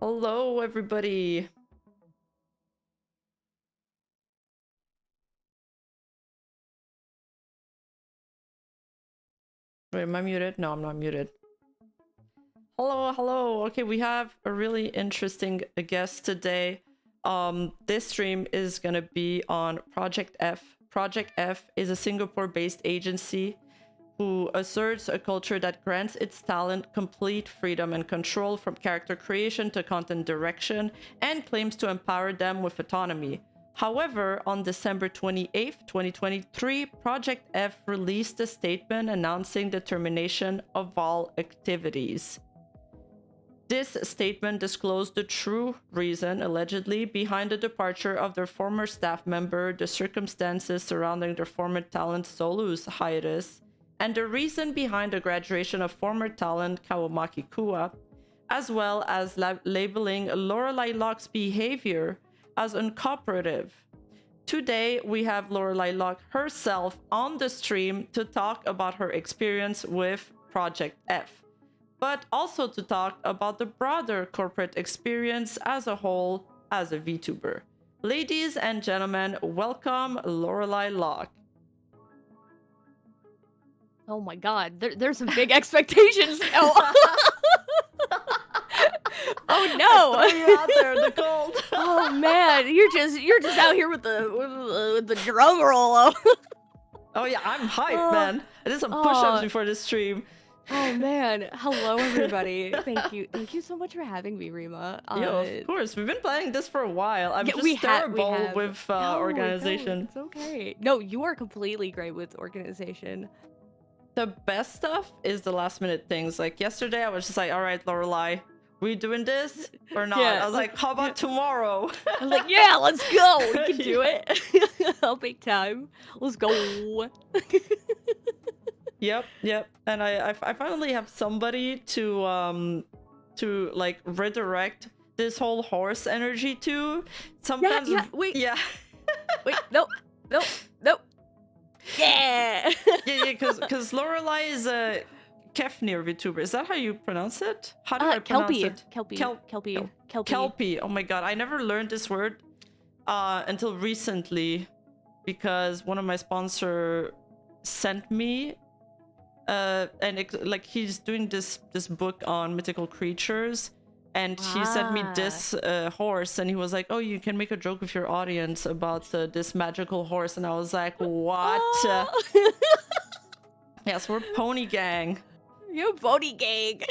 Hello, everybody. Wait, am I muted? No, I'm not muted. Hello. Okay, we have a really interesting guest today. This stream is gonna be on Project F. Project F is a Singapore-based agency who asserts a culture that grants its talent complete freedom and control from character creation to content direction and claims to empower them with autonomy. However, on December 28th, 2023, Project F released a statement announcing the termination of all activities. This statement disclosed the true reason, allegedly, behind the departure of their former staff member, the circumstances surrounding their former talent Solu's hiatus, and the reason behind the graduation of former talent Kawamaki Kua, as well as labeling Lorelai Locke's behavior as uncooperative. Today, we have Lorelai Locke herself on the stream to talk about her experience with Project F, but also to talk about the broader corporate experience as a whole as a VTuber. Ladies and gentlemen, welcome Lorelai Locke. Oh my god, there's some big expectations now. Oh no! I threw you out there in the cold. Oh man, you're just out here with the drum roll. Oh yeah, I'm hyped, man. I did some push-ups before this stream. Oh man, hello everybody. Thank you so much for having me, Rima. Yeah, of course. We've been playing this for a while. I'm just terrible with organization. No, it's okay. No, you are completely great with organization. The best stuff is the last minute things. Like yesterday, I was just like, all right, Lorelai, we doing this or not? Yeah. I was like, how about tomorrow? I was like, yeah, let's go. We can do it. I'll make time. Let's go. Yep. And I finally have somebody to like redirect this whole horse energy to. Sometimes wait. Yeah. Wait, no. Yeah. yeah, because Lorelai is a Kefnir VTuber. Is that how you pronounce it? How do I pronounce it? Kelpie. Oh my god, I never learned this word until recently because one of my sponsor sent me and like he's doing this book on mythical creatures, and he sent me this horse, and he was like, oh, you can make a joke with your audience about this magical horse, and I was like, what? Oh. Yes, we're pony gang. You're pony gang.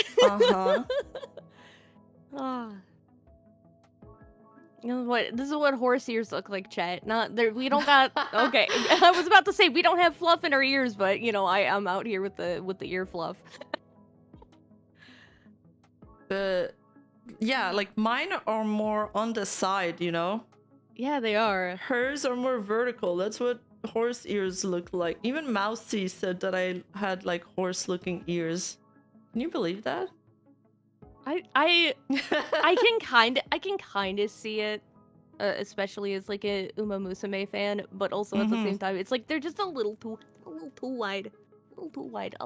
You know what? This is what horse ears look like, chat. Not there. We don't got. Okay, I was about to say we don't have fluff in our ears, but you know, I'm out here with the ear fluff. Yeah, like mine are more on the side, you know? Yeah, they are. Hers are more vertical. That's what horse ears look like. Even Mousy said that I had like horse-looking ears. Can you believe that? I can kind of see it, especially as like a Uma Musume fan, but also at the same time, it's like they're just a little too wide.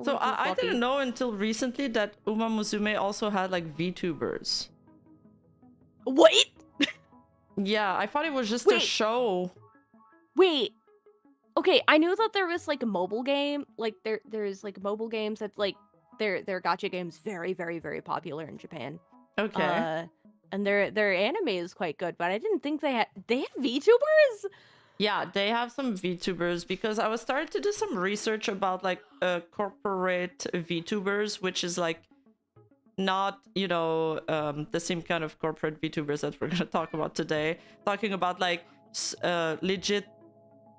So I didn't know until recently that Uma Musume also had like VTubers. Wait. Yeah, I thought it was just a show. Wait. Okay, I knew that there was like a mobile game. Like there's like mobile games that like they're gacha games, very popular in Japan. Okay. And their anime is quite good, but I didn't think they have VTubers. Yeah, they have some VTubers because I was starting to do some research about like corporate VTubers, which is like not, you know, the same kind of corporate VTubers that we're gonna talk about today. Talking about like legit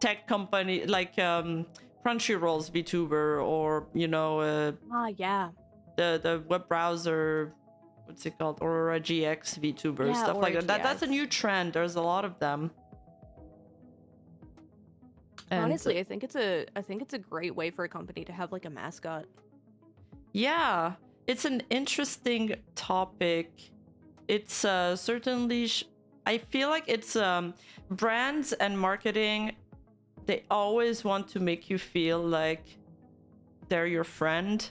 tech company like Crunchyroll's VTuber, or you know, yeah, the web browser, what's it called, Aurora GX VTuber, stuff like that. That's a new trend. There's a lot of them. And honestly, I think it's a great way for a company to have like a mascot. Yeah, it's an interesting topic. It's certainly I feel like it's brands and marketing, they always want to make you feel like they're your friend.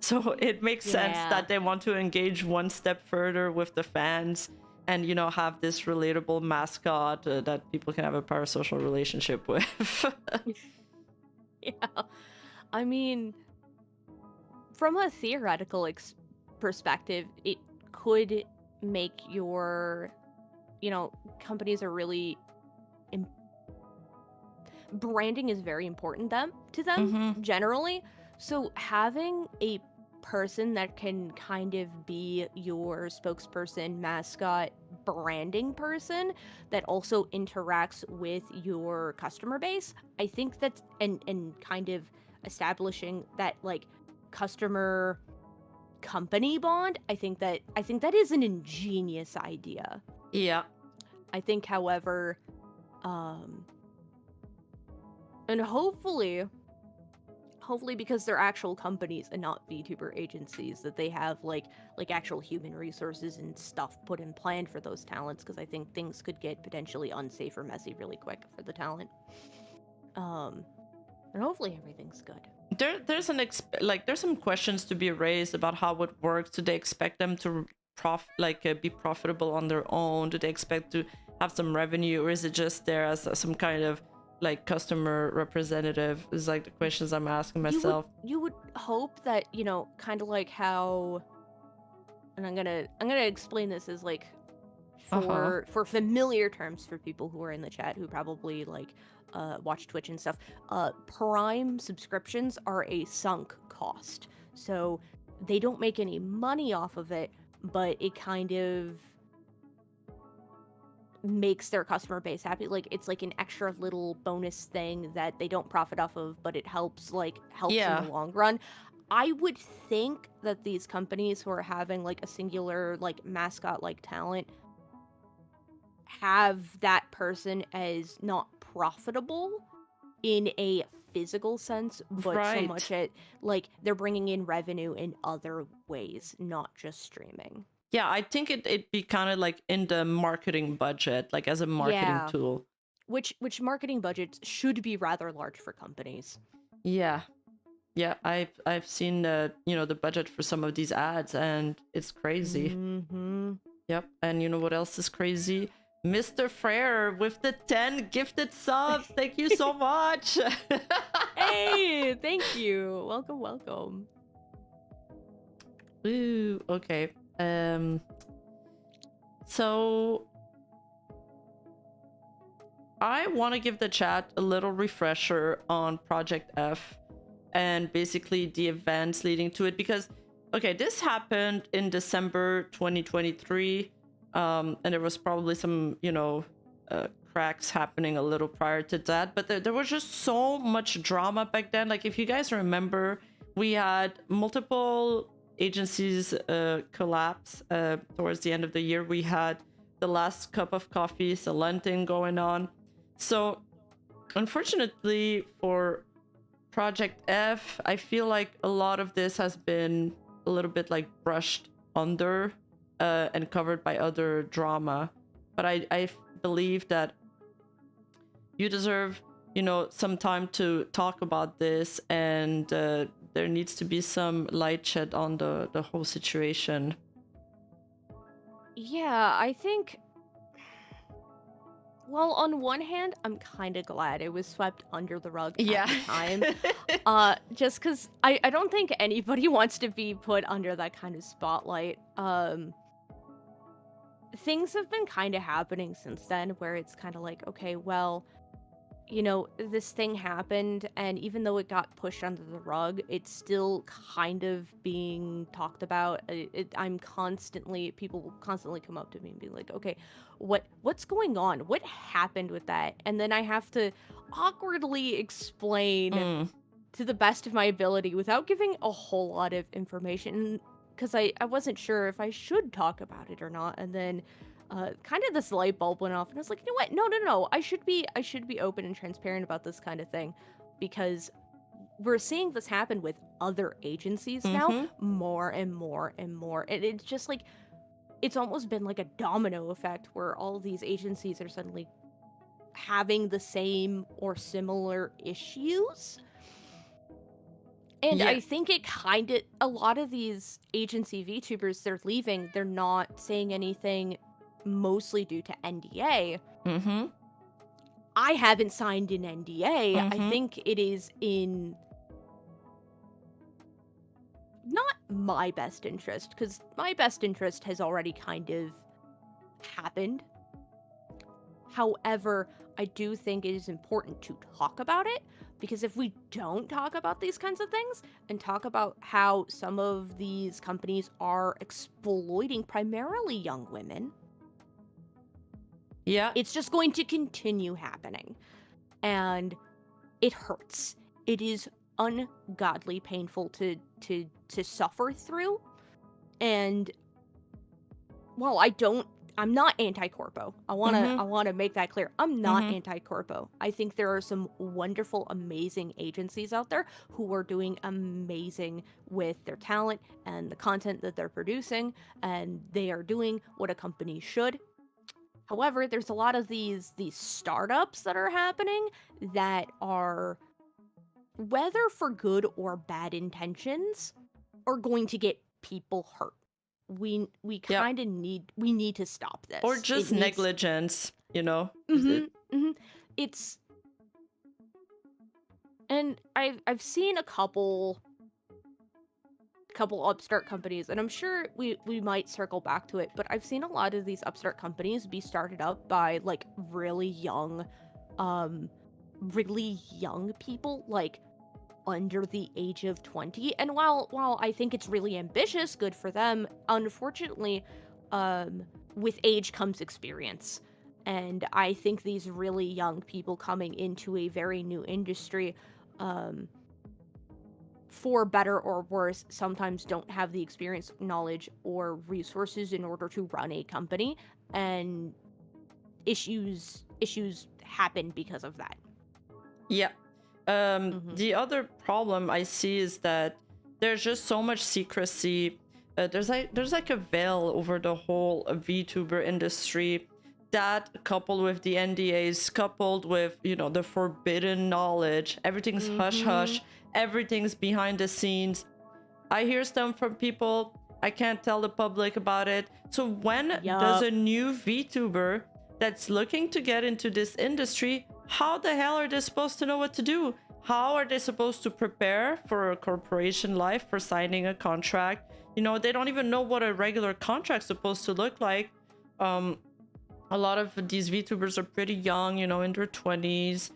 So it makes sense Yeah. that they want to engage one step further with the fans and, you know, have this relatable mascot that people can have a parasocial relationship with. Yeah. I mean, from a theoretical perspective, it could make your, companies are really branding is very important to them generally. So having a person that can kind of be your spokesperson, mascot, branding person that also interacts with your customer base, I think that's and kind of establishing that like customer company bond, I think that is an ingenious idea. Yeah. I think, however, and hopefully because they're actual companies and not VTuber agencies, that they have like actual human resources and stuff put in plan for those talents, because I think things could get potentially unsafe or messy really quick for the talent. And hopefully everything's good. There's some questions to be raised about how it works. Do they expect them to be profitable on their own? Do they expect to have some revenue, or is it just there as some kind of like customer representative? Is like the questions I'm asking myself. You would hope that, kind of like how, and I'm gonna explain this as like for familiar terms for people who are in the chat who probably like watch Twitch and stuff. Prime subscriptions are a sunk cost, so they don't make any money off of it, but it kind of makes their customer base happy. Like it's like an extra little bonus thing that they don't profit off of, but it helps in the long run. I would think that these companies who are having like a singular like mascot like talent have that person as not profitable in a physical sense, but so much at like they're bringing in revenue in other ways, not just streaming. Yeah, I think it'd be kind of like in the marketing budget, like as a marketing tool. Which marketing budgets should be rather large for companies. Yeah. Yeah, I've seen the budget for some of these ads, and it's crazy. Yep. And you know what else is crazy? Mr. Frere with the 10 gifted subs. Thank you so much. Hey, thank you. Welcome. Ooh, okay. So I want to give the chat a little refresher on Project F and basically the events leading to it, because okay, this happened in December 2023, and there was probably some cracks happening a little prior to that, but there was just so much drama back then. Like if you guys remember, we had multiple agencies collapse towards the end of the year. We had the last cup of coffee Salentin going on. So unfortunately for Project F, I feel like a lot of this has been a little bit like brushed under and covered by other drama. But I believe that you deserve, some time to talk about this, and there needs to be some light shed on the whole situation. Yeah, I think, well, on one hand, I'm kind of glad it was swept under the rug at the time. Just because I don't think anybody wants to be put under that kind of spotlight. Things have been kind of happening since then where it's kind of like, okay, well, this thing happened, and even though it got pushed under the rug, it's still kind of being talked about. People will constantly come up to me and be like, okay, what's going on? What happened with that? And then I have to awkwardly explain to the best of my ability without giving a whole lot of information, because I wasn't sure if I should talk about it or not. And then kind of this light bulb went off, and I was like, you know what? No. I should be open and transparent about this kind of thing, because we're seeing this happen with other agencies now, more and more and more. And it's just like, it's almost been like a domino effect where all these agencies are suddenly having the same or similar issues. And Yeah. I think a lot of these agency VTubers, they're leaving, they're not saying anything, mostly due to NDA. Mm-hmm. I haven't signed an NDA. I Mm-hmm. think it is in not my best interest, because my best interest has already kind of happened. However, I do think it is important to talk about it, because if we don't talk about these kinds of things and talk about how some of these companies are exploiting primarily young women, Yeah. it's just going to continue happening. And it hurts. It is ungodly painful to suffer through. And while I'm not anti-corpo. I Mm-hmm. wanna make that clear. I'm not Mm-hmm. anti-corpo. I think there are some wonderful, amazing agencies out there who are doing amazing with their talent and the content that they're producing, and they are doing what a company should. However, there's a lot of these startups that are happening that are, whether for good or bad intentions, are going to get people hurt. We Yep. kind of need to stop Or this. It just needs. negligence, you know? Mhm. Mhm. It's and I've seen a couple upstart companies, and I'm sure we might circle back to it, but I've seen a lot of these upstart companies be started up by like um really young people, like under the age of 20. And while I think it's really ambitious, good for them, unfortunately, um with age comes experience. And I think these really young people coming into a very new industry, um for better or worse, sometimes don't have the experience, knowledge, or resources in order to run a company, and issues happen because of that. Yeah. Mm-hmm. The other problem I see is that there's just so much secrecy. There's like a veil over the whole VTuber industry. That coupled with the NDAs, coupled with the forbidden knowledge, everything's hush Mm-hmm. hush, everything's behind the scenes. I hear stuff from people. I can't tell the public about it. So when does Yup. a new VTuber that's looking to get into this industry, how the hell are they supposed to know what to do? How are they supposed to prepare for a corporation life, for signing a contract? They don't even know what a regular contract's supposed to look like. A lot of these VTubers are pretty young, in their 20s.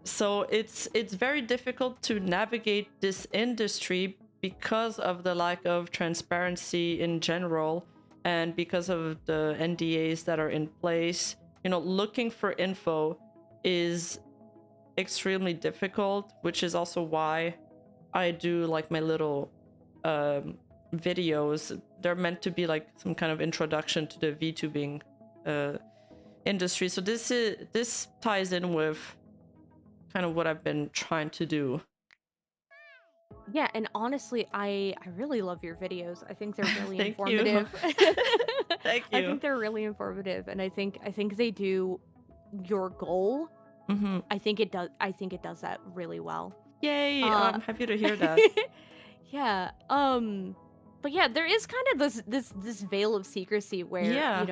So it's very difficult to navigate this industry because of the lack of transparency in general, and because of the NDAs that are in place. Looking for info is extremely difficult, which is also why I do like my little videos. They're meant to be like some kind of introduction to the VTubing industry. So this ties in with kind of what I've been trying to do. Yeah, and honestly, I really love your videos. I think they're really Thank you. informative. Thank I you. think they're really informative, and I think they do your goal. Mm-hmm. I think it does that really well. Yay! Uh I'm happy to hear that. yeah. But yeah, there is kind of this veil of secrecy where, Yeah.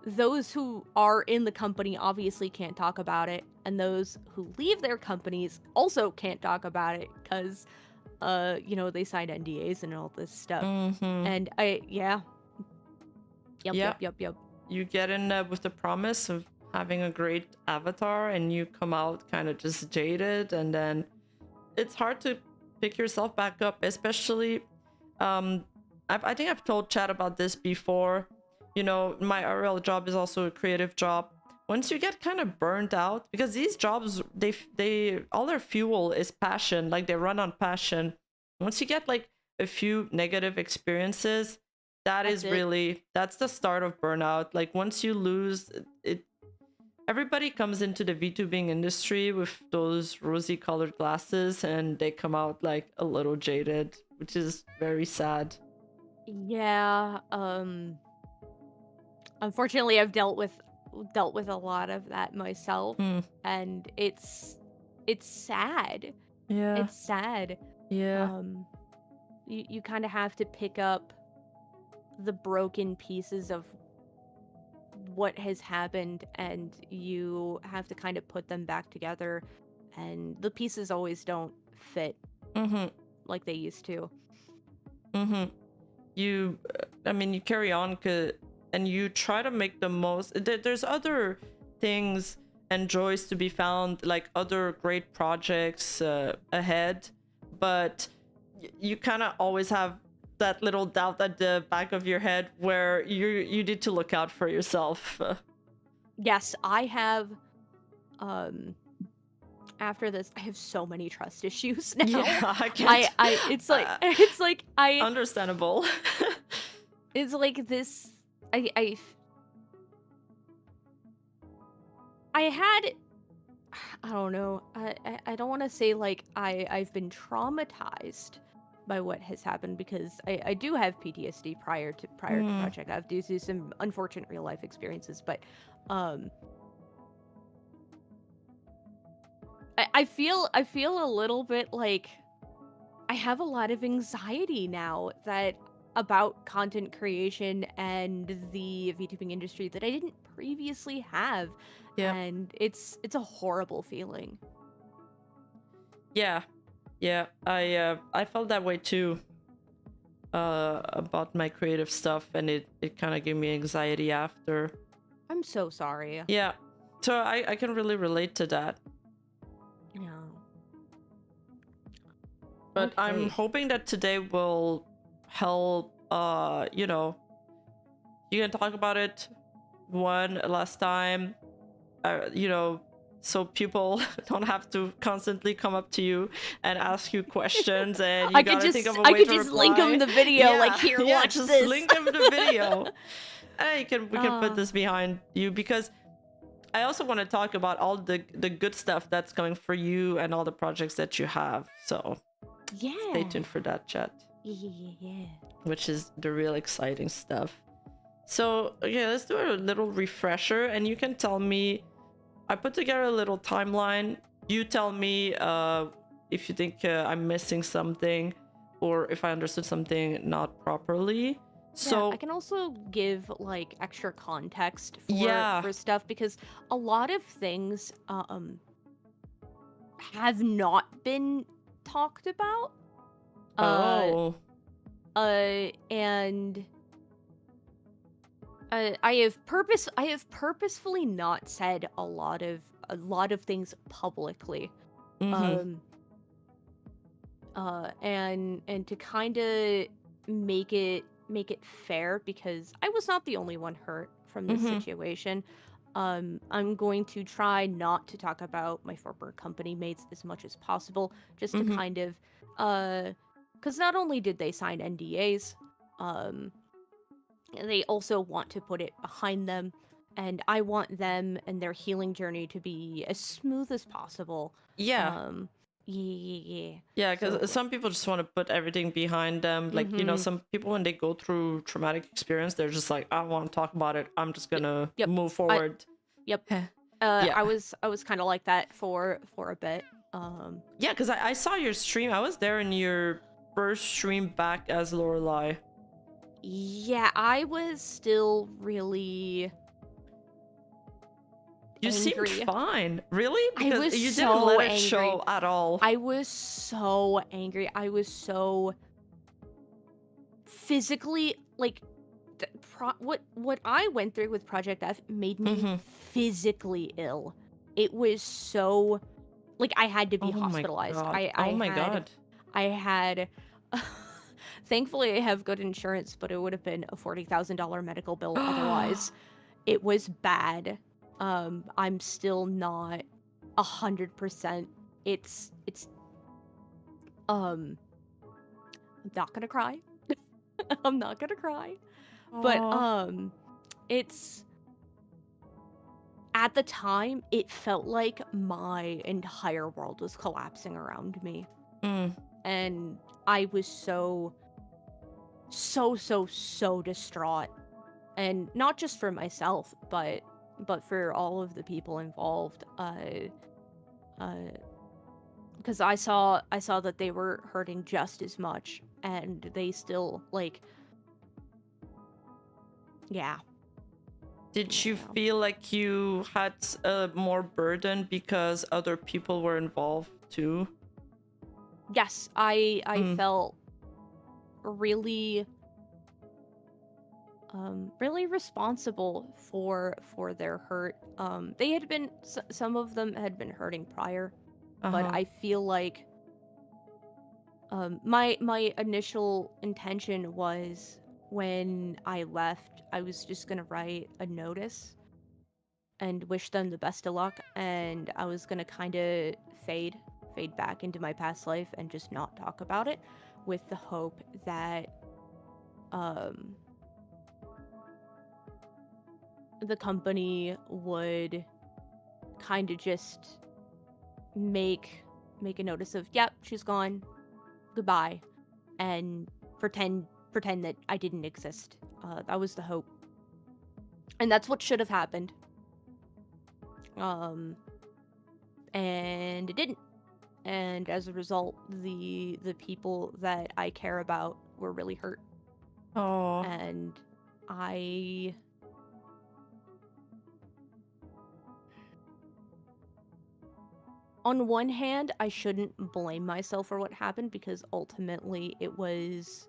those who are in the company obviously can't talk about it, and those who leave their companies also can't talk about it because they signed NDAs and all this stuff. Mm-hmm. And Yep, Yeah. yep, yep, yep. You get in with the promise of having a great avatar, and you come out kind of just jaded, and then it's hard to pick yourself back up, especially I think I've told Chad about this before. My RL job is also a creative job. Once you get kind of burned out, because these jobs, they all their fuel is passion, like they run on passion. Once you get like a few negative experiences, That's it. that's the start of burnout. Like once you lose it, everybody comes into the VTubing industry with those rosy colored glasses, and they come out like a little jaded, which is very sad. Yeah, unfortunately I've dealt with a lot of that myself, Mm. and it's sad. Yeah. It's sad. Yeah. You kind of have to pick up the broken pieces of what has happened, and you have to kind of put them back together, and the pieces always don't fit Mm-hmm. like they used to. Mm-hmm. You, I mean, you carry on, and you try to make the most. There's other things and joys to be found, like other great projects ahead, but you kind of always have that little doubt at the back of your head where you need to look out for yourself. Yes, I have. After this, I have so many trust issues now. Yeah, I can't. It's like it's like I. Understandable. It's like this. I had. I don't know. I don't want to say like I've been traumatized by what has happened, because I do have PTSD prior to Project F due to some unfortunate real life experiences, but I feel a little bit like I have a lot of anxiety now that about content creation and the VTubing industry that I didn't previously have. Yeah. And it's a horrible feeling. Yeah. I felt that way too about my creative stuff, and it kind of gave me anxiety after. I'm so sorry. Yeah, so I can really relate to that. Yeah. But Okay. I'm hoping that today will help. You know, you can talk about it one last time. You know, so people don't have to constantly come up to you and ask you questions, and you gotta think of a way to reply. I could just link them the video, Yeah, like, here, yeah, watch just this. link them the video. And we can put this behind you, because I also want to talk about all the good stuff that's coming for you and all the projects that you have. So yeah, stay tuned for that, chat. Yeah. Which is the real exciting stuff. So okay, let's do a little refresher, and you can tell me. I put together a little timeline. You tell me if you think I'm missing something, or if I understood something not properly. So yeah, I can also give like extra context yeah, for stuff, because a lot of things have not been talked about. And I have purposefully not said a lot of things publicly. Mm-hmm. And to kind of make it fair, because I was not the only one hurt from this situation. I'm going to try not to talk about my former company mates as much as possible, just to kind of because not only did they sign NDAs, they also want to put it behind them, and I want them and their healing journey to be as smooth as possible. Yeah. Yeah, because some people just want to put everything behind them. Like, you know, some people, when they go through traumatic experience, they're just like, I don't want to talk about it. I'm just gonna move forward. I was kind of like that for a bit. Yeah, because I saw your stream. I was there in your first stream back as Lorelai. Yeah, I was still really. You angry. seemed fine. Really? Because you so didn't let it angry. show at all. I was so angry. I was so physically, like, what I went through with Project F made me physically ill. It was so, like, I had to be hospitalized. God. I had thankfully I have good insurance, but it would have been a $40,000 medical bill otherwise. It was bad. I'm still not 100%. It's I'm not gonna cry. I'm not gonna cry. But it's, at the time it felt like my entire world was collapsing around me. And I was so distraught, and not just for myself, but because I saw that they were hurting just as much, and they still like, yeah. Did you Yeah. feel like you had more burden because other people were involved too? Yes, I felt really really responsible for their hurt. They had been some of them had been hurting prior, but I feel like my initial intention was, when I left, I was just gonna write a notice and wish them the best of luck, and I was gonna kind of fade back into my past life and just not talk about it, with the hope that the company would kind of just make a notice of, yep, she's gone, goodbye, and pretend that I didn't exist. That was the hope, and that's what should have happened. And it didn't, and as a result, the people that I care about were really hurt. Oh. And on one hand, I shouldn't blame myself for what happened, because ultimately it was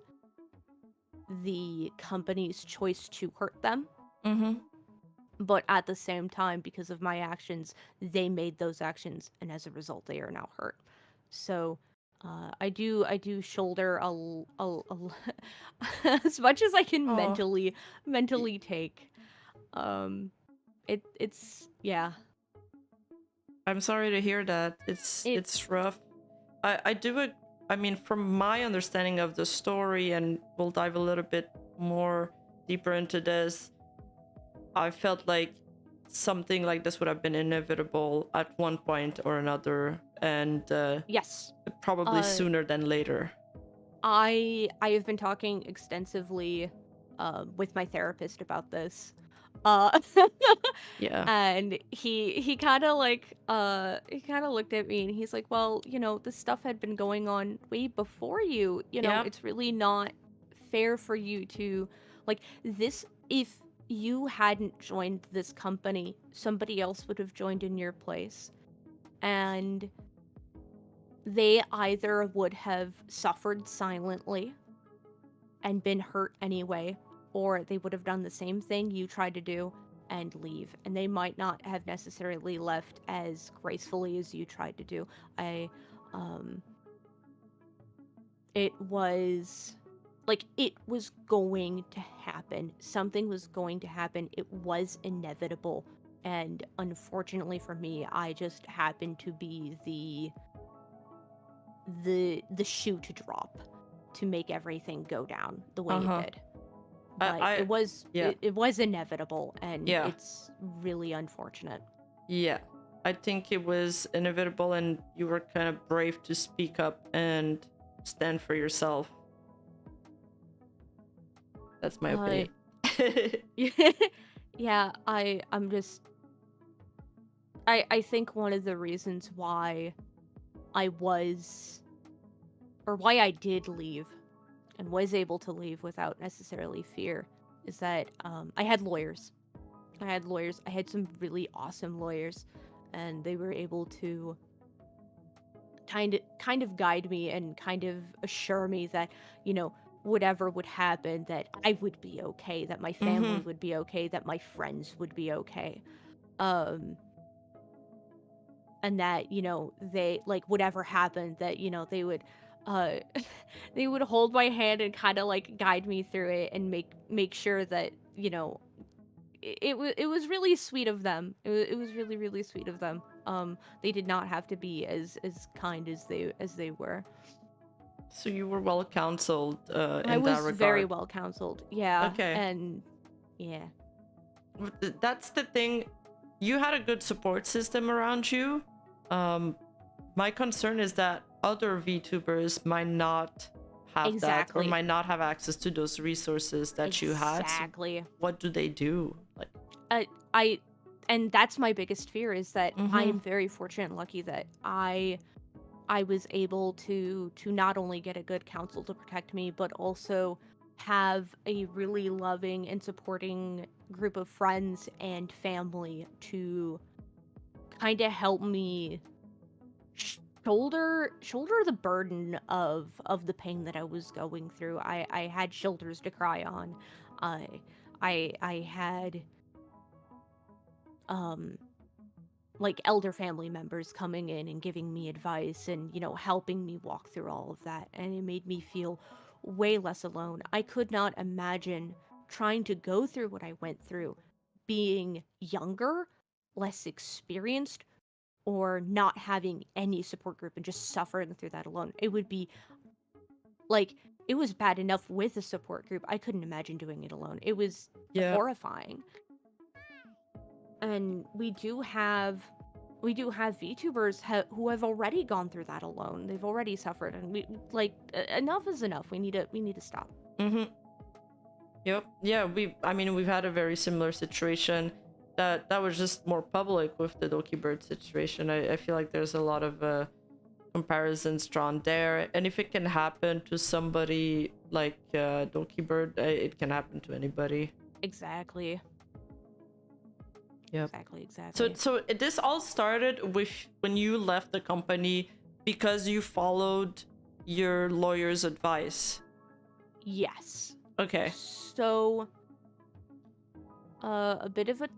the company's choice to hurt them. But at the same time, because of my actions, they made those actions, and as a result, they are now hurt. So I do shoulder as much as I can mentally take. It's yeah. I'm sorry to hear that. It's rough. I mean, from my understanding of the story, and we'll dive a little bit more deeper into this, I felt like something like this would have been inevitable at one point or another, and yes, probably sooner than later. I have been talking extensively with my therapist about this. Yeah. And he kind of looked at me, and he's like, well, this stuff had been going on way before you. Yeah. It's really not fair for you to, like, this. If you hadn't joined this company, somebody else would have joined in your place, and they either would have suffered silently and been hurt anyway, or they would have done the same thing you tried to do and leave. And they might not have necessarily left as gracefully as you tried to do. It was like, it was going to happen. Something was going to happen. It was inevitable. And unfortunately for me, I just happened to be the shoe to drop to make everything go down the way it did. But it was inevitable, and it's really unfortunate. Yeah, I think it was inevitable, and you were kind of brave to speak up and stand for yourself. That's my opinion. Yeah, I'm just I think one of the reasons why why I did leave and was able to leave without necessarily fear is that I had lawyers. I had some really awesome lawyers, and they were able to kind of guide me and kind of assure me that, whatever would happen, that I would be okay, that my family would be okay, that my friends would be okay. And that, they, like, whatever happened, that, they would they would hold my hand and kind of like guide me through it, and make sure that, it was really sweet of them. It was really, really sweet of them. They did not have to be as kind as they were. So you were well counseled in that regard. I was very well counseled. Yeah. Okay. And yeah. That's the thing. You had a good support system around you. My concern is that other VTubers might not have that, or might not have access to those resources that you had. Exactly. So what do they do? Like, and that's my biggest fear, is that I am very fortunate and lucky that I I was able to not only get a good counsel to protect me, but also have a really loving and supporting group of friends and family to kind of help me shoulder the burden of the pain that I was going through. I had shoulders to cry on. I had like elder family members coming in and giving me advice and, you know, helping me walk through all of that. And it made me feel way less alone. I could not imagine trying to go through what I went through being younger, less experienced, or not having any support group and just suffering through that alone. It would be like, it was bad enough with a support group. I couldn't imagine doing it alone. It was Yeah. horrifying. And we do have VTubers who have already gone through that alone. They've already suffered, and we like enough is enough. We need to stop. Mm-hmm. Yep. Yeah. We've had a very similar situation. That was just more public with the Doki Bird situation. I feel like there's a lot of comparisons drawn there, and if it can happen to somebody like Doki Bird, it can happen to anybody. Exactly. Yep. Exactly. So this all started with when you left the company because you followed your lawyer's advice. Yes. Okay. So, a bit of a,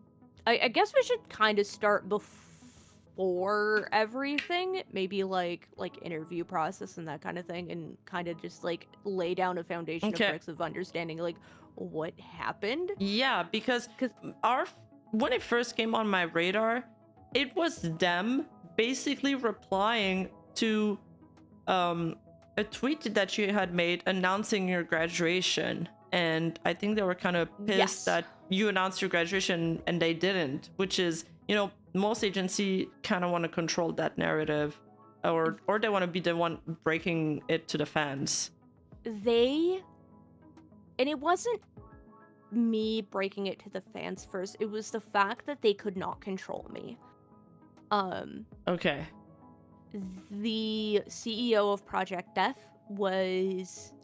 I guess we should kind of start before everything, maybe like interview process and that kind of thing, and kind of just like lay down a foundation of bricks of understanding like what happened. Yeah, because when it first came on my radar, it was them basically replying to a tweet that you had made announcing your graduation, and I think they were kind of pissed that you announced your graduation and they didn't, which is, you know, most agency kind of want to control that narrative, or they want to be the one breaking it to the fans. And it wasn't me breaking it to the fans first. It was the fact that they could not control me. Okay. The CEO of Project Death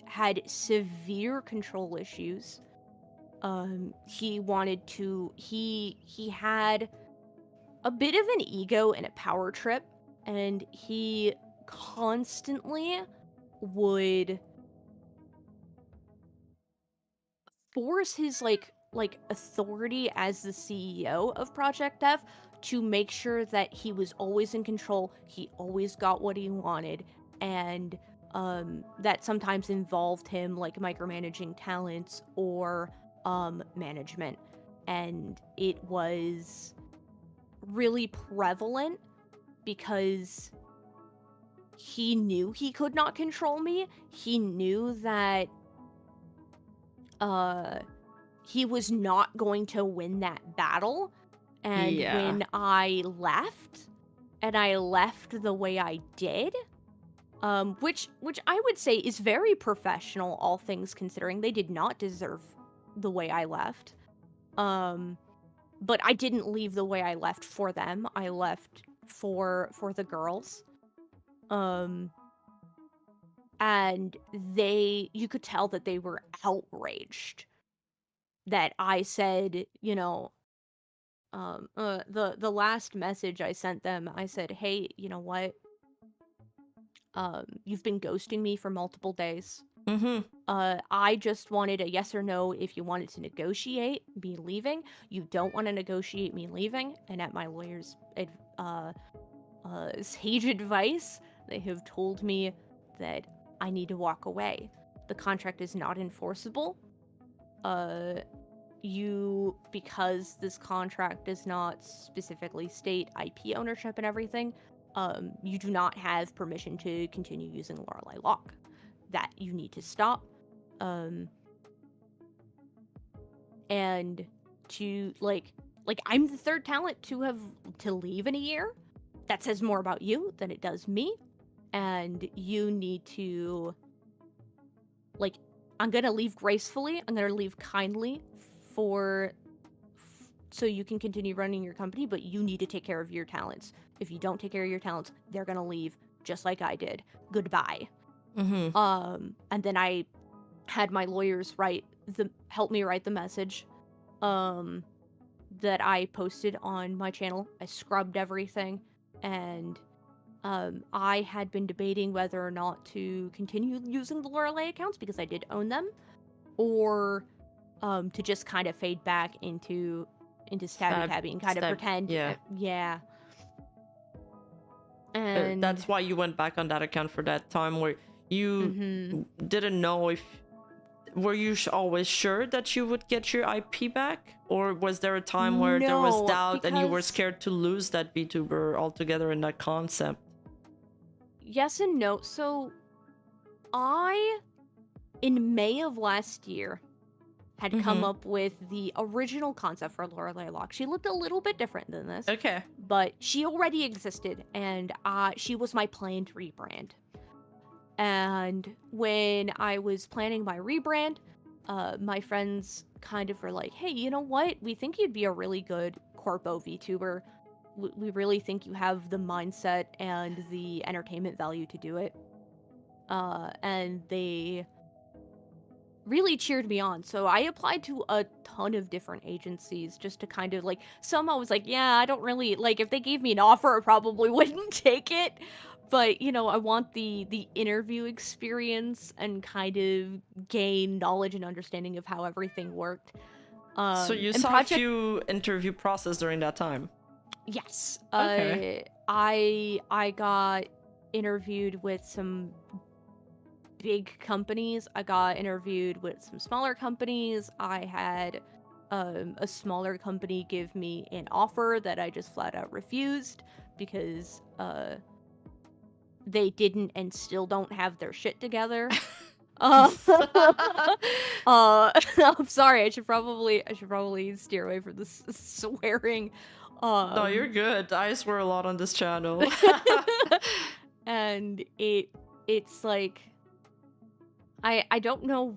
had severe control issues. He had a bit of an ego and a power trip, and he constantly would force his like authority as the CEO of Project F to make sure that he was always in control, he always got what he wanted, and that sometimes involved him like micromanaging talents or management. And it was really prevalent because he knew he could not control me. He knew that he was not going to win that battle. And when I left, and I left the way I did, which I would say is very professional, all things considering. They did not deserve the way I left. But I didn't leave the way I left for them. I left for the girls. And you could tell that they were outraged that I said, you know, the last message I sent them, I said, hey, you know what? You've been ghosting me for multiple days. I just wanted a yes or no if you wanted to negotiate me leaving. You don't want to negotiate me leaving. And at my lawyer's sage advice, they have told me that I need to walk away. The contract is not enforceable. Because this contract does not specifically state IP ownership and everything, you do not have permission to continue using Lorelai Lock. That you need to stop. And to like I'm the third talent to leave in a year. That says more about you than it does me. And you need to, like, I'm gonna leave gracefully. I'm gonna leave kindly so you can continue running your company, but you need to take care of your talents. If you don't take care of your talents, they're gonna leave. just like I did. Goodbye. Mm-hmm. And then I had my lawyers help me write the message that I posted on my channel. I scrubbed everything, and I had been debating whether or not to continue using the Lorelai accounts because I did own them, or to just kind of fade back into Stabby Tabby and kind of pretend. Yeah. Yeah. And that's why you went back on that account for that time where you didn't know if were you always sure that you would get your IP back, or was there a time where there was doubt and you were scared to lose that VTuber altogether in that concept? Yes and no. So in May of last year, had come up with the original concept for Lorelai Locke. She looked a little bit different than this. Okay. But she already existed, and she was my planned rebrand. And when I was planning my rebrand, my friends kind of were like, hey, you know what? We think you'd be a really good corpo VTuber. We really think you have the mindset and the entertainment value to do it. And they really cheered me on. So I applied to a ton of different agencies just to kind of like, some I was like, yeah, I don't really, like, if they gave me an offer, I probably wouldn't take it. But, you know, I want the interview experience and kind of gain knowledge and understanding of how everything worked. So you saw a few interview process during that time? Yes. Okay. I got interviewed with some big companies. I got interviewed with some smaller companies. I had a smaller company give me an offer that I just flat out refused because they didn't and still don't have their shit together. I'm sorry. I should probably steer away from this swearing. No, you're good. I swear a lot on this channel. And it's like, I don't know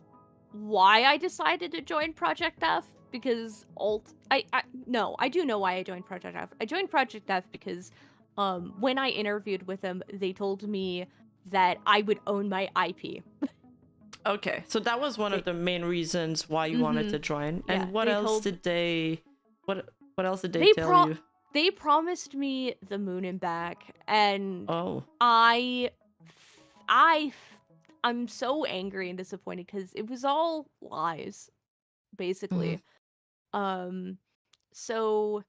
why I decided to join Project F, because I do know why I joined Project F. I joined Project F because when I interviewed with them, they told me that I would own my IP. Okay, so that was one of the main reasons why you wanted to join. And yeah, what else did they tell you? They promised me the moon and back, and oh, I'm so angry and disappointed because it was all lies, basically. So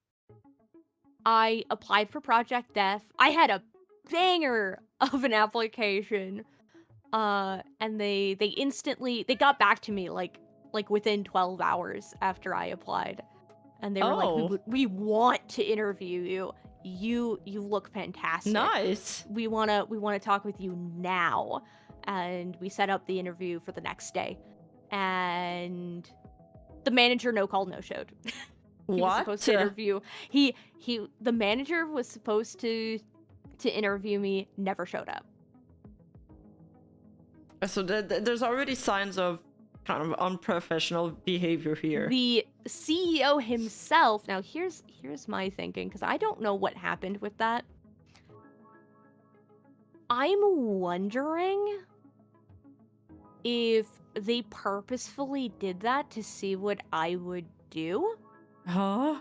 I applied for Project F. I had a banger of an application. And they got back to me like within 12 hours after I applied. And they were like, we want to interview you. You look fantastic. Nice. We wanna talk with you now. And we set up the interview for the next day. And the manager no showed. He was supposed to interview. The manager was supposed to interview me, never showed up. So there's already signs of kind of unprofessional behavior here. The CEO himself, now here's my thinking, because I don't know what happened with that. I'm wondering if they purposefully did that to see what I would do. Huh?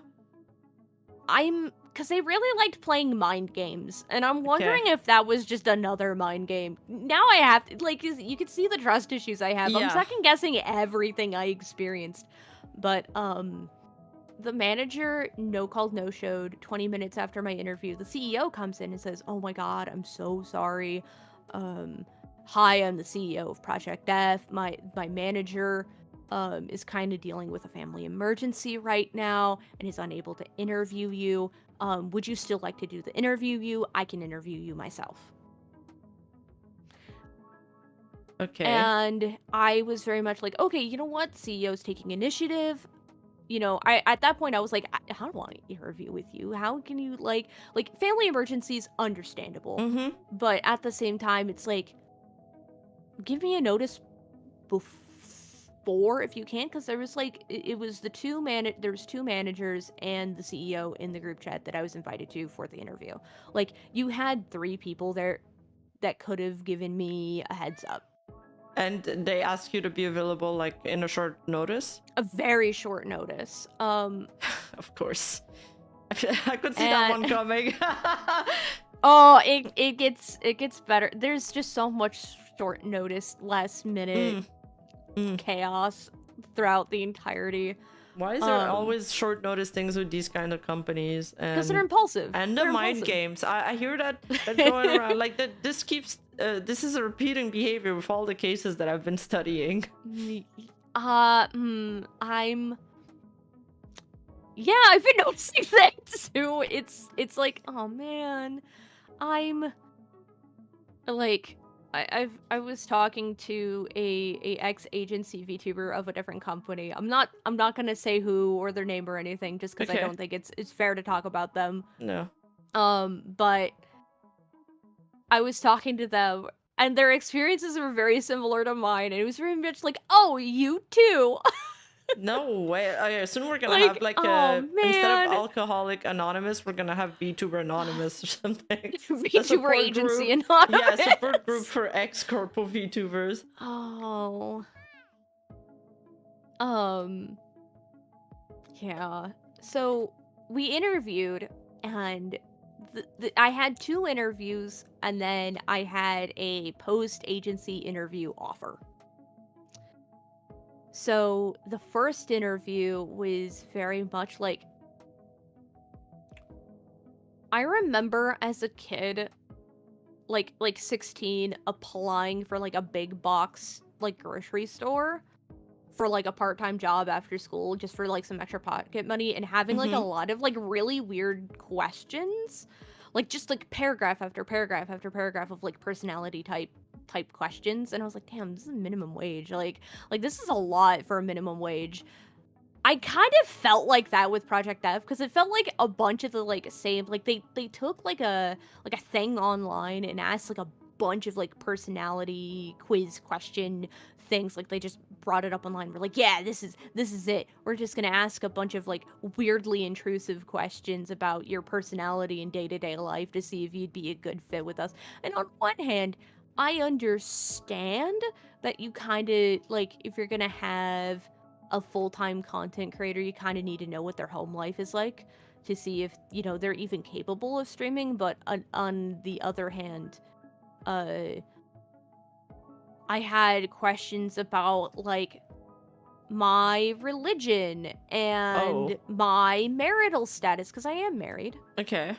Because they really liked playing mind games, and I'm wondering if that was just another mind game. Now I have to, like, you can see the trust issues I have. Yeah. I'm second guessing everything I experienced. But, the manager no-showed 20 minutes after my interview. The CEO comes in and says, oh my god, I'm so sorry. Hi, I'm the CEO of Project F. My manager is kind of dealing with a family emergency right now and is unable to interview you. Would you still like to do the interview? I can interview you myself. Okay. And I was very much like, okay, you know what? CEO's taking initiative. You know, at that point I was like, I don't want to interview with you. How can you like family emergencies, understandable. Mm-hmm. But at the same time, it's like, give me a notice before if you can, because there was like there was two managers and the CEO in the group chat that I was invited to for the interview. Like, you had 3 people there that could have given me a heads up. And they ask you to be available like in a short notice? A very short notice. Of course. I could see that one coming. Oh, it gets better. There's just so much short notice, last minute chaos throughout the entirety. Why is there always short notice things with these kind of companies? Because they're impulsive. And the mind games. I hear that going around. Like that. This keeps. This is a repeating behavior with all the cases that I've been studying. Yeah, I've been noticing that too. It's like, oh man, I'm like, I was talking to a ex-agency VTuber of a different company. I'm not gonna say who or their name or anything, just because I don't think it's fair to talk about them. No. But I was talking to them, and their experiences were very similar to mine, and it was very much like, oh, you too. No way. I assume we're gonna have like instead of Alcoholic Anonymous, we're gonna have VTuber Anonymous or something. VTuber Agency Anonymous. Yeah, support group for ex-corpo VTubers. Oh. Yeah. So we interviewed, and I had 2 interviews, and then I had a post-agency interview offer. So the first interview was very much like, I remember as a kid, like 16, applying for like a big box like grocery store for like a part-time job after school, just for like some extra pocket money, and having like a lot of like really weird questions, like just like paragraph after paragraph after paragraph of like personality type questions, and I was like, damn, this is minimum wage. Like this is a lot for a minimum wage. I kind of felt like that with Project F, because it felt like a bunch of the like same, like they took like a thing online and asked like a bunch of like personality quiz question things. Like they just brought it up online. We're like, yeah, this is it. We're just gonna ask a bunch of like weirdly intrusive questions about your personality and day-to-day life to see if you'd be a good fit with us. And on one hand, I understand that you kind of, like, if you're gonna have a full-time content creator, you kind of need to know what their home life is like to see if, you know, they're even capable of streaming. But on the other hand, I had questions about, like, my religion and my marital status, because I am married. Okay.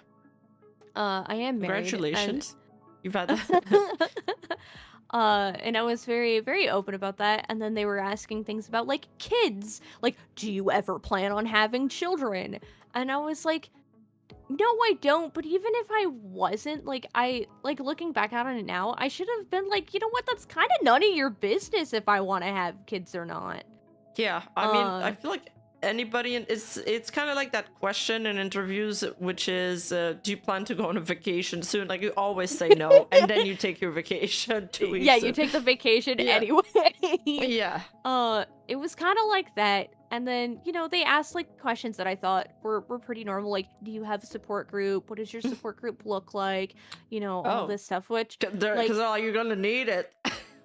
I am married. Congratulations. You've had that. And I was very, very open about that. And then they were asking things about, like, kids. Like, do you ever plan on having children? And I was like, no, I don't. But even if I wasn't, like, looking back on it now, I should have been like, you know what? That's kind of none of your business if I want to have kids or not. Yeah, I mean, I feel like anybody, it's kind of like that question in interviews, which is, do you plan to go on a vacation soon? Like, you always say no, and then you take your vacation 2 weeks. Yeah, you take the vacation anyway. Yeah. It was kind of like that. And then, you know, they asked like questions that I thought were pretty normal. Like, do you have a support group? What does your support group look like? You know, all this stuff, which, because you're gonna need it.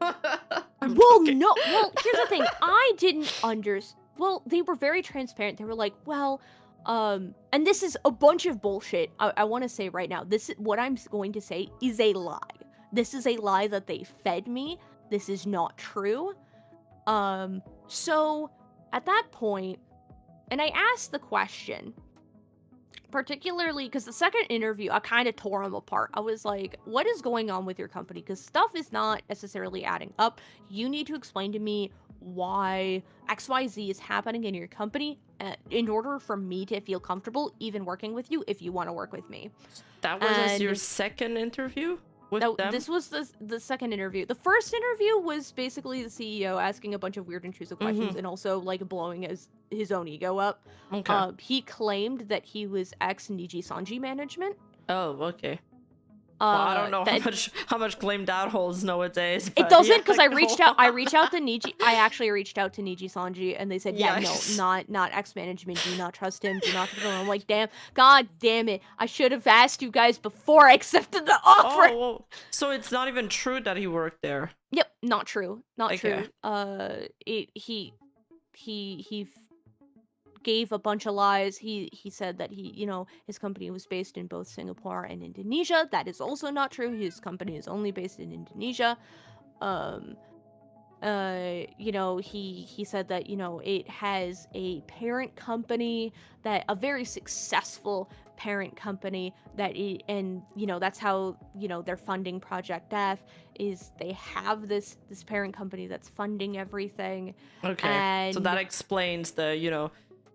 Well, no. Well, here's the thing. I didn't understand. Well, they were very transparent. They were like, well, and this is a bunch of bullshit. I want to say right now, this is what I'm going to say is a lie. This is a lie that they fed me. This is not true. So at that point, and I asked the question, particularly because the second interview, I kind of tore them apart. I was like, what is going on with your company? Because stuff is not necessarily adding up. You need to explain to me why XYZ is happening in your company in order for me to feel comfortable even working with you if you want to work with me. That was your second interview with them? This was the second interview. The first interview was basically the CEO asking a bunch of weird intrusive questions and also like blowing his own ego up. Okay. He claimed that he was ex-Niji Sanji management. Oh, okay. Well, I don't know that, how much claim that holds nowadays. it But doesn't, because yeah, I reached out to Niji. I actually reached out to Niji Sanji, and they said, yeah, Yikes. no, not X-Management. Do not trust him. Do not trust him. I'm like, god damn it. I should have asked you guys before I accepted the offer. Oh, well, so it's not even true that he worked there. Yep, not true. Not Okay. true. He gave a bunch of lies. He said that his company was based in both Singapore and Indonesia. That is also not true. His company is only based in Indonesia. He said that it has a parent company, that a very successful parent company, that's how they're funding Project F, is they have this parent company that's funding everything. Okay. And so that explains the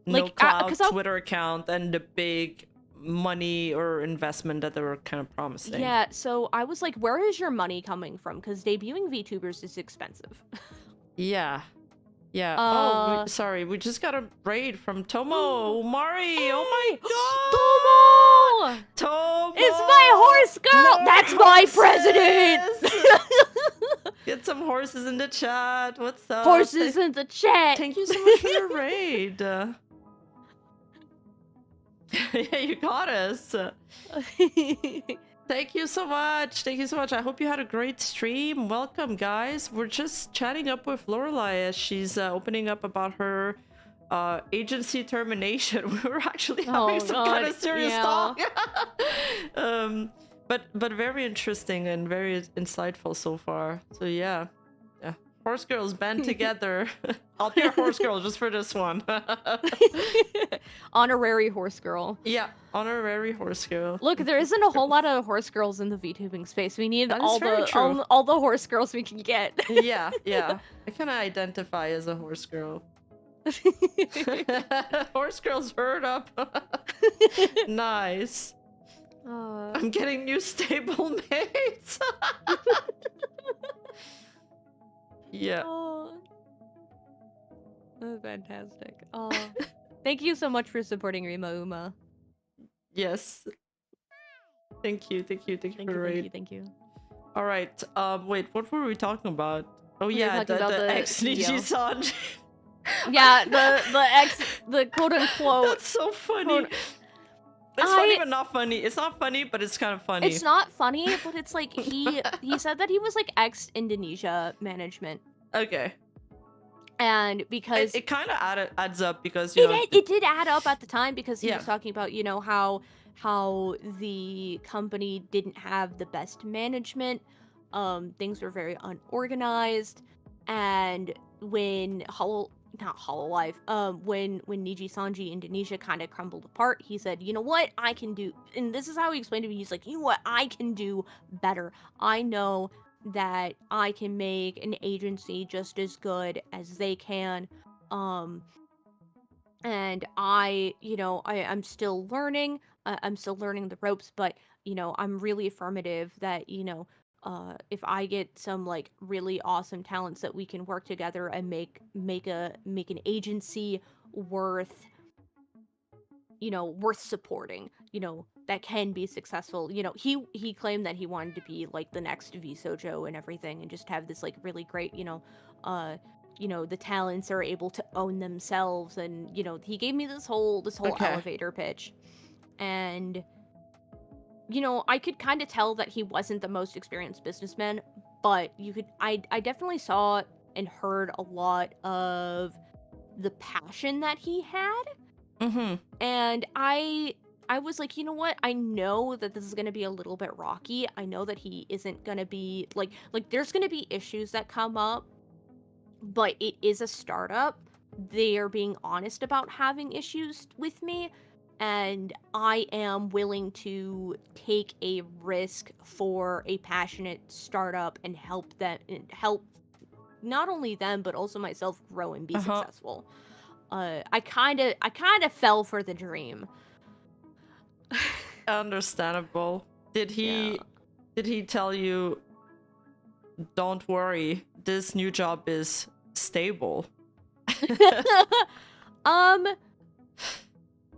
like, no cloud 'cause I'll- Twitter account and the big money or investment that they were kind of promising. Yeah, so I was like, where is your money coming from? Because debuting VTubers is expensive. Yeah. Yeah. Sorry, we just got a raid from Tomo Umari. Hey, Oh my god! Tomo! Tomo! It's my horse girl! More That's my president! Get some horses in the chat. What's up? Horses in the chat! Thank you so much for the raid. Yeah, you got us. Thank you so much. Thank you so much. I hope you had a great stream. Welcome, guys. We're just chatting up with Lorelai as she's opening up about her agency termination. We were actually having some kind of serious talk. But very interesting and very insightful so far. So yeah. Horse girls band together. I'll be a horse girl just for this one. Honorary horse girl. Yeah, honorary horse girl. Look, there isn't a whole lot of horse girls in the VTubing space. We need all the horse girls we can get. Yeah. I kind of identify as a horse girl. Horse girls heard up. Nice. I'm getting new stable mates. Yeah. Oh, that's fantastic. Oh, thank you so much for supporting Rima Uma. Yes. Thank you for the raid. Thank you. All right. Wait, what were we talking about? Oh yeah, the ex Niji Sanji. Yeah, the quote unquote. That's so funny. It's funny but not funny. It's not funny, but it's kind of funny. It's not funny, but it's like he said that he was like ex-Indonesia management. Okay. And because it kind of adds up because it did add up at the time, because he was talking about how the company didn't have the best management, things were very unorganized, and when Hololive, when Niji Sanji Indonesia kind of crumbled apart, he said, you know what, I can do, and this is how he explained to me, he's like, you know what, I can do better. I know that I can make an agency just as good as they can, and I'm still learning, I'm still learning the ropes, but, I'm really affirmative that, if I get some like really awesome talents that we can work together and make an agency worth supporting, that can be successful. He claimed that he wanted to be like the next VSojo and everything, and just have this like really great, the talents are able to own themselves, and he gave me this whole elevator pitch, and I could kind of tell that he wasn't the most experienced businessman, but I definitely saw and heard a lot of the passion that he had. Mm-hmm. And I was like, you know what? I know that this is going to be a little bit rocky. I know that he isn't going to be like there's going to be issues that come up, but it is a startup. They are being honest about having issues with me. And I am willing to take a risk for a passionate startup and help not only them, but also myself grow and be successful. I kind of fell for the dream. Understandable. Did he tell you, don't worry, this new job is stable?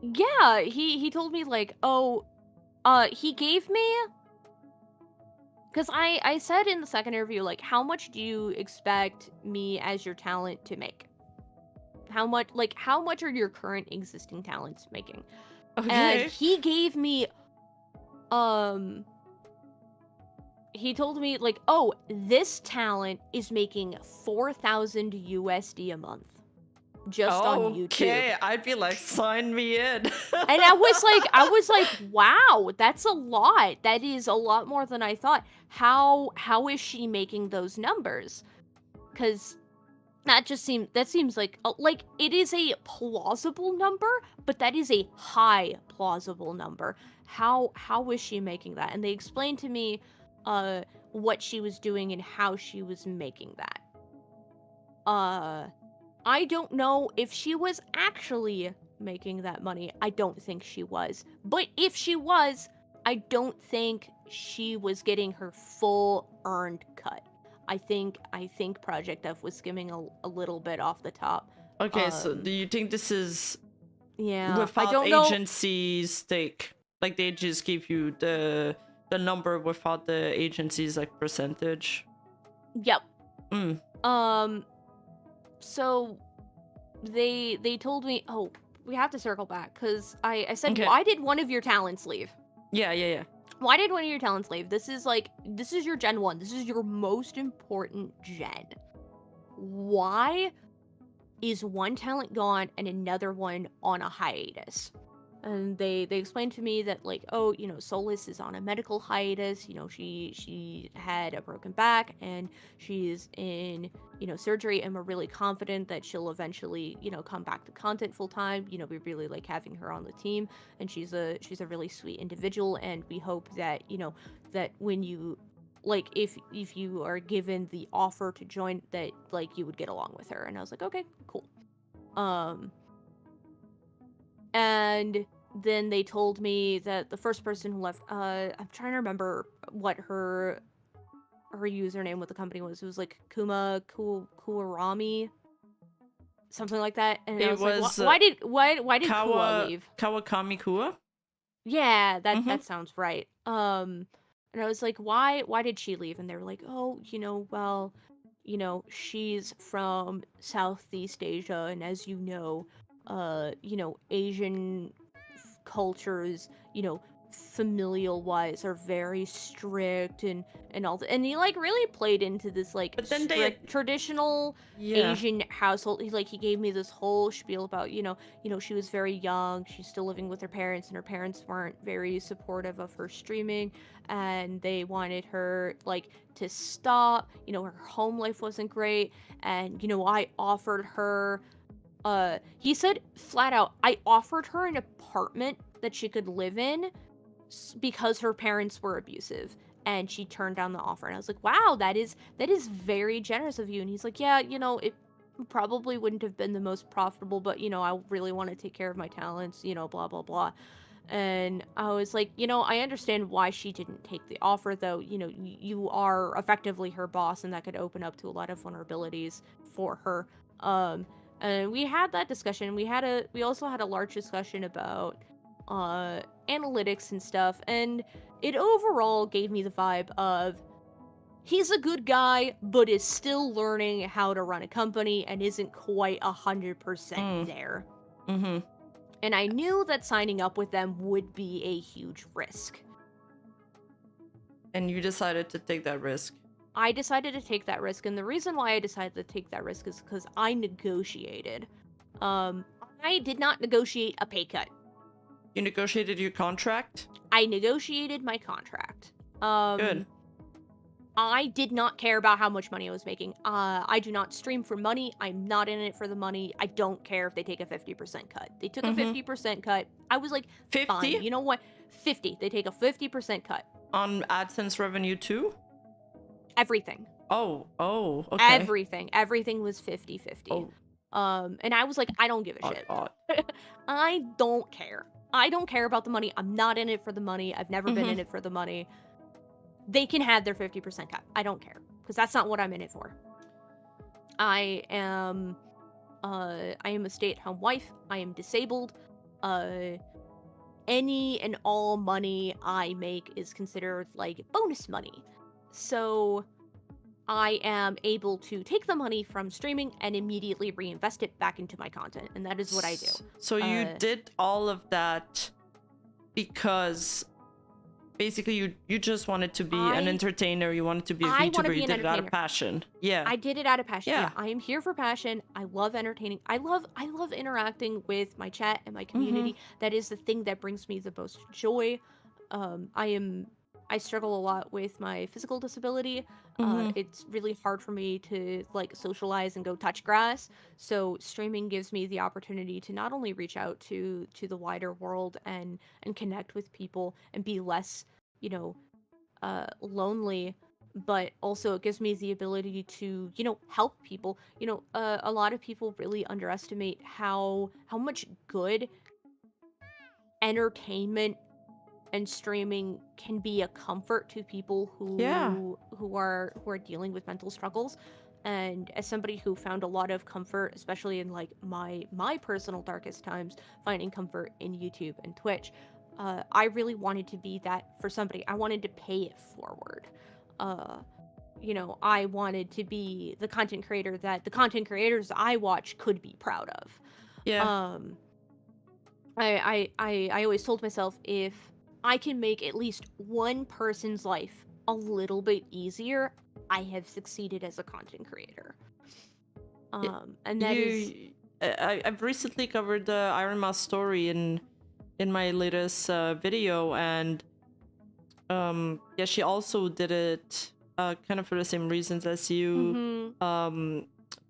Yeah, he told me like, he gave me Because I said in the second interview, like, how much do you expect me as your talent to make? How much are your current existing talents making? And Okay. he gave me, he told me, like, oh, this talent is making 4,000 USD a month just on YouTube. Okay, I'd be like, sign me in. And I was like, wow, that's a lot. That is a lot more than I thought. How is she making those numbers? Because that seems like it is a plausible number, but that is a high plausible number. How is she making that? And they explained to me what she was doing and how she was making that. I don't know if she was actually making that money. I don't think she was. But if she was, I don't think she was getting her full earned cut. I think Project F was skimming a little bit off the top. Okay, so do you think this is without I don't agency's stake? Like they just give you the number without the agency's like percentage? Yep. So they told me, oh, we have to circle back because I said, okay, why did one of your talents leave? Yeah. Why did one of your talents leave? This is your Gen 1. This is your most important gen. Why is one talent gone and another one on a hiatus? And they explained to me that, like, oh, you know, Solus is on a medical hiatus. You know, she had a broken back and she's in, you know, surgery, and we're really confident that she'll eventually, you know, come back to content full time. You know, we really like having her on the team, and she's a really sweet individual, and we hope that, you know, that when you, like, if you are given the offer to join, that, like, you would get along with her. And I was like, okay, cool. And then they told me that the first person who left, I'm trying to remember what her username with the company was. It was like Kuarami, something like that. And I was like, why did Kua leave? Kawakami Kua? Yeah, that sounds right. And I was like, why did she leave? And they were like, oh, you know, well, you know, she's from Southeast Asia, and as you know, Asian cultures, you know, familial wise are very strict and all that. And he, like, really played into this, like, strict, traditional Asian household. He gave me this whole spiel about, you know, she was very young, she's still living with her parents, and her parents weren't very supportive of her streaming, and they wanted her, like, to stop. You know, her home life wasn't great, and, you know, I offered her, he said flat out, I offered her an apartment that she could live in because her parents were abusive, and she turned down the offer. And I was like, wow, that is very generous of you. And he's like, yeah, you know, it probably wouldn't have been the most profitable, but, you know, I really want to take care of my talents, you know, blah, blah, blah. And I was like, you know, I understand why she didn't take the offer, though. You know, you are effectively her boss, and that could open up to a lot of vulnerabilities for her. And we had that discussion. We also had a large discussion about analytics and stuff, and it overall gave me the vibe of he's a good guy, but is still learning how to run a company and isn't quite 100% there. Mm-hmm. And I knew that signing up with them would be a huge risk. And you decided to take that risk? I decided to take that risk, and the reason why I decided to take that risk is because I negotiated. I did not negotiate a pay cut. You negotiated your contract? I negotiated my contract. Good. I did not care about how much money I was making. I do not stream for money. I'm not in it for the money. I don't care if they take a 50% cut. They took a 50% cut. I was like, 50? Fine. You know what? 50. They take a 50% cut. On AdSense revenue too? Everything. Oh, okay. Everything was 50-50. Oh. And I was like, I don't give a shit. I don't care. I don't care about the money. I'm not in it for the money. I've never been in it for the money. They can have their 50% cut. I don't care, because that's not what I'm in it for. I am a stay-at-home wife. I am disabled. Any and all money I make is considered like bonus money. So I am able to take the money from streaming and immediately reinvest it back into my content, and that is what I do. So you did all of that because basically you just wanted to be an entertainer, you wanted to be a VTuber, you did it out of passion. Yeah. I did it out of passion. Yeah. I am here for passion. I love entertaining. I love interacting with my chat and my community. That is the thing that brings me the most joy. I struggle a lot with my physical disability. It's really hard for me to like socialize and go touch grass. So streaming gives me the opportunity to not only reach out to the wider world and connect with people and be less, lonely, but also it gives me the ability to, help people. A lot of people really underestimate how much good entertainment and streaming can be a comfort to people who are dealing with mental struggles. And as somebody who found a lot of comfort, especially in like my personal darkest times, finding comfort in YouTube and Twitch, I really wanted to be that for somebody. I wanted to pay it forward. I wanted to be the content creator that the content creators I watch could be proud of. Yeah. I always told myself, if I can make at least one person's life a little bit easier, I have succeeded as a content creator. And that is... I've recently covered the Iron Mouse story in my latest video, and she also did it kind of for the same reasons as you, to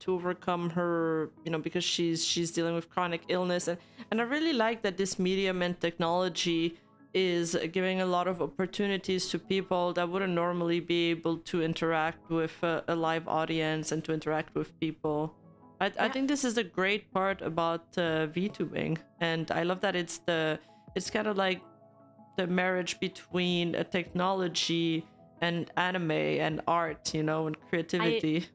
overcome her, because she's dealing with chronic illness, and I really like that this medium and technology is giving a lot of opportunities to people that wouldn't normally be able to interact with a live audience and to interact with people. I think this is a great part about VTubing, and I love that it's kind of like the marriage between a technology and anime and art, and creativity.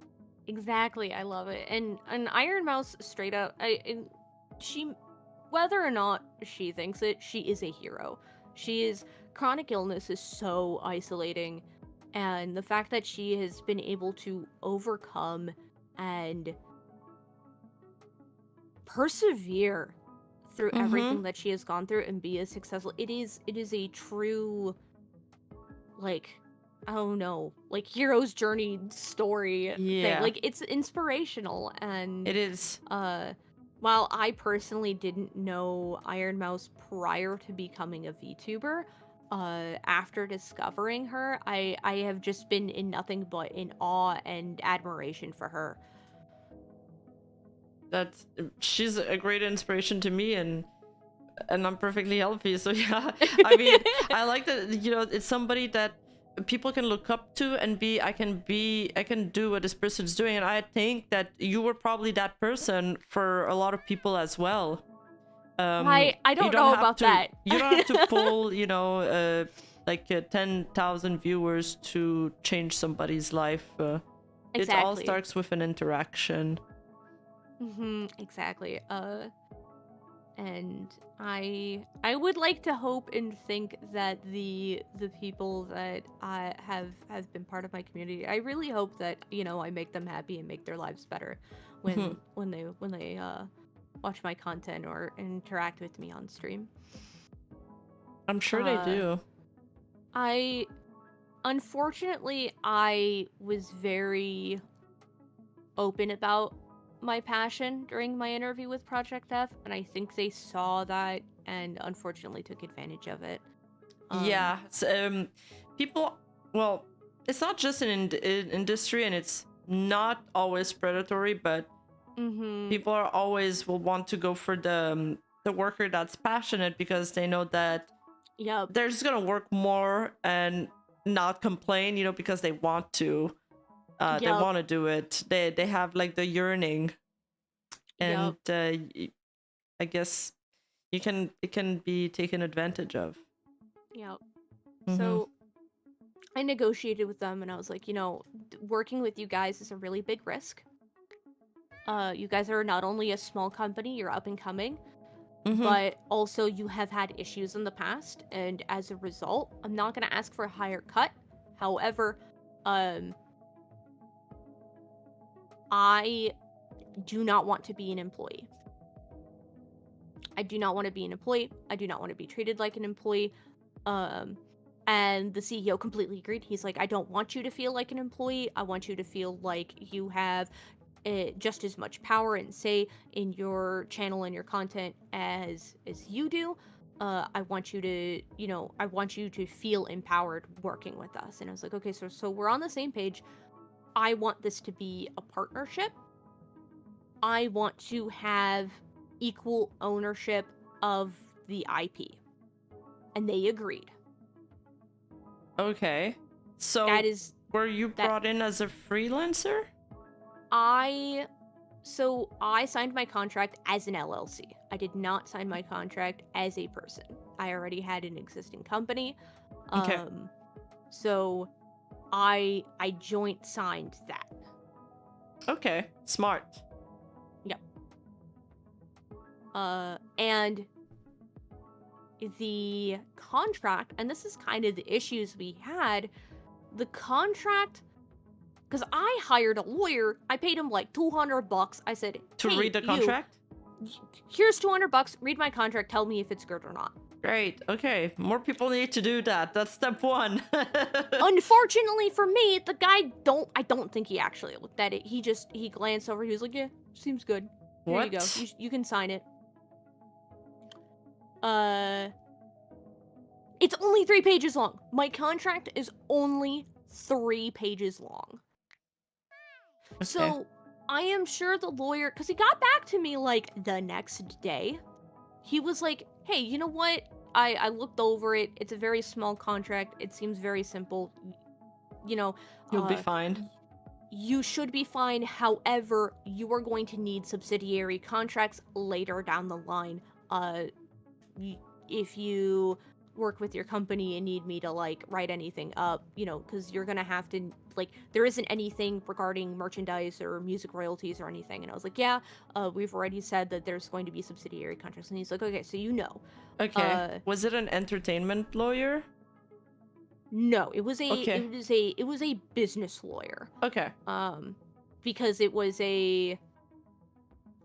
Exactly, I love it. And Iron Mouse, straight up, she, whether or not she thinks it, she is a hero. Chronic illness is so isolating, and the fact that she has been able to overcome and persevere through everything that she has gone through and be as successful, it is a true, like, I don't know, like hero's journey story thing. Like, it's inspirational. And it is. While I personally didn't know Iron Mouse prior to becoming a VTuber, after discovering her, I have just been in nothing but in awe and admiration for her. She's a great inspiration to me, and I'm perfectly healthy, so yeah. I mean, I like that, it's somebody that people can look up to and I can do what this person's doing, and I think that you were probably that person for a lot of people as well. I don't know about that. You don't have to pull, like 10,000 viewers to change somebody's life. Exactly. It all starts with an interaction. Exactly. And I would like to hope and think that the people that I have been part of my community, I really hope that, I make them happy and make their lives better when they watch my content or interact with me on stream. I'm sure they do. Unfortunately, I was very open about my passion during my interview with Project F, and I think they saw that and unfortunately took advantage of it. People, well, it's not just an industry, and it's not always predatory, but people are always will want to go for the worker that's passionate, because they know that they're just gonna work more and not complain, because they want to. They want to do it. They have like the yearning, and I guess it can be taken advantage of. So I negotiated with them, and I was like, working with you guys is a really big risk. You guys are not only a small company, you're up and coming, but also you have had issues in the past, and as a result, I'm not going to ask for a higher cut. However, I do not want to be an employee. I do not want to be an employee. I do not want to be treated like an employee. And the CEO completely agreed. He's like, I don't want you to feel like an employee. I want you to feel like you have just as much power and say in your channel and your content as you do. I want you to, I want you to feel empowered working with us. And I was like, okay, so we're on the same page. I want this to be a partnership. I want to have equal ownership of the IP. And they agreed. Okay. So were you brought in as a freelancer? I signed my contract as an LLC. I did not sign my contract as a person. I already had an existing company. Okay. So I joint signed that. Okay, smart. Yep. And the contract, and this is kind of the issues we had, the contract, because I hired a lawyer, I paid him like $200. I said, to read the contract? Here's $200, read my contract, tell me if it's good or not. Great, okay. More people need to do that. That's step one. Unfortunately for me, the guy I don't think he actually looked at it. He glanced over, he was like, yeah, seems good. Here you go, you can sign it. It's only 3 pages long. My contract is only 3 pages long. Okay. So I am sure the lawyer, because he got back to me like the next day. He was like, hey, you know what? I looked over it. It's a very small contract. It seems very simple. You'll be fine. You should be fine. However, you are going to need subsidiary contracts later down the line. If you work with your company and need me to like write anything up, because you're gonna have to, like, there isn't anything regarding merchandise or music royalties or anything. And I was like, yeah, we've already said that there's going to be subsidiary contracts. And he's like, okay, so okay. Was it an entertainment lawyer? No, it was a business lawyer. Okay. Because it was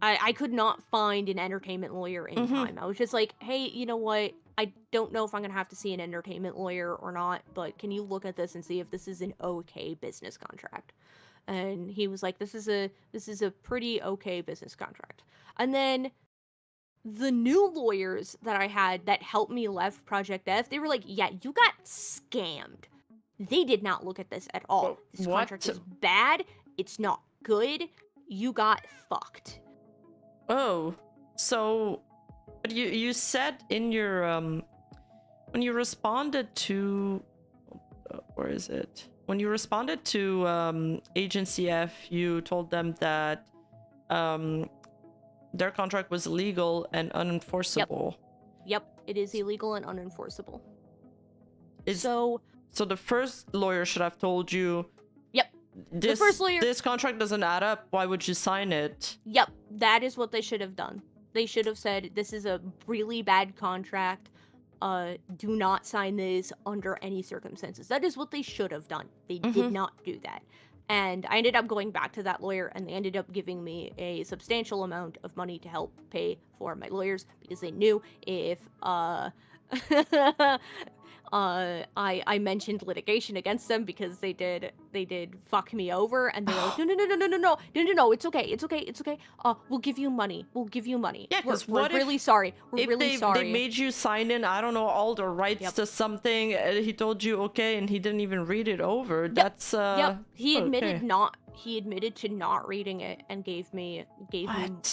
I could not find an entertainment lawyer in time. I was just like, hey, you know what? I don't know if I'm going to have to see an entertainment lawyer or not, but can you look at this and see if this is an okay business contract? And he was like, this is a pretty okay business contract. And then the new lawyers that I had that helped me left Project F, they were like, yeah, you got scammed. They did not look at this at all. This contract is bad. It's not good. You got fucked. Oh, so you said in your when you responded to where is it? When you responded to Agency F, you told them that their contract was illegal and unenforceable. Yep, it is illegal and unenforceable. So the first lawyer should have told you, yep, the first lawyer, this contract doesn't add up. Why would you sign it? Yep, that is what they should have done. They should have said, this is a really bad contract. Do not sign this under any circumstances. That is what they should have done. They did not do that. And I ended up going back to that lawyer, and they ended up giving me a substantial amount of money to help pay for my lawyers, because they knew if I mentioned litigation against them, because they did fuck me over, and they were like, no, it's okay. We'll give you money. Yeah, because we're really sorry. We're really sorry. They made you sign in, I don't know, all the rights to something, and he told you okay, and he didn't even read it over. Yep. That's he admitted He admitted to not reading it and gave me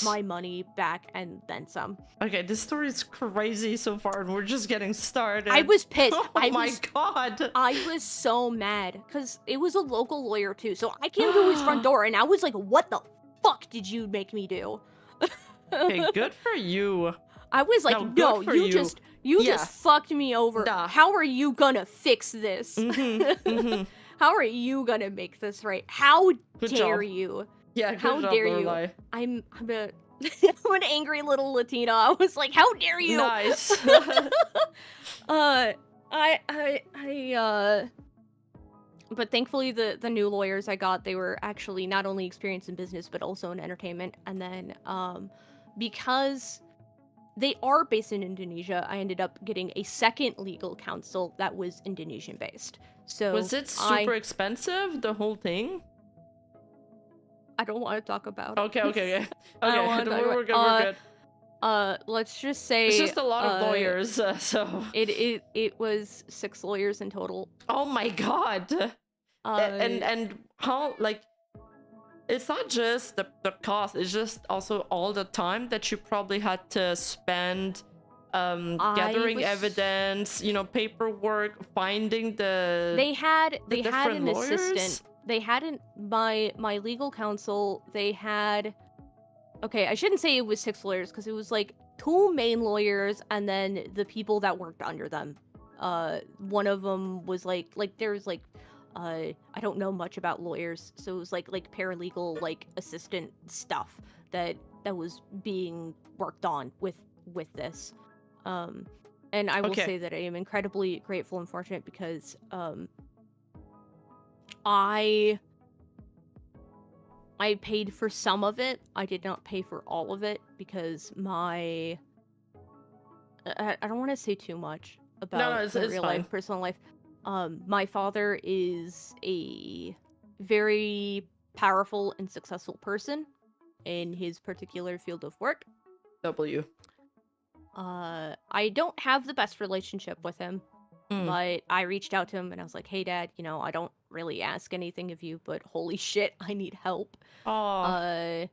my money back and then some. Okay, this story is crazy so far, and we're just getting started. I was pissed. Oh my god. I was so mad, because it was a local lawyer too. So I came to his front door, and I was like, what the fuck did you make me do? Okay, good for you. I was like, no, you just fucked me over. Nah. How are you gonna fix this? How are you gonna make this right? How dare you? Yeah, good how job, dare Lorelai. you? I'm an angry little Latina. I was like, how dare you? Nice. But thankfully, the new lawyers I got, they were actually not only experienced in business but also in entertainment. And then because they are based in Indonesia, I ended up getting a second legal counsel that was Indonesian based. So Was it super expensive, the whole thing? I don't want to talk about it. Okay. I don't want to talk We're about good. let's just say It's just a lot of lawyers, so it was 6 lawyers in total. oh my god. And how, like, it's not just the cost, it's just also all the time that you probably had to spend gathering evidence, paperwork, finding they had different an lawyers? assistant. They had my legal counsel, they had, okay, I shouldn't say it was 6 lawyers because it was like 2 main lawyers and then the people that worked under them. One of them was like there's like I don't know much about lawyers, so it was like paralegal, like assistant stuff that was being worked on with this. And I will Okay. say that I am incredibly grateful and fortunate because I paid for some of it. I did not pay for all of it because I don't want to say too much about it's real fine. life, personal life. My father is a very powerful and successful person in his particular field of work. W. I don't have the best relationship with him, but I reached out to him and I was like, "Hey, Dad, I don't really ask anything of you, but holy shit, I need help. I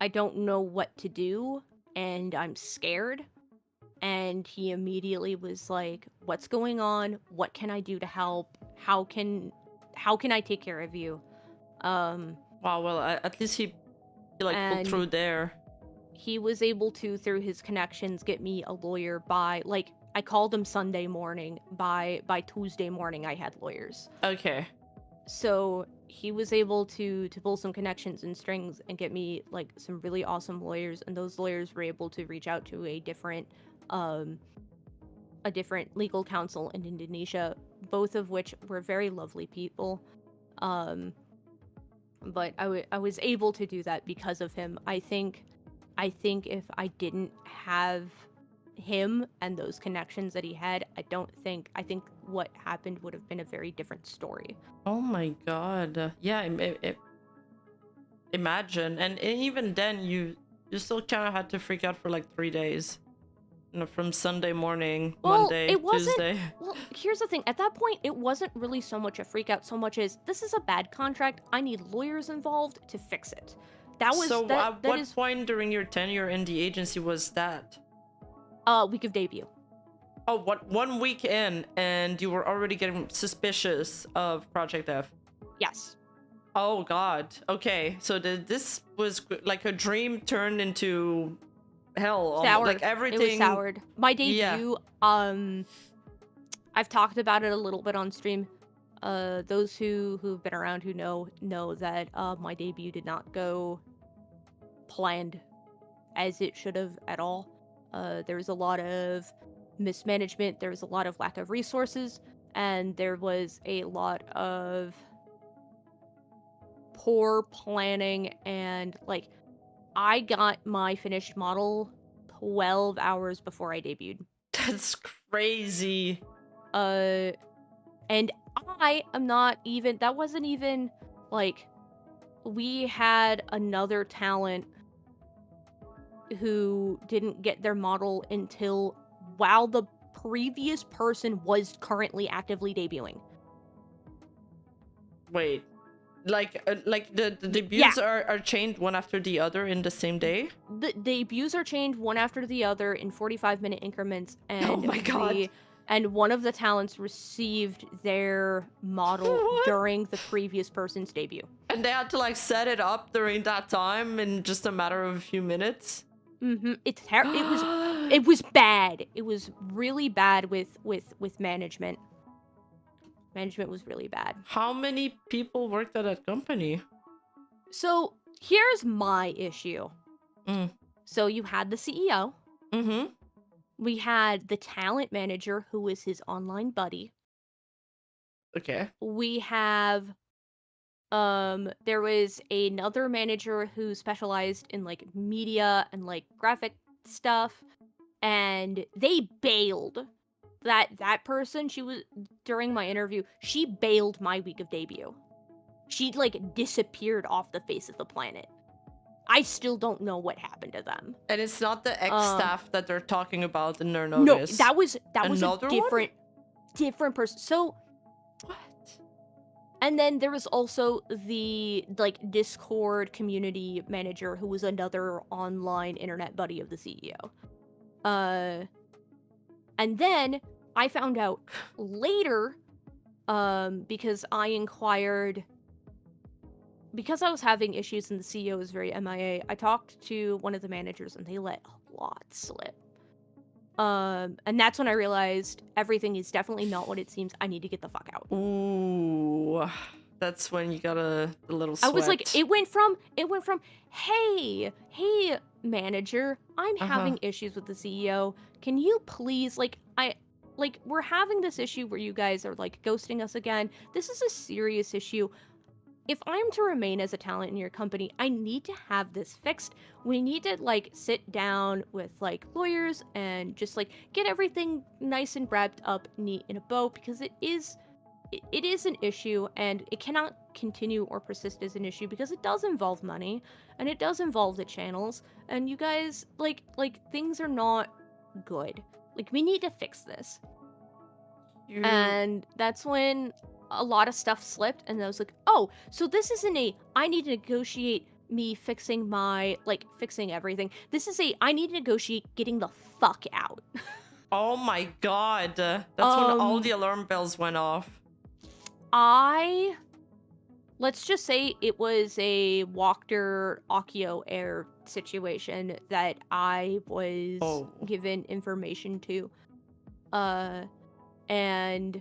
don't know what to do, and I'm scared." And he immediately was like, "What's going on? What can I do to help? How can I take care of you?" Wow, well, at least he pulled through there. He was able to, through his connections, get me a lawyer by, like, I called him Sunday morning. By Tuesday morning, I had lawyers. Okay. So he was able to pull some connections and strings and get me, like, some really awesome lawyers, and those lawyers were able to reach out to a different legal counsel in Indonesia, both of which were very lovely people. But I was able to do that because of him. I think if I didn't have him and those connections that he had, I think what happened would have been a very different story. Oh my god. Yeah, imagine. And even then, you still kind of had to freak out for like 3 days. From Sunday morning, Monday, Tuesday. Well, here's the thing. At that point, it wasn't really so much a freak out so much as, this is a bad contract. I need lawyers involved to fix it. So at what point during your tenure in the agency was that? Week of debut. Oh, what, 1 week in, and you were already getting suspicious of Project F? Yes. Oh god. Okay, so this was like a dream turned into hell. Soured. Like everything. It was soured. My debut, I've talked about it a little bit on stream. Those who've been around who know that my debut did not go planned as it should have at all. There was a lot of mismanagement, there was a lot of lack of resources, and there was a lot of poor planning, and like, I got my finished model 12 hours before I debuted. That's crazy. And I am not even, that wasn't even, like, we had another talent who didn't get their model until while the previous person was currently actively debuting. Wait. Like the debuts are chained one after the other in the same day? The debuts are chained one after the other in 45-minute increments, and oh my god. And one of the talents received their model during the previous person's debut. And they had to like set it up during that time in just a matter of a few minutes? Mm-hmm. It was bad. It was really bad with management. Management was really bad. How many people worked at that company? So here's my issue. So you had the CEO. Mm-hmm. We had the talent manager, who was his online buddy. Okay. We have there was another manager who specialized in like media and like graphic stuff, and they bailed. That person, she was during my interview, she bailed my week of debut. She like disappeared off the face of the planet. I still don't know what happened to them. And it's not the ex-staff that they're talking about in their No, notice. that was Another a different person. So what? and then there was also the like Discord community manager who was another online internet buddy of the CEO. And then I found out later, because I inquired, because I was having issues and the CEO was very MIA, I talked to one of the managers and they let a lot slip. And that's when I realized everything is definitely not what it seems. I need to get the fuck out. Ooh, that's when you got a little sweat. I was like, it went from, hey, manager, I'm having issues with the CEO. Can you please, we're having this issue where you guys are, like, ghosting us again. This is a serious issue. If I'm to remain as a talent in your company, I need to have this fixed. We need to, like, sit down with, like, lawyers and just, like, get everything nice and wrapped up neat in a bow, because it is an issue, and it cannot continue or persist as an issue because it does involve money, and it does involve the channels, and you guys, like things are not good. Like, we need to fix this. And that's when a lot of stuff slipped, and I was like, oh, so this isn't I need to negotiate me fixing my, fixing everything. This is I need to negotiate getting the fuck out. Oh my god. That's when all the alarm bells went off. Let's just say it was a Wachter Akio Air situation that I was given information to. And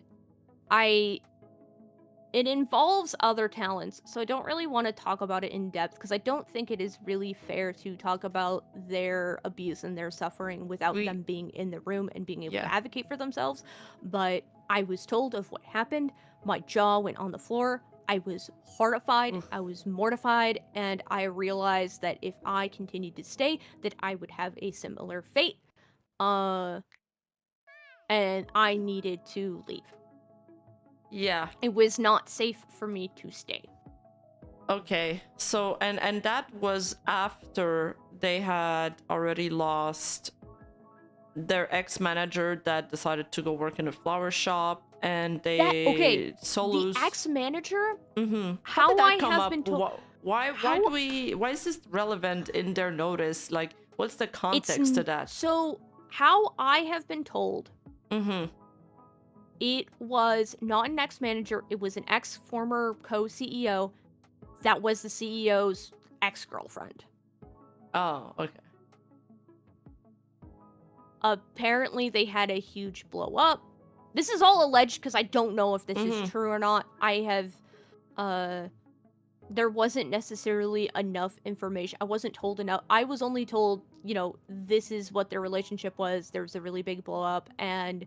it involves other talents, so I don't really want to talk about it in depth, because I don't think it is really fair to talk about their abuse and their suffering without them being in the room and being able to advocate for themselves. But I was told of what happened. My jaw went on the floor. I was horrified. I was mortified, and I realized that if I continued to stay, that I would have a similar fate. And I needed to leave. Yeah. It was not safe for me to stay. Okay, so and that was after they had already lost their ex-manager that decided to go work in a flower shop, and they the ex-manager. How did that come up? Why is this relevant in their notice? Like, what's the context to that? So how I have been told. It was not an ex-manager, it was an ex-former co-CEO that was the CEO's ex-girlfriend. Oh, okay. Apparently, they had a huge blow-up. This is all alleged, because I don't know if this is true or not. I have, there wasn't necessarily enough information. I wasn't told enough. I was only told, this is what their relationship was. There was a really big blow-up, and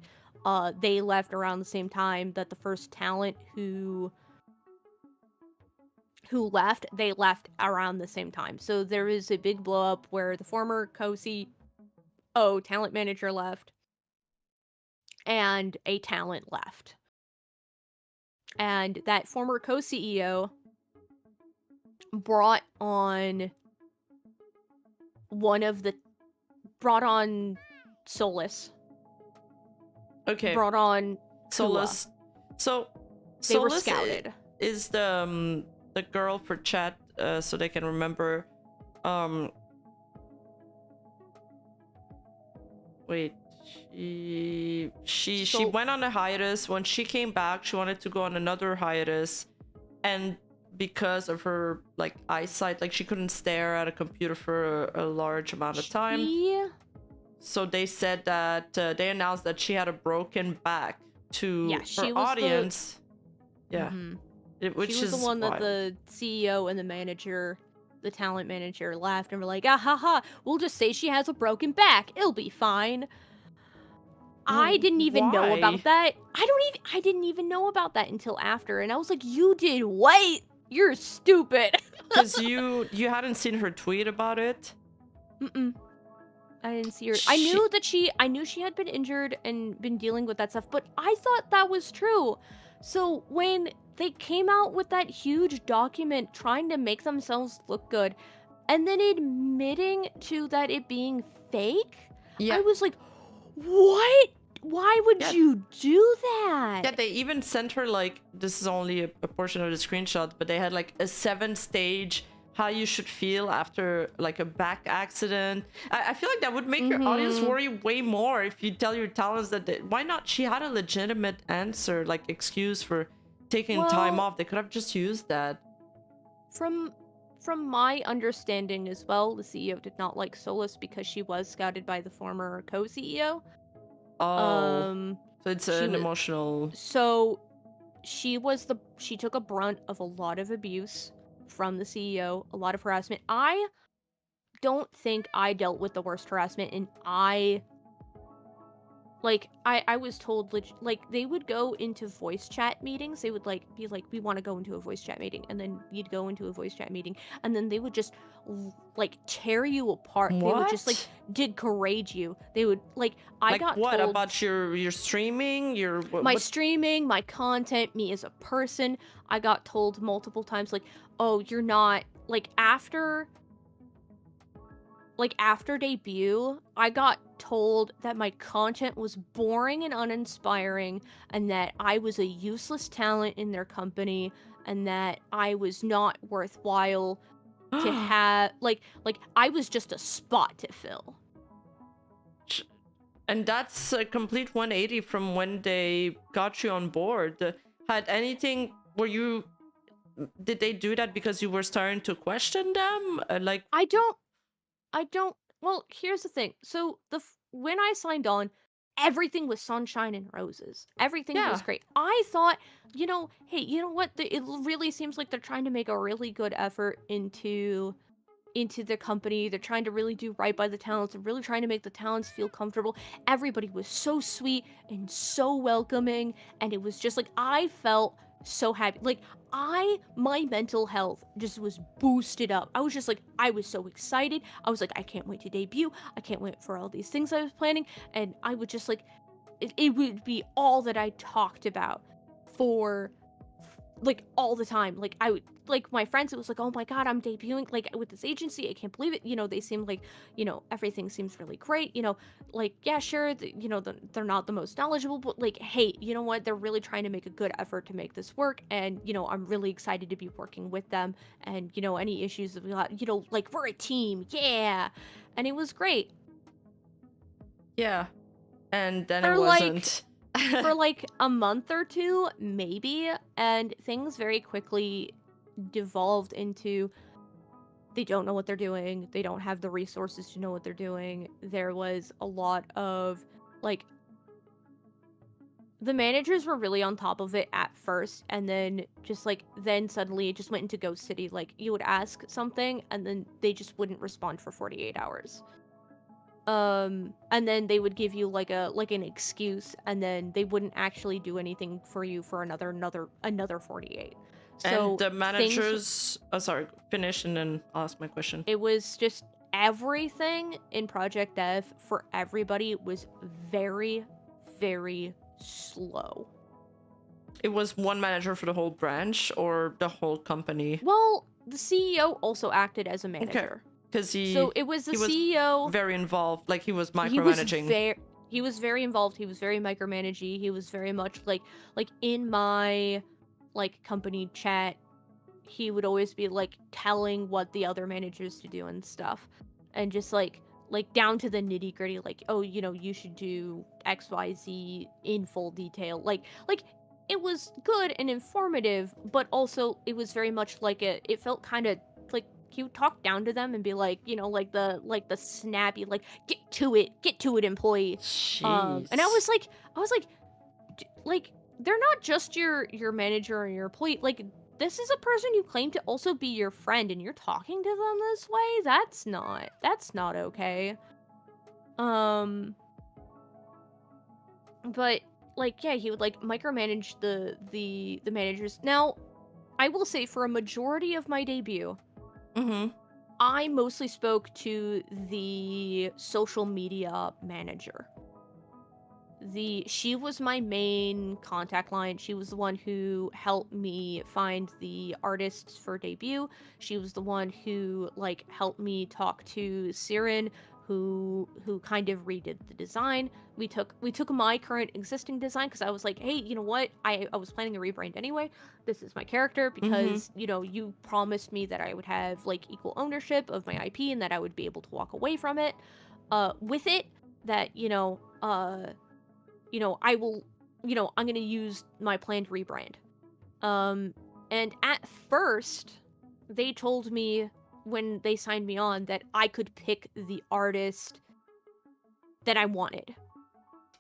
they left around the same time that the first talent who left, they left around the same time. So there is a big blow up where the former co-CEO talent manager left and a talent left. And that former co-CEO brought on Solus. Okay. Brought on Solus. So they Solus were scouted. Is the girl for chat, so they can remember. Wait, she went on a hiatus. When she came back, she wanted to go on another hiatus, and because of her eyesight, she couldn't stare at a computer for a large amount of time. So they said that they announced that she had a broken back to her audience. Which she was is the one that the CEO and the manager, the talent manager, laughed and were like, "Ah ha ha! We'll just say she has a broken back. It'll be fine." I didn't even know Why? about that. I didn't even know about that until after, and I was like, you did what? You're stupid. Because you hadn't seen her tweet about it? Mm-mm. I didn't see her. She- I knew she had been injured and been dealing with that stuff, but I thought that was true. So when they came out with that huge document trying to make themselves look good, and then admitting to that it being fake, Yeah. I was like, what? Why would Yeah. you do that? Yeah, they even sent her, like, this is only a portion of the screenshot, but they had like a 7-stage how you should feel after like a back accident. I feel like that would make your audience worry way more if you tell your talents that why not? She had a legitimate answer, like excuse for taking time off. They could have just used that. From my understanding as well, the CEO did not like Solus because she was scouted by the former co-CEO. Oh, so it's an emotional. So she took a brunt of a lot of abuse from the CEO, a lot of harassment. I don't think I dealt with the worst harassment, and I was told, like, they would go into voice chat meetings. They would, like, be like, we want to go into a voice chat meeting. And then you'd go into a voice chat meeting. And then they would just, like, tear you apart. What? They would just, like, degrade you. They would, like, I got what told... about your streaming? My streaming, my content, me as a person. I got told multiple times, like, oh, you're not... Like, after debut, I got told that my content was boring and uninspiring, and that I was a useless talent in their company, and that I was not worthwhile to have, like I was just a spot to fill. And that's a complete 180 from when they got you on board. Did they do that because you were starting to question them? Well, here's the thing. So when I signed on, everything was sunshine and roses. Everything was great. I thought, hey, you know what? It really seems like they're trying to make a really good effort into the company. They're trying to really do right by the talents. They're really trying to make the talents feel comfortable. Everybody was so sweet and so welcoming, and it was just like, I felt so happy. Like, my mental health just was boosted up. I was just like, I was so excited. I was like, I can't wait to debut. I can't wait for all these things I was planning. And I would just like, it would be all that I talked about for like all the time. Like, I would, like, my friends, it was like, oh my god, I'm debuting like with this agency. I can't believe it. They seem like, everything seems really great. Like, yeah, sure, they're not the most knowledgeable, but like, hey, you know what? They're really trying to make a good effort to make this work, and I'm really excited to be working with them. And any issues that we got, like, we're a team, yeah, and it was great. Yeah, and then it wasn't. For like a month or two, maybe, and things very quickly devolved into, they don't know what they're doing, they don't have the resources to know what they're doing. There was a lot of, like, the managers were really on top of it at first, and then then suddenly it just went into ghost city. Like, you would ask something and then they just wouldn't respond for 48 hours. And then they would give you like an excuse, and then they wouldn't actually do anything for you for another 48. So and the managers sorry, finish and then I'll ask my question. It was just everything in Project Dev for everybody was very, very slow. It was one manager for the whole branch or the whole company? Well, the CEO also acted as a manager. Okay. Because it was the CEO very involved, like he was micromanaging. He was very involved. He was very micromanaging. He was very much like in my like company chat, he would always be like telling what the other managers to do and stuff, and just like down to the nitty gritty, like, oh, you should do XYZ in full detail. Like it was good and informative, but also it was very much like it felt kind of like he would talk down to them and be like, like the snappy, like, get to it, employee. Jeez. And I was like, they're not just your manager or your employee. Like, this is a person you claim to also be your friend, and you're talking to them this way? That's not okay. But like, yeah, he would like micromanage the managers. Now, I will say for a majority of my debut, I mostly spoke to the social media manager. She was my main contact line. She was the one who helped me find the artists for debut. She was the one who like helped me talk to Siren, who kind of redid the design. We took my current existing design because I was like, hey, you know what? I was planning a rebrand anyway. This is my character because you know, you promised me that I would have like equal ownership of my IP and that I would be able to walk away from it. With it, that I will, I'm going to use my planned rebrand. And at first, they told me when they signed me on that I could pick the artist that I wanted.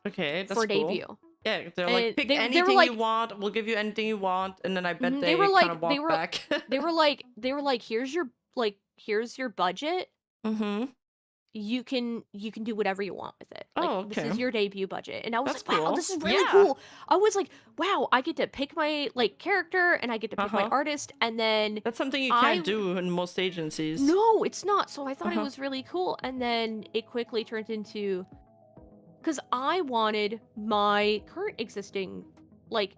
Okay, that's for cool. Debut. Yeah, they're And like, pick they were anything like, you want. We'll give you anything you want. And then I bet they were kind of like, walk back. they were like, here's your budget. You can do whatever you want with it. Like, Oh, okay. this is your debut budget. And I was That's like, wow, cool. this is really cool. I was like, wow, I get to pick my like character and I get to pick my artist, and then that's something you can't do in most agencies. No, it's not. So I thought it was really cool. And then it quickly turned into, because I wanted my current existing, like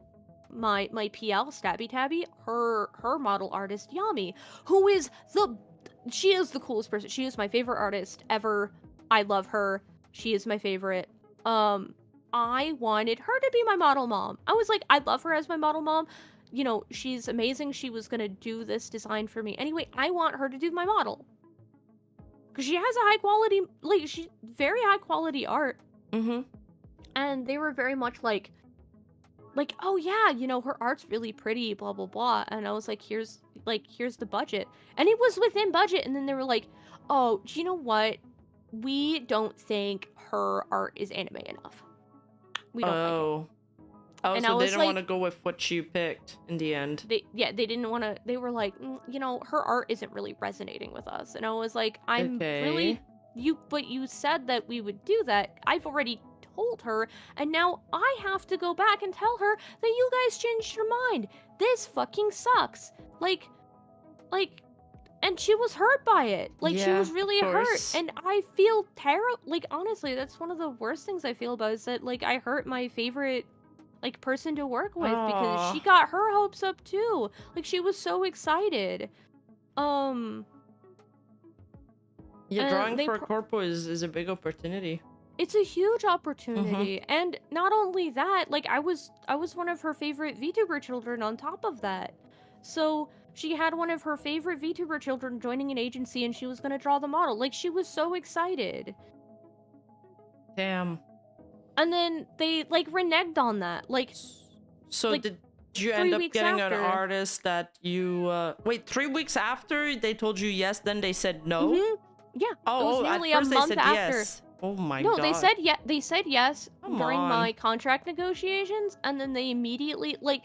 my PL Stabby Tabby, her model artist Yami, who is she is the coolest person. She is my favorite artist ever. I love her. She is my favorite. I wanted her to be my model mom. I was like, I love her as my model mom. You know, she's amazing. She was gonna do this design for me. Anyway, I want her to do my model. Because she has a high quality, like, she's very high quality art. And they were very much like, oh yeah, you know, her art's really pretty, blah, blah, blah. And I was like, here's the budget. And it was within budget. And then they were like, oh, do you know what? We don't think her art is anime enough. We don't like it. Oh, and so they didn't want to go with what you picked in the end. They didn't want to. They were like, you know, her art isn't really resonating with us. And I was like, I'm really, but you said that we would do that. I've already told her, and now I have to go back and tell her that you guys changed your mind. This fucking sucks. Like, and she was hurt by it. Like, she was really hurt, and I feel terrible. Like, honestly, that's one of the worst things I feel about is that, like, I hurt my favorite, like, person to work with because she got her hopes up too. Like, she was so excited. Yeah, drawing for a corpo is a big opportunity. It's a huge opportunity. And not only that, like, I was one of her favorite VTuber children on top of that. So she had one of her favorite VTuber children joining an agency, and she was going to draw the model. Like, she was so excited. Damn. And then they, like, reneged on that. Like, so did you end up getting an artist that you wait, 3 weeks after they told you yes, then they said no? Yeah. Oh, it was nearly at first a month they said after. Yes. Oh my god. No, they said yes during my contract negotiations, and then they immediately like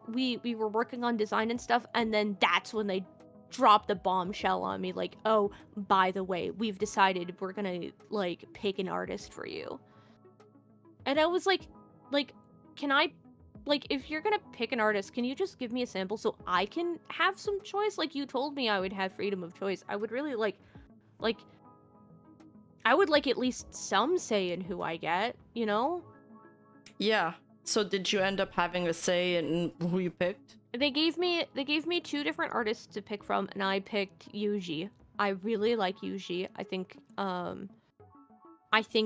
we were working on design and stuff, and then that's when they dropped the bombshell on me, like, oh, by the way, we've decided we're gonna like pick an artist for you. And I was like, can I, like, if you're gonna pick an artist, can you just give me a sample so I can have some choice? Like, you told me I would have freedom of choice. I would really like I would like at least some say in who I get, you know? Yeah. So did you end up having a say in who you picked? They gave me 2 different artists to pick from, and I picked Yuji. I really like Yuji. I think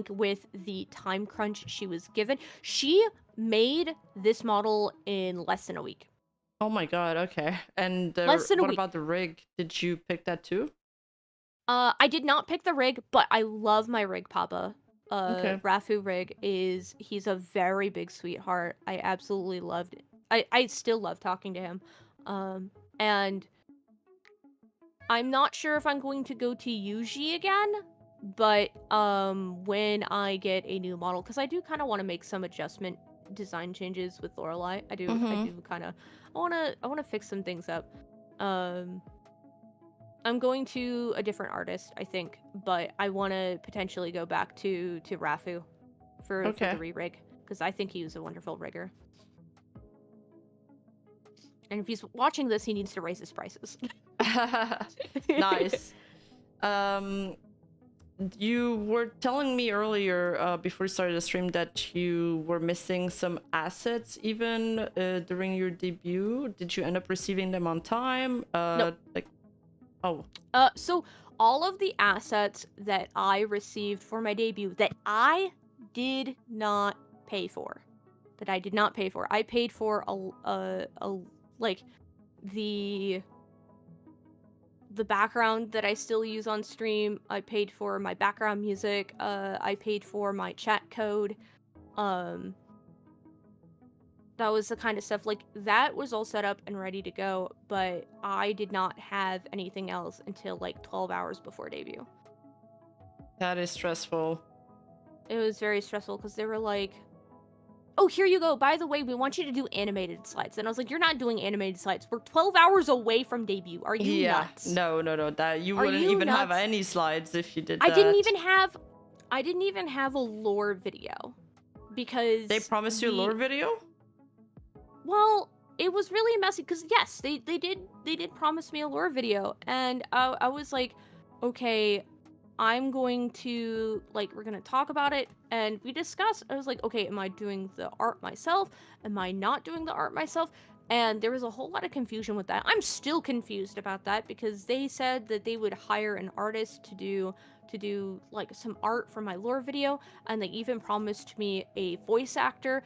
with the time crunch she was given, she made this model in less than a week. Oh my god, okay. And what about the rig? Did you pick that too? I did not pick the rig, but I love my rig papa. Rafu rig he's a very big sweetheart. I absolutely loved it. I still love talking to him. And I'm not sure if I'm going to go to Yuji again, but when I get a new model, because I do kind of want to make some adjustment design changes with Lorelai. I do kind of I want to fix some things up. I'm going to a different artist, I think, but I want to potentially go back to Rafu for the re-rig. because I think he was a wonderful rigger. And if he's watching this, he needs to raise his prices. Nice. You were telling me earlier, before you started the stream, that you were missing some assets even during your debut. Did you end up receiving them on time? Nope. Like, oh. So all of the assets that I received for my debut that I did not pay for, I paid for like the background that I still use on stream. I paid for my background music. I paid for my chat code. That was the kind of stuff, like, that was all set up and ready to go, but I did not have anything else until, like, 12 hours before debut. That is stressful. It was very stressful, because they were like, oh, here you go, by the way, we want you to do animated slides. And I was like, you're not doing animated slides. We're 12 hours away from debut. Are you nuts? No, that you wouldn't even have any slides if you did that. I didn't even have a lore video, because they promised you a lore video? Well, it was really messy, because yes, they did promise me a lore video, and I was like, okay, I'm going to, like, we're gonna talk about it, and we discussed. I was like, okay, am I doing the art myself? Am I not doing the art myself? And there was a whole lot of confusion with that. I'm still confused about that, because they said that they would hire an artist to do like some art for my lore video, and they even promised me a voice actor.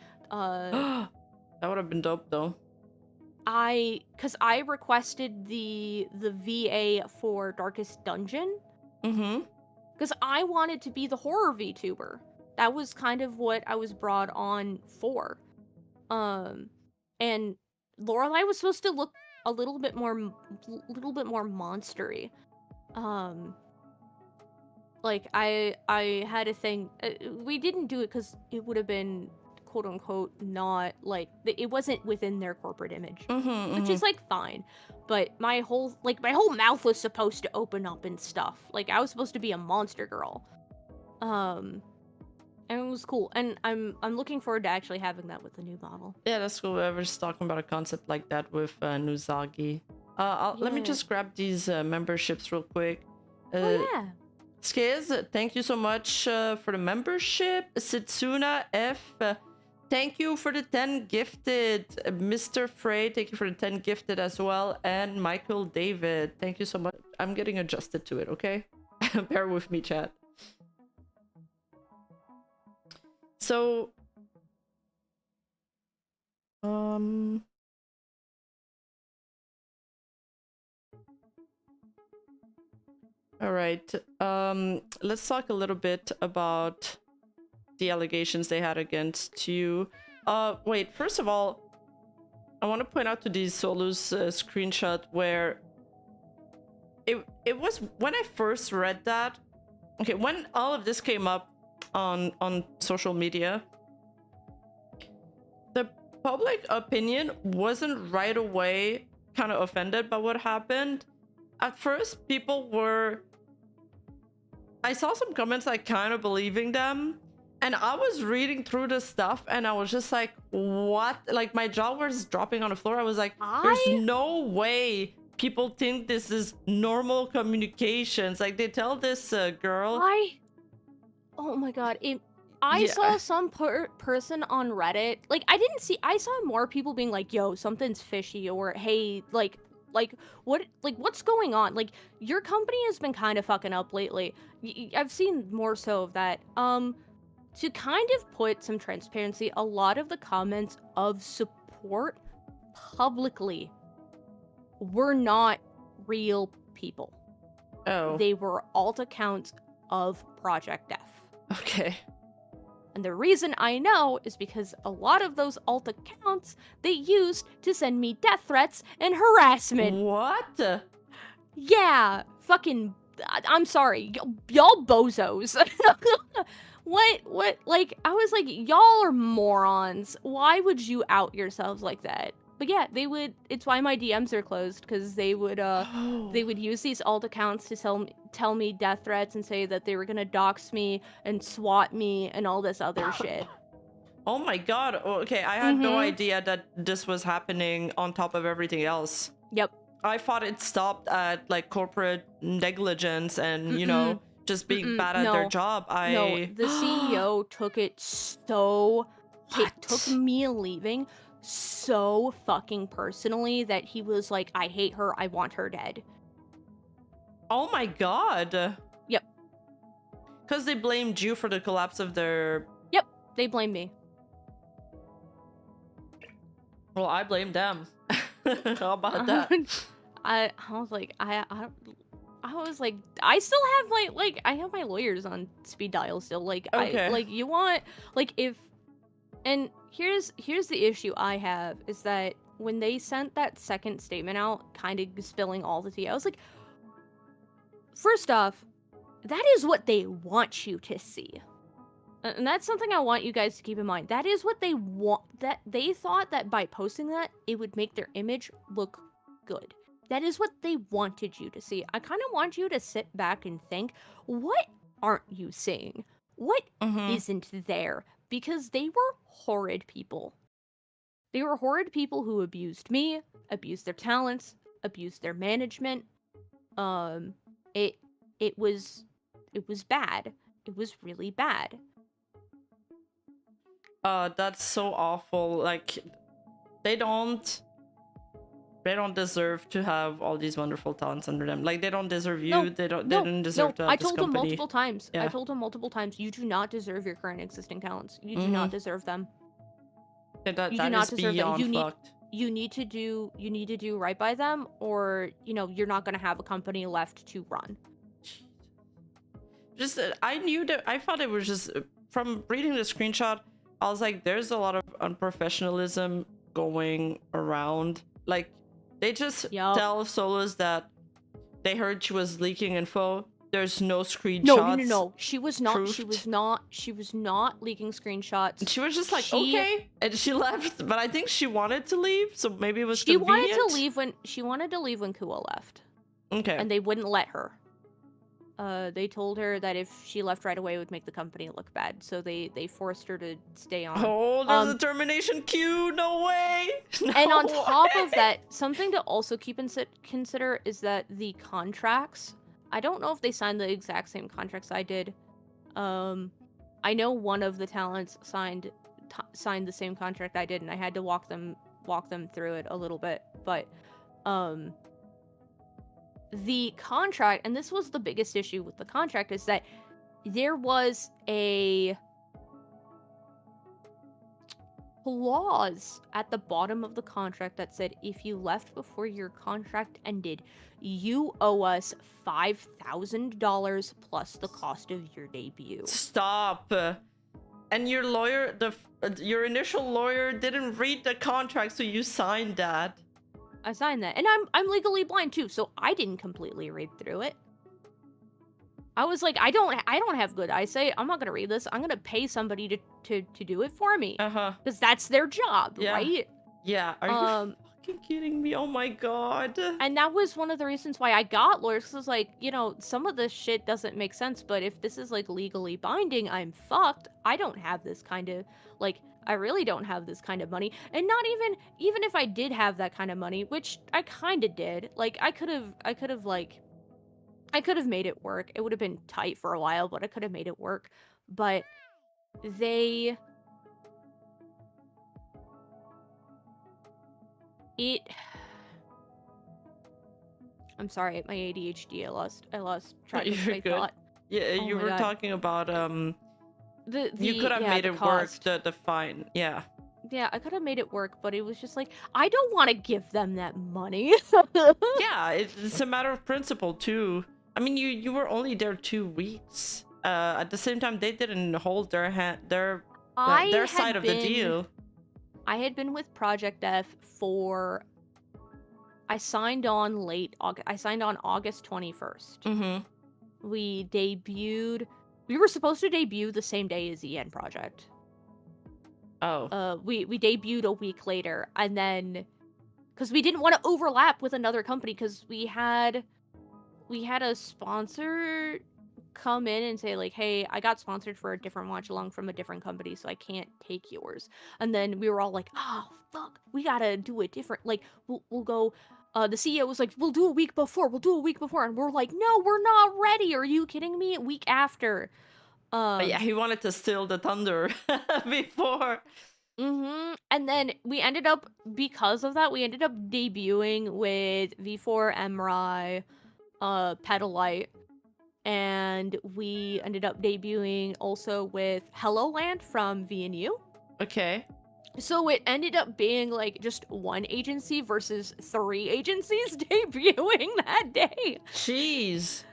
That would have been dope, though. Because I requested the VA for Darkest Dungeon. Mm-hmm. Because I wanted to be the horror VTuber. That was kind of what I was brought on for. And Lorelai was supposed to look a little bit more monstery. Like, I had a thing. We didn't do it because it would have been, quote unquote, not, like, it wasn't within their corporate image, which is, like, fine. But my whole mouth was supposed to open up and stuff. Like, I was supposed to be a monster girl. And it was cool. And I'm looking forward to actually having that with the new model. Yeah, that's cool. I was just talking about a concept like that with Nuzagi. Let me just grab these memberships real quick. Oh, yeah. Skiz, thank you so much for the membership. Setsuna F, thank you for the 10 gifted. Mr. Frey, thank you for the 10 gifted as well. And Michael David, thank you so much. I'm getting adjusted to it, okay? Bear with me, chat. So, all right. Let's talk a little bit about the allegations they had against you. Wait, first of all, I want to point out to these Solu's screenshot where it was when I first read that. Okay, when all of this came up on social media, the public opinion wasn't right away kind of offended by what happened. At first, people were... I saw some comments like kind of believing them, and I was reading through the stuff and I was just like, what? Like, my jaw was dropping on the floor. I was like, there's no way people think this is normal communications. Like, they tell this girl... Oh my god, I saw some person on Reddit, like, I saw more people being like, yo, something's fishy, or hey, like, what's going on? Like, your company has been kind of fucking up lately. I've seen more so of that. To kind of put some transparency, a lot of the comments of support publicly were not real people. Oh. They were alt accounts of Project F. Okay. And the reason I know is because a lot of those alt accounts they used to send me death threats and harassment. What? Yeah, fucking, I'm sorry, y'all bozos. What, like, I was like, y'all are morons. Why would you out yourselves like that? But yeah, they would, it's why my DMs are closed, because they would use these alt accounts to tell me death threats and say that they were gonna dox me and swat me and all this other shit. Oh my god. Okay, I had no idea that this was happening on top of everything else. Yep. I thought it stopped at like corporate negligence and, you know, just being bad at their job. No, the CEO took it so... took me leaving so fucking personally that he was like, I hate her, I want her dead. Oh my god. Yep. Because they blamed you for the collapse of their... Yep, they blamed me. Well, I blame them. How about that? I was like, I was like, I still have like I have my lawyers on speed dial still. Like, okay. You want, like, if, and here's the issue I have is that when they sent that second statement out, kind of spilling all the tea, I was like, first off, that is what they want you to see. And that's something I want you guys to keep in mind. That is what they want. That they thought that by posting that, it would make their image look good. That is what they wanted you to see. I kind of want you to sit back and think, what aren't you seeing? What isn't there? Because they were horrid people. They were horrid people who abused me, abused their talents, abused their management. It was bad. It was really bad. That's so awful. Like, they don't deserve to have all these wonderful talents under them. Like, they don't deserve you. No, they didn't deserve to have I this told them company. multiple times. Yeah. I told them multiple times, you do not deserve your current existing talents. You do not deserve them. Yeah, that do not is deserve beyond them. fucked. You need to do right by them, or you're not gonna have a company left to run. Just I thought it was just from reading the screenshot. I was like, there's a lot of unprofessionalism going around. Like, they just tell Solos that they heard she was leaking info. There's no screenshots. No. She was not. Proofed. She was not leaking screenshots. She was just like, okay, and she left. But I think she wanted to leave, so maybe it was She convenient. wanted to leave when Kua left. Okay. And they wouldn't let her. They told her that if she left right away, it would make the company look bad. So they forced her to stay on. Oh, there's a termination queue. No way. No and on top way. of that, something to also keep in consider is that the contracts. I don't know if they signed the exact same contracts I did. I know one of the talents signed the same contract I did, and I had to walk them through it a little bit. But the contract, and this was the biggest issue with the contract, is that there was a clause at the bottom of the contract that said if you left before your contract ended, you owe us $5,000 plus the cost of your debut. Stop. And your lawyer, your initial lawyer didn't read the contract, so you signed that. I signed that, and I'm legally blind too, so I didn't completely read through it. I was like, I don't have good eyesight. I'm not gonna read this. I'm gonna pay somebody to do it for me. Because that's their job, right? Yeah. Are you fucking kidding me? Oh my god. And that was one of the reasons why I got lawyers. Because I was like, some of this shit doesn't make sense. But if this is like legally binding, I'm fucked. I don't have this kind of I really don't have this kind of money. And not even if I did have that kind of money, which I kind of did. Like, I could have made it work. It would have been tight for a while, but I could have made it work. But I'm sorry, my ADHD, I lost track of my thought. Yeah, you were talking about you could have made it work, the fine. Yeah, I could have made it work, but it was just like, I don't want to give them that money. Yeah, it's a matter of principle too. I mean, you were only there 2 weeks. At the same time, they didn't hold their side of the deal. I had been with Project F for... I signed on late August. I signed on August 21st. We debuted... We were supposed to debut the same day as the End Project. Oh. We debuted a week later, and then... Because we didn't want to overlap with another company, because we had a sponsor come in and say like, hey, I got sponsored for a different watch along from a different company, so I can't take yours. And then we were all like, oh fuck, we gotta do it different. Like we'll go. The CEO was like, we'll do a week before, and we're like, no, we're not ready. Are you kidding me? A week after. But yeah, he wanted to steal the thunder before. And then we ended up, because of that, we ended up debuting with V4, Emrai, Pedalite, and we ended up debuting also with Helloland from VNU. Okay. So it ended up being like just one agency versus 3 agencies debuting that day. Jeez.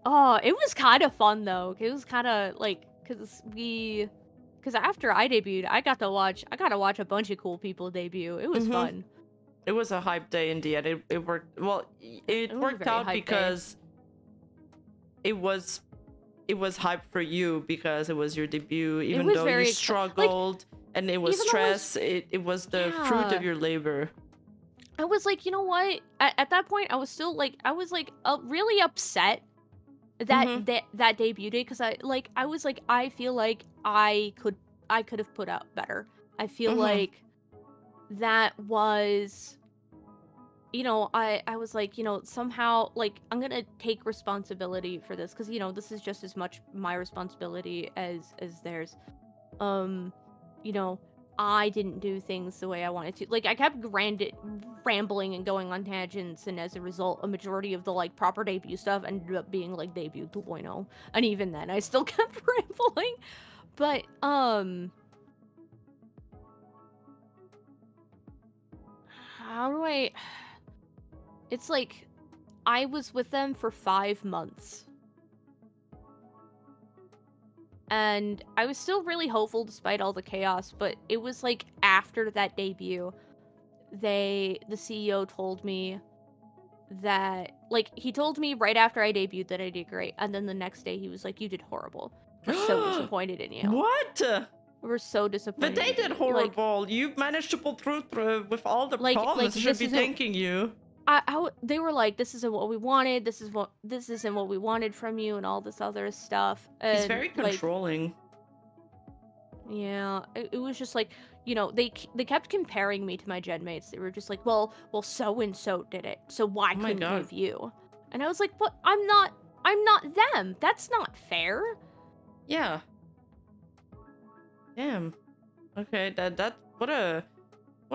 Oh, it was kind of fun though. It was kind of like, because after I debuted, I got to watch a bunch of cool people debut. It was fun. It was a hype day in the end. It worked. Well, it worked out because it was hype for you because it was your debut, even though you struggled and it was stress. It was the fruit of your labor. I was like, you know what? At that point, I was still like, really upset that that debut day, because I was like, I feel like I could have put out better. I feel like that was, you know, I was like, you know, somehow, like, I'm gonna take responsibility for this, because, you know, this is just as much my responsibility as theirs. You know, I didn't do things the way I wanted to. Like, I kept rambling and going on tangents, and as a result, a majority of the, like, proper debut stuff ended up being, like, debut 2.0. And even then, I still kept rambling. But, how do I... It's like, I was with them for 5 months. And I was still really hopeful despite all the chaos, but it was like after that debut, the CEO told me that, like, he told me right after I debuted that I did great, and then the next day he was like, you did horrible. We're so disappointed in you. What? We're so disappointed. But they did horrible. Like, you managed to pull through with all the problems. They should be thanking you. They were like, this isn't what we wanted. This isn't what we wanted from you, and all this other stuff. And, he's very controlling. Like, yeah, it was just like, you know, they kept comparing me to my gen mates. They were just like, well, so and so did it, so why couldn't we have you? And I was like, but I'm not them. That's not fair. Yeah. Damn. Okay, that what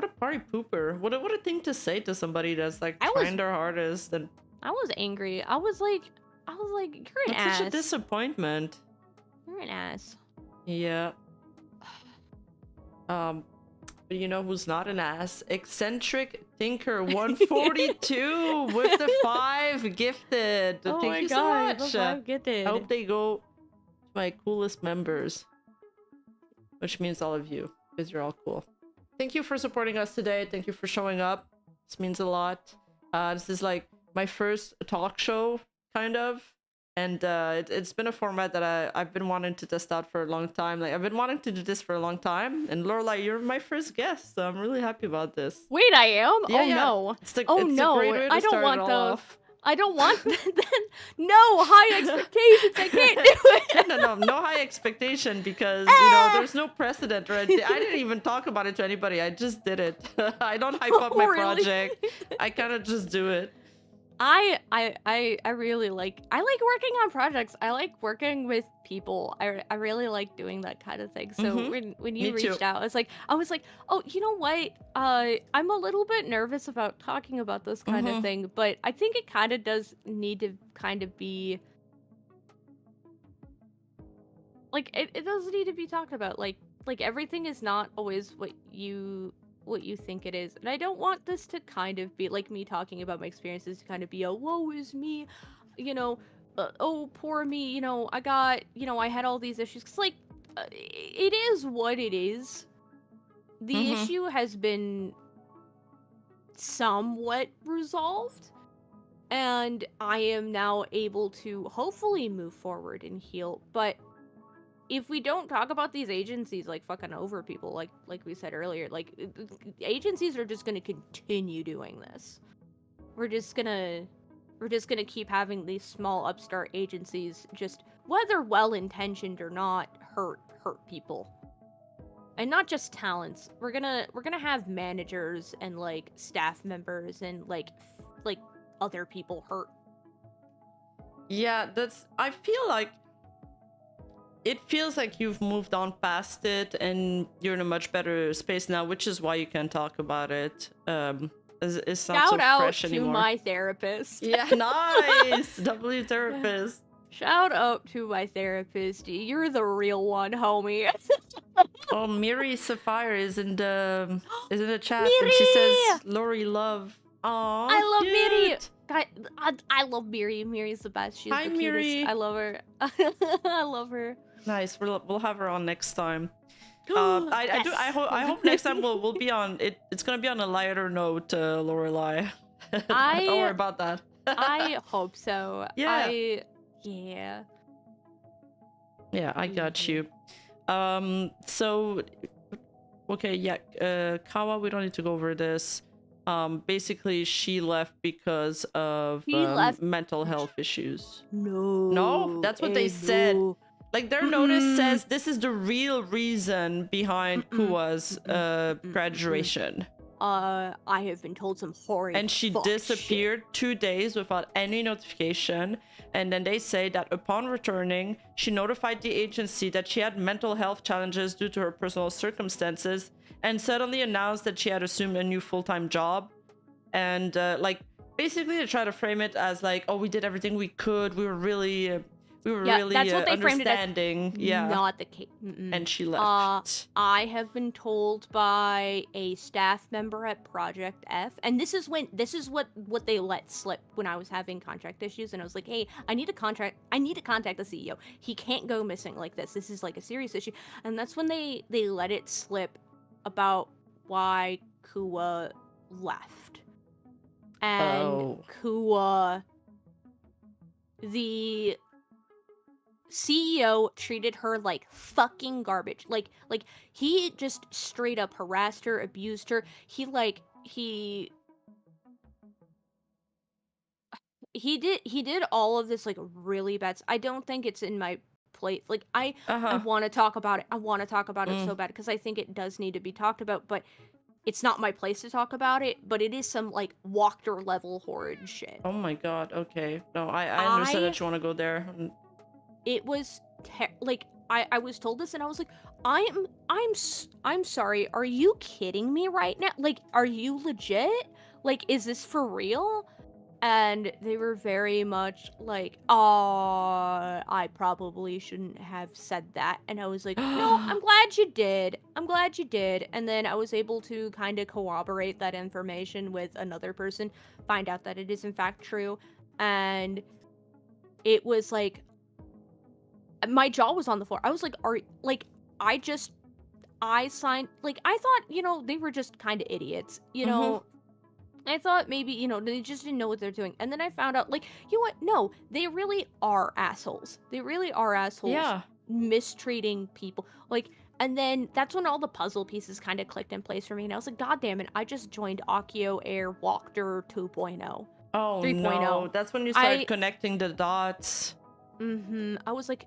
a party pooper. What a thing to say to somebody that's like trying their hardest. And I was angry. I was like, you're an ass. Such a disappointment. You're an ass. Yeah. But you know who's not an ass? Eccentric Tinker 142 with the 5 gifted. Oh Thank my you God, so much. The 5 gifted. I hope they go to my coolest members, which means all of you, because you're all cool. Thank you for supporting us today. Thank you for showing up. This means a lot. This is like my first talk show, kind of. And it's been a format that I've been wanting to test out for a long time. Like, I've been wanting to do this for a long time. And Lorelai, you're my first guest, so I'm really happy about this. Wait, I am? Yeah, no. No, I don't want those. Off. I don't want no high expectations. I can't do it. No high expectation, because you know there's no precedent, right? I didn't even talk about it to anybody. I just did it. I don't hype up my project. I kind of just do it. I really like working on projects. I like working with people. I really like doing that kind of thing. So when you reached out, I was like, oh, you know what? I'm a little bit nervous about talking about this kind of thing, but I think it kind of does need to kind of be like it does need to be talked about. Like everything is not always what you think it is, and I don't want this to kind of be like me talking about my experiences to kind of be a woe is me, you know, oh poor me, you know, I got, you know, I had all these issues, because like it is what it is. The issue has been somewhat resolved, and I am now able to hopefully move forward and heal. But if we don't talk about these agencies like fucking over people, like we said earlier, like agencies are just gonna continue doing this. We're just gonna we're just gonna keep having these small upstart agencies, just whether well-intentioned or not, hurt people. And not just talents. We're gonna have managers and like staff members and like other people hurt. Yeah, I feel like it feels like you've moved on past it and you're in a much better space now, which is why you can talk about it. It's not so Shout out fresh to anymore. my therapist. Yeah, nice. W therapist. Shout out to my therapist. You're the real one, homie. Oh, Miri Sapphire is in the chat, Miri! and she says Lori love. Aww, I love cute. Miri. I love Miri. Miri's the best. She's Hi, the cutest. Miri. I love her. I love her. Nice. We'll have her on next time. Yes. I hope next time we'll be on it. It's gonna be on a lighter note, Lorelai. Don't worry about that. I hope so. Yeah. Yeah. Yeah, I got you. So, okay, yeah, Kawa, we don't need to go over this. Basically, she left because of mental health issues. No, that's what they said. Like, their notice says this is the real reason behind Kuwa's graduation. I have been told some horrid and she disappeared 2 days without any notification. And then they say that upon returning, she notified the agency that she had mental health challenges due to her personal circumstances and suddenly announced that she had assumed a new full-time job. And like, basically they try to frame it as like, oh, we did everything we could. We were really that's what they understanding. Framed it as. Not the case. And she left. I have been told by a staff member at Project F, and this is what they let slip when I was having contract issues, and I was like, hey, I need to contact the CEO. He can't go missing like this. This is like a serious issue. And that's when they let it slip about why Kuwa left. And Kuwa, the CEO treated her like fucking garbage. Like he just straight up harassed her, abused her. He did all of this like really bad. I don't think it's in my plate. Like I want to talk about it. I want to talk about it so bad because I think it does need to be talked about, but it's not my place to talk about it, but it is some like Walker level horrid shit. Oh my god, okay. No, I understand that you want to go there. It was like I was told this and I was like, I'm sorry, are you kidding me right now? Like, are you legit? Like, is this for real? And they were very much like, I probably shouldn't have said that. And I was like, no, I'm glad you did. And then I was able to kind of corroborate that information with another person, find out that it is in fact true. And it was like, my jaw was on the floor. I was like, I signed, like, I thought, they were just kind of idiots, I thought maybe, they just didn't know what they're doing. And then I found out, like, you know what? No, they really are assholes. Yeah. Mistreating people. Like, and then that's when all the puzzle pieces kind of clicked in place for me. And I was like, God damn it, I just joined Akio Air Walker 2.0. Oh, 3.0. No. That's when you started connecting the dots. I was like,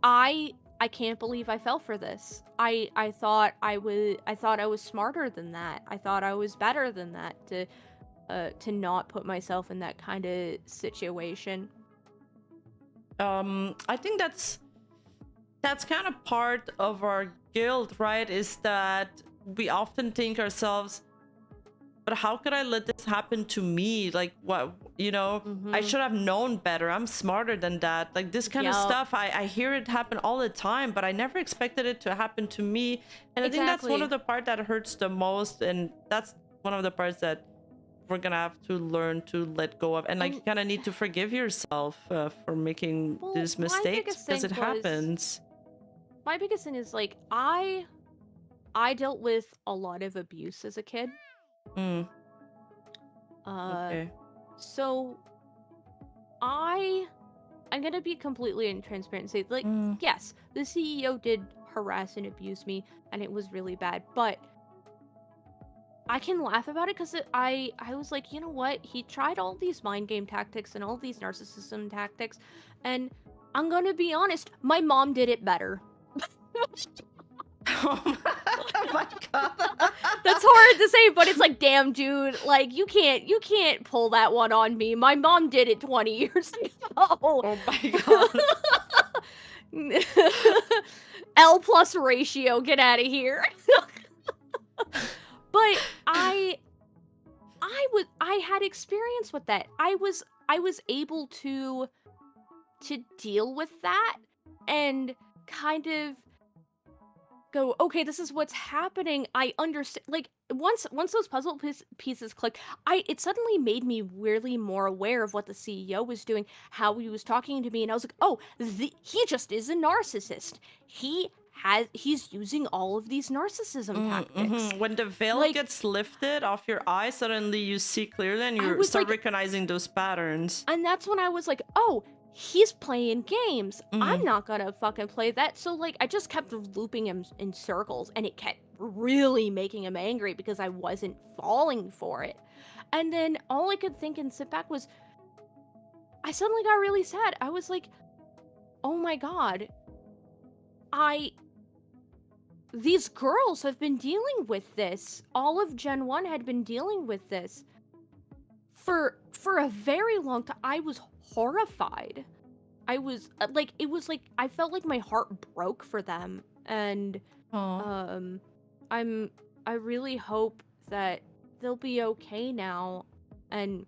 I can't believe I fell for this. I thought I was smarter than that. I thought I was better than that to not put myself in that kind of situation. I think that's kind of part of our guilt, right? Is that we often think ourselves, but how could I let this happen to me? Like, what, I should have known better. I'm smarter than that. Like, this kind of stuff, I hear it happen all the time, but I never expected it to happen to me. And I think that's one of the parts that hurts the most. And that's one of the parts that we're going to have to learn to let go of. And like, you kind of need to forgive yourself for making these mistakes because it happens. My biggest thing is, like, I dealt with a lot of abuse as a kid. Okay. So I'm gonna be completely transparent and say, like, yes, the CEO did harass and abuse me, and it was really bad, but I can laugh about it because I was like, you know what? He tried all these mind game tactics and all these narcissism tactics, and I'm gonna be honest, my mom did it better. Oh my god. That's hard to say, but it's like, damn, dude, like you can't pull that one on me. My mom did it 20 years ago. Oh my god. L plus ratio, get out of here. But I had experience with that. I was able to deal with that and kind of go, okay, this is what's happening. I understand. Like once those puzzle pieces clicked, it suddenly made me weirdly more aware of what the CEO was doing, how he was talking to me, and I was like, oh, he just is a narcissist. He's using all of these narcissism tactics. When the veil Like, gets lifted off your eye, suddenly you see clearly and you start like, recognizing those patterns. and that's when I was like, oh, he's playing games. I'm not gonna fucking play that. So, like, I just kept looping him in circles, and it kept really making him angry because I wasn't falling for it. And then all I could think and sit back was, I suddenly got really sad. I was like, oh my god, these girls have been dealing with this. All of Gen 1 had been dealing with this for a very long time. I was horrified. I was like, it was like I felt like my heart broke for them, and I really hope that they'll be okay now, and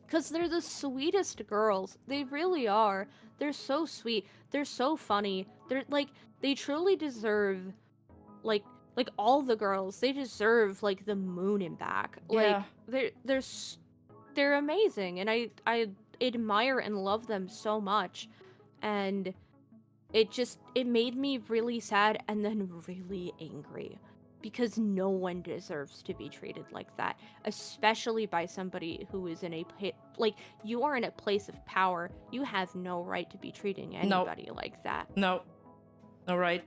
because they're the sweetest girls. They really are. They're so sweet. They're so funny. They're like, they truly deserve, like all the girls, they deserve like the moon and back. Yeah. Like they're amazing, and I admire and love them so much. And it made me really sad and then really angry, because no one deserves to be treated like that, especially by somebody who is in like, you are in a place of power. You have no right to be treating anybody like that. No right.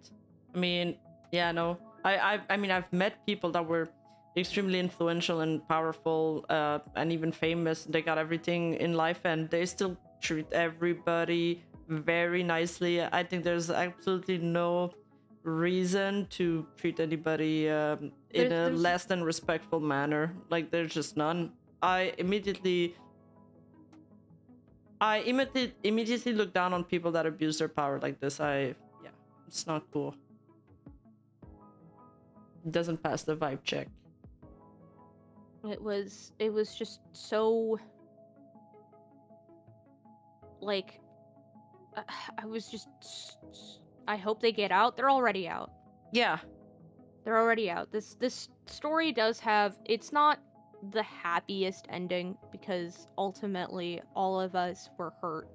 I mean, yeah, no. I mean, I've met people that were extremely influential and powerful, and even famous. They got everything in life, and they still treat everybody very nicely. I think there's absolutely no reason to treat anybody in a less than respectful manner. Like, there's just none. I immediately look down on people that abuse their power like this. It's not cool. It doesn't pass the vibe check. It was just so, like, I was just, I hope they get out. They're already out. Yeah. They're already out. This story does have, it's not the happiest ending, because ultimately all of us were hurt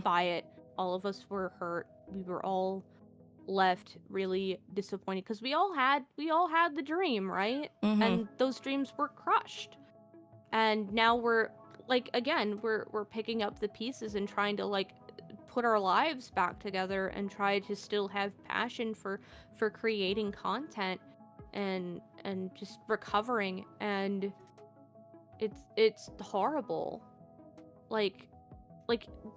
by it. All of us were hurt. We were all left really disappointed, because we all had the dream, right? And those dreams were crushed. And now we're like, again, we're picking up the pieces and trying to like put our lives back together and try to still have passion for creating content and just recovering. And it's horrible. Like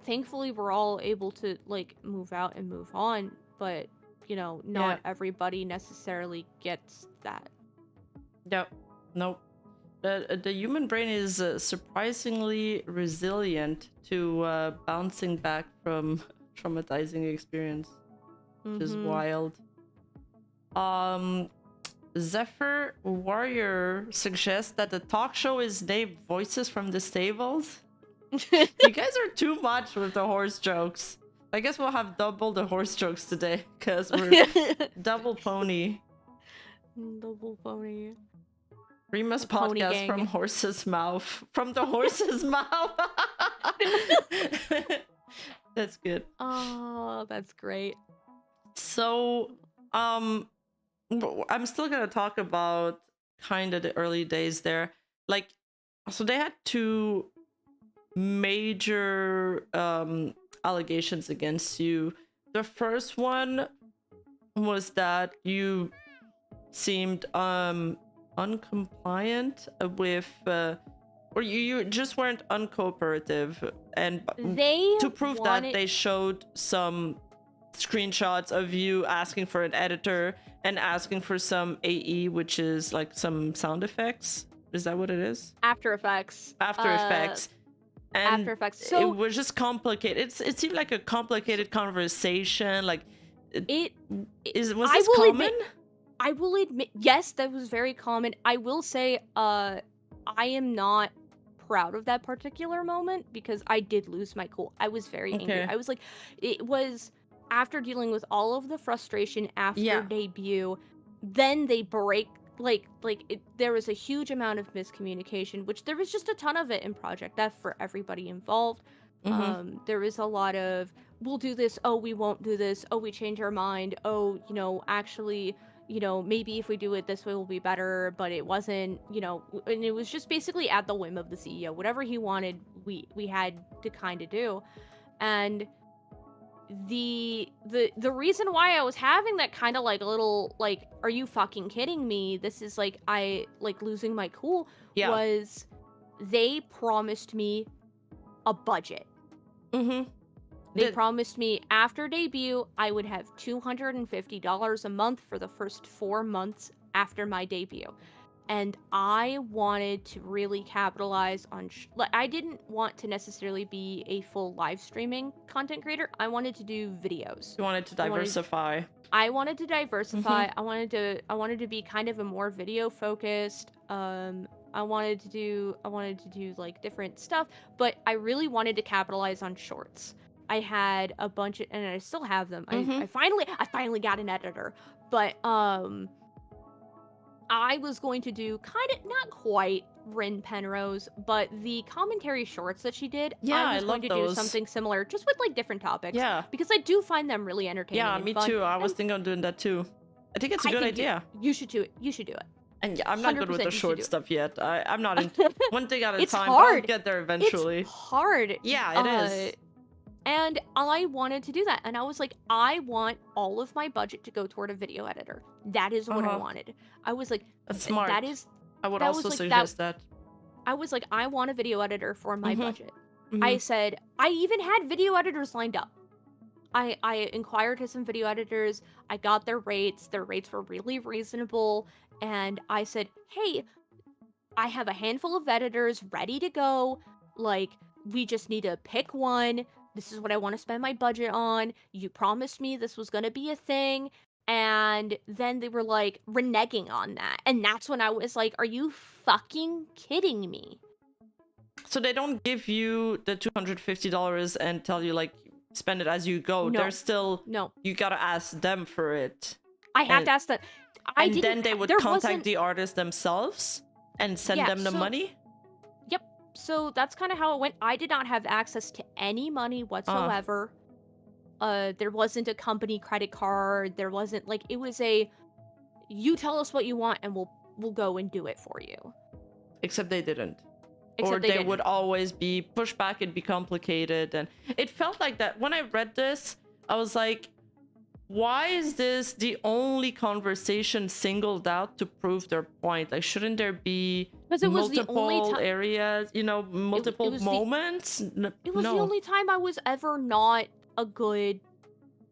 thankfully we're all able to like move out and move on, but you know, not everybody necessarily gets that. Nope. The human brain is surprisingly resilient to bouncing back from traumatizing experience, which is wild. Zephyr Warrior suggests that the talk show is named Voices from the Stables. You guys are too much with the horse jokes. I guess we'll have double the horse jokes today, because we're double pony. Double pony. Rima's podcast from horse's mouth. From the horse's mouth. That's good. Oh, that's great. So, I'm still gonna talk about kind of the early days there. Like, so they had two major allegations against you. The first one was that you seemed uncompliant with, or you just weren't uncooperative, and They to prove that, wanted- they showed some screenshots of you asking for an editor and asking for some AE, which is like some sound effects. Is that what it is? After Effects. After Effects. And After Effects. it So was just complicated. It seemed like a complicated conversation. Like, was I this will common? I will admit, yes, that was very common. I will say, I am not proud of that particular moment because I did lose my cool. I was very angry. Okay. I was like, it was after dealing with all of the frustration after debut, then they break, there was a huge amount of miscommunication, which there was just a ton of it in Project F for everybody involved. There was a lot of, we'll do this, oh, we won't do this, oh, we change our mind, oh, actually, maybe if we do it this way will be better, but it wasn't, and it was just basically at the whim of the CEO. Whatever he wanted, we had to kind of do. And the reason why I was having that kind of like little like, are you fucking kidding me? This is like, I like losing my cool, was they promised me a budget. They promised me after debut, I would have $250 a month for the first 4 months after my debut. And I wanted to really capitalize on... I didn't want to necessarily be a full live streaming content creator. I wanted to do videos. You wanted to diversify. I wanted to diversify. I wanted to be kind of a more video focused. I wanted to do like different stuff, but I really wanted to capitalize on shorts. I had a bunch of, and I still have them. I finally got an editor, but I was going to do kind of, not quite Rin Penrose, but the commentary shorts that she did. Yeah, I was going to do something similar, just with like different topics. Yeah, because I do find them really entertaining. Yeah, and me fun. too. I was thinking of doing that too. I think it's a good idea. You should do it. You should do it. And yeah, I'm not good with the short stuff yet. I'm not in one thing at a time. Hard. I'll get there eventually. It's hard. Yeah, it is. And I wanted to do that. And I was like, I want all of my budget to go toward a video editor. That is what I wanted. I was like, that's smart. That is. I would also suggest that. I was like, I want a video editor for my budget. I said, I even had video editors lined up. I inquired to some video editors. I got their rates. Their rates were really reasonable. And I said, hey, I have a handful of editors ready to go. Like, we just need to pick one. This is what I want to spend my budget on. You promised me this was going to be a thing. And then they were like reneging on that. And that's when I was like, are you fucking kidding me? So they don't give you the $250 and tell you like, spend it as you go. No. They're still... No. You gotta ask them for it. I have to ask them. And then they would contact the artists themselves and send them the money? Yep. So that's kind of how it went. I did not have access to any money whatsoever. There wasn't a company credit card. There wasn't like, it was a, you tell us what you want and we'll go and do it for you. Except they didn't. Or they would always be pushed back, it'd be complicated. And it felt like that. When I read this, I was like, why is this the only conversation singled out to prove their point? Like, shouldn't there be multiple areas, multiple moments? It was the only time I was ever not a good,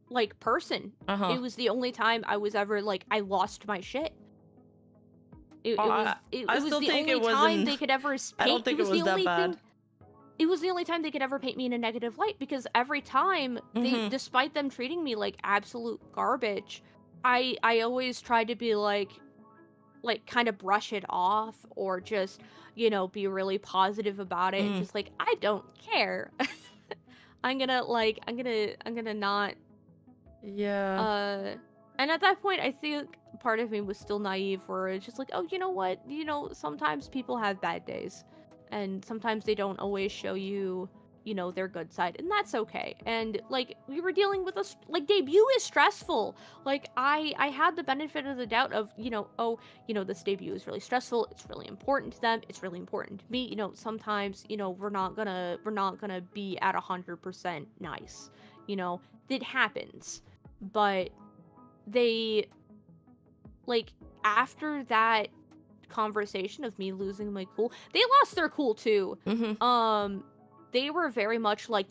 like, person. It was the only time I was ever, like, I lost my shit. It was the only time they could ever paint. I don't think it was that bad. It was the only time they could ever paint me in a negative light, because every time, despite them treating me like absolute garbage, I always tried to be like kind of brush it off, or just, be really positive about it, and just like, I don't care. I'm gonna not. Yeah. And at that point, I think part of me was still naive, where it's just like, oh, you know what? Sometimes people have bad days. And sometimes they don't always show you, their good side. And that's okay. And, like, we were dealing with debut is stressful. Like, I had the benefit of the doubt of, this debut is really stressful. It's really important to them. It's really important to me. Sometimes, we're not gonna be at 100% nice. It happens. But they, like, after that conversation of me losing my cool. They lost their cool too. They were very much like,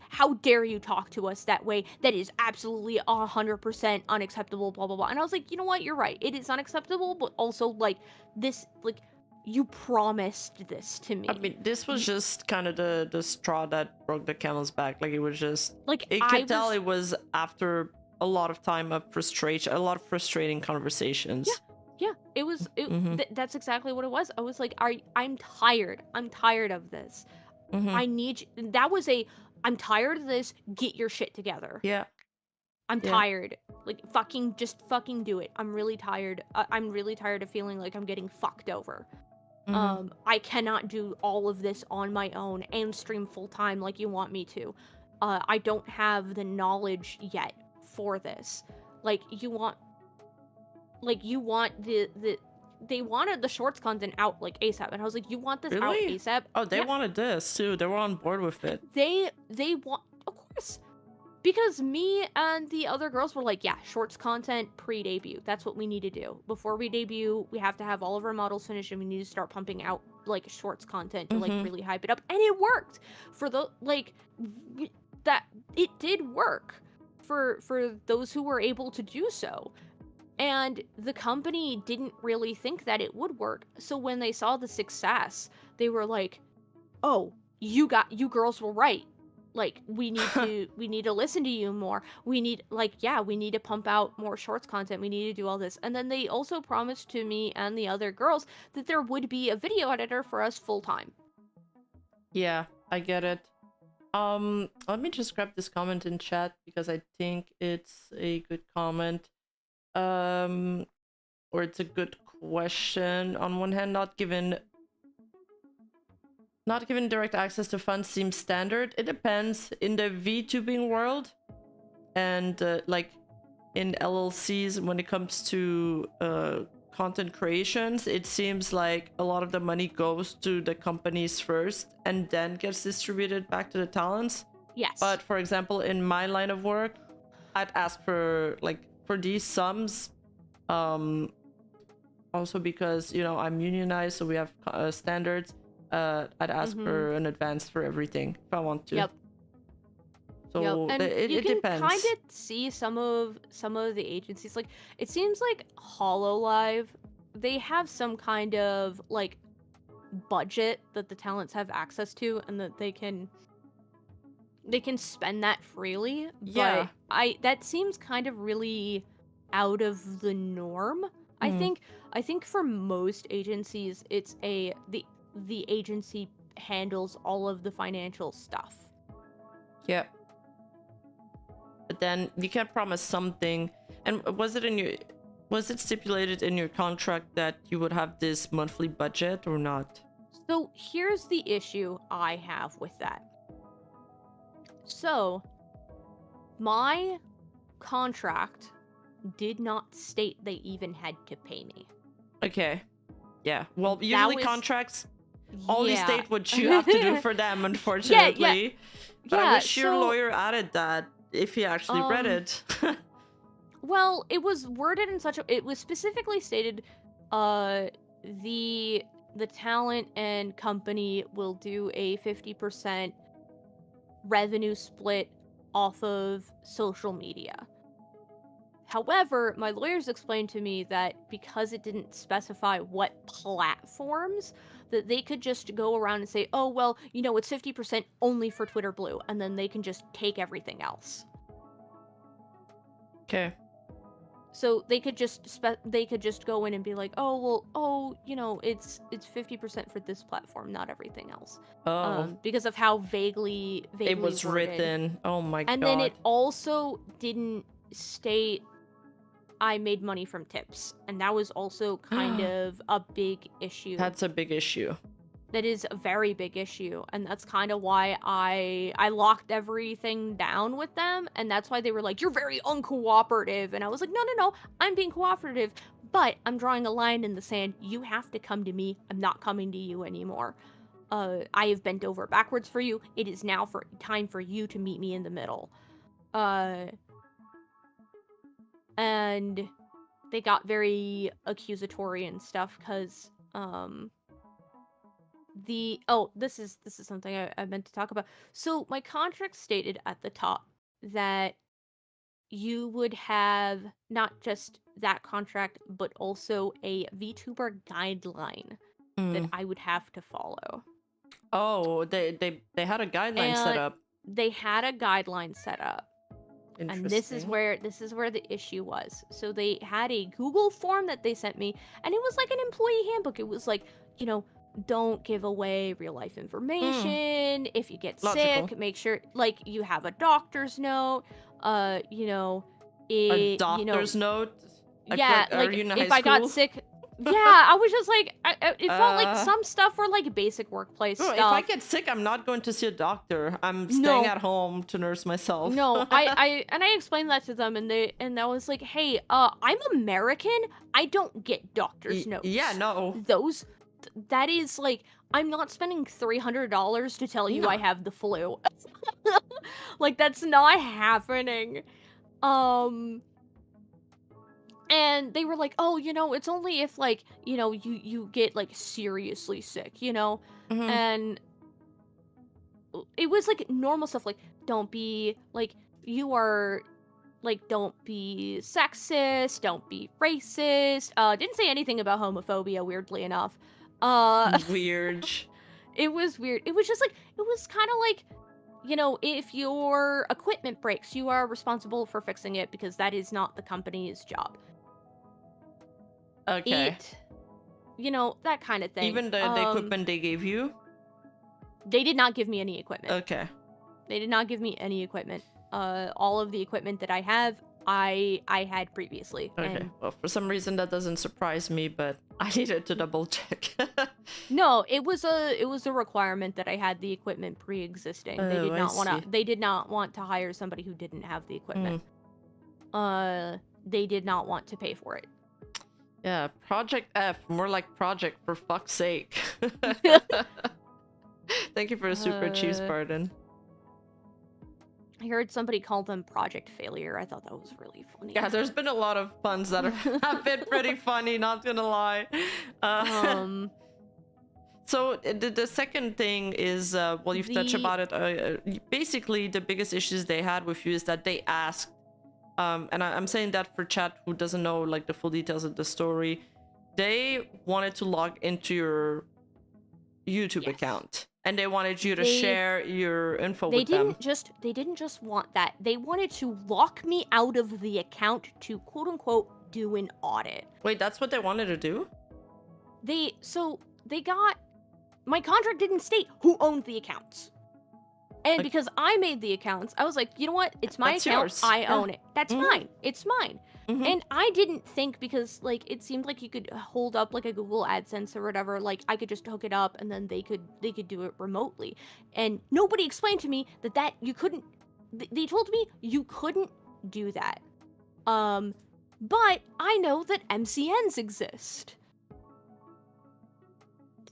how dare you talk to us that way? That is absolutely 100% unacceptable, blah, blah, blah. And I was like, you know what? You're right. It is unacceptable, but also, like, this, like, you promised this to me. I mean, this was just kind of the straw that broke the camel's back. Like, it was just, like, it could tell it was after a lot of time of frustration, a lot of frustrating conversations. Yeah, it was, that's exactly what it was. I was like, I'm tired. I'm tired of this. I need you. That was I'm tired of this. Get your shit together. Yeah. I'm tired. Like, just fucking do it. I'm really tired. I'm really tired of feeling like I'm getting fucked over. I cannot do all of this on my own and stream full time like you want me to. I don't have the knowledge yet for this. Like, you want they wanted the shorts content out, like, ASAP, and I was like, you want this out ASAP? Oh, they wanted this too. They were on board with it. They want, of course, because me and the other girls were like, yeah, shorts content pre-debut. That's what we need to do. Before we debut, we have to have all of our models finished, and we need to start pumping out, like, shorts content to, like, really hype it up. And it worked for the, like, that it did work for those who were able to do so. And the company didn't really think that it would work. So when they saw the success, they were like, oh, you girls were right. Like, we need to listen to you more. We need, like, we need to pump out more shorts content. We need to do all this. And then they also promised to me and the other girls that there would be a video editor for us full time. Yeah, I get it. Let me just grab this comment in chat because I think it's a good comment. Or it's a good question. On one hand, not given direct access to funds seems standard. It depends. In the VTubing world and like in LLCs, when it comes to content creations, it seems like a lot of the money goes to the companies first and then gets distributed back to the talents. Yes. But for example, in my line of work, I'd ask for, like, for these sums, also because, you know, I'm unionized, so we have standards. I'd ask for an advance for everything if I want to. Yep. So and it you can depends. kind of see some of the agencies. Like, it seems like Hololive, they have some kind of, like, budget that the talents have access to, and that they can spend that freely. Yeah. But that seems kind of really out of the norm. I think for most agencies, it's the agency handles all of the financial stuff. Yeah. But then you can't promise something. And was it stipulated in your contract that you would have this monthly budget or not? So here's the issue I have with that. So my contract did not state they even had to pay me. Okay. Yeah. Well, usually contracts only Yeah. state what you have to do for them, unfortunately. Yeah. But I wish your lawyer added that if he actually read it. Well, it was worded in such a... It was specifically stated, the talent and company will do a 50% revenue split off of social media. However, my lawyers explained to me that because it didn't specify what platforms, that they could just go around and say, oh, well, you know, it's 50% only for Twitter Blue, and then they can just take everything else. Okay. So they could just go in and be like, oh, well, you know, it's 50% for this platform, not everything else. Because of how vaguely it was worded. Written. Oh my god. And then it also didn't state I made money from tips, and that was also kind of a big issue. That's a big issue. That is a very big issue, and that's kind of why I locked everything down with them, and that's why they were like, you're very uncooperative, and I was like, no, I'm being cooperative, but I'm drawing a line in the sand. You have to come to me. I'm not coming to you anymore. I have bent over backwards for you. It is now time for you to meet me in the middle. And they got very accusatory and stuff, because um this is something I meant to talk about. So my contract stated at the top that you would have not just that contract, but also a VTuber guideline that Mm. I would have to follow. Oh, they had a guideline set And up. they had a guideline set up. And this is Interesting. where the issue was. So they had a Google form that they sent me, and it was like an employee handbook. It was like, don't give away real life information. If you get Logical. sick, make sure like you have a doctor's note. A It, doctor's note? yeah, Are you like in high if I got school? sick, yeah, I was just like, it felt like some stuff were like basic workplace Bro, stuff. if I get sick, I'm not going to see a doctor. I'm staying at home to nurse myself. No, I explained that to them, and I was like, hey, I'm American. I don't get doctor's notes. Yeah, no. That is like, I'm not spending $300 to tell you No. I have the flu. Like, that's not happening. And they were like, oh, it's only if like, you get like seriously sick, Mhm. and it was like normal stuff, like don't be like don't be sexist, don't be racist. Didn't say anything about homophobia, weirdly enough. Weird. It was weird. It was just like, it was kind of like, if your equipment breaks, you are responsible for fixing it because that is not the company's job. Okay. That kind of thing. Even the equipment they gave you? They did not give me any equipment. Okay. They did not give me any equipment. All of the equipment that I have, I had previously. Okay. And well, for some reason that doesn't surprise me, but I needed to double check. no, it was a requirement that I had the equipment pre-existing. They did not want to hire somebody who didn't have the equipment. They did not want to pay for it. Yeah, Project F, more like project, for fuck's sake. Thank you for the super cheese pardon. I heard somebody call them Project Failure. I thought that was really funny. Yeah, there's been a lot of puns that have been pretty funny, not gonna lie. So the second thing is, well, you've touched about it. Basically, the biggest issues they had with you is that they asked, and I'm saying that for chat who doesn't know like the full details of the story, they wanted to log into your YouTube account. And they wanted you to share your info with them. They didn't just want that. They wanted to lock me out of the account to quote unquote do an audit. Wait, that's what they wanted to do? My contract didn't state who owned the accounts. And because I made the accounts, I was like, you know what? It's my account. Yours. I own it. That's mine. It's mine. And I didn't think, because like it seemed like you could hold up like a Google AdSense or whatever, like I could just hook it up and then they could do it remotely. And nobody explained to me that you couldn't. They told me you couldn't do that. But I know that MCNs exist.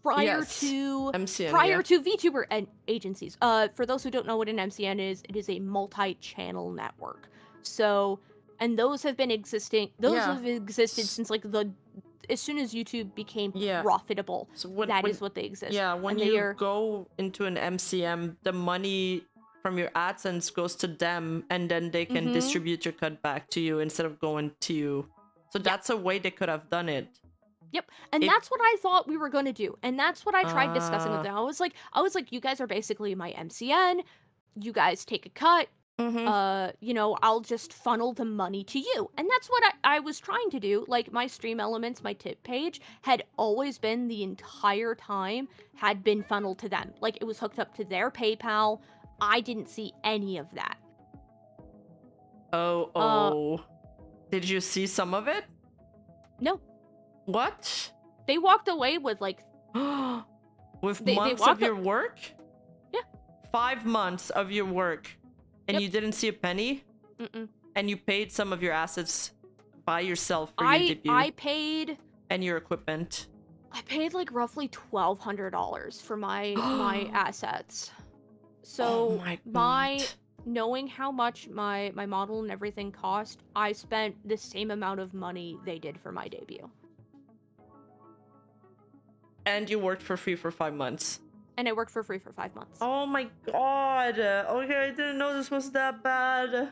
Prior to VTuber and agencies. For those who don't know what an MCN is, it is a multi-channel network. So, and those have been existing. Those have existed since like as soon as YouTube became profitable. So that is what they exist. Yeah, when you go into an MCN, the money from your AdSense goes to them, and then they can distribute your cut back to you instead of going to you. So that's a way they could have done it. Yep, and that's what I thought we were going to do, and that's what I tried discussing with them. I was like, you guys are basically my MCN. You guys take a cut. I'll just funnel the money to you, and that's what I was trying to do. Like my stream elements, my tip page had always been the entire time had been funneled to them. Like it was hooked up to their PayPal. I didn't see any of that. Did you see some of it? No. What? They walked away with like with months of your work? Yeah. 5 months of your work. And you didn't see a penny? And you paid some of your assets by yourself for your debut? I paid... And your equipment? I paid like roughly $1,200 for my assets. So knowing how much my model and everything cost, I spent the same amount of money they did for my debut. And you worked for free for 5 months. And I worked for free for 5 months. Oh my god. Okay, I didn't know this was that bad.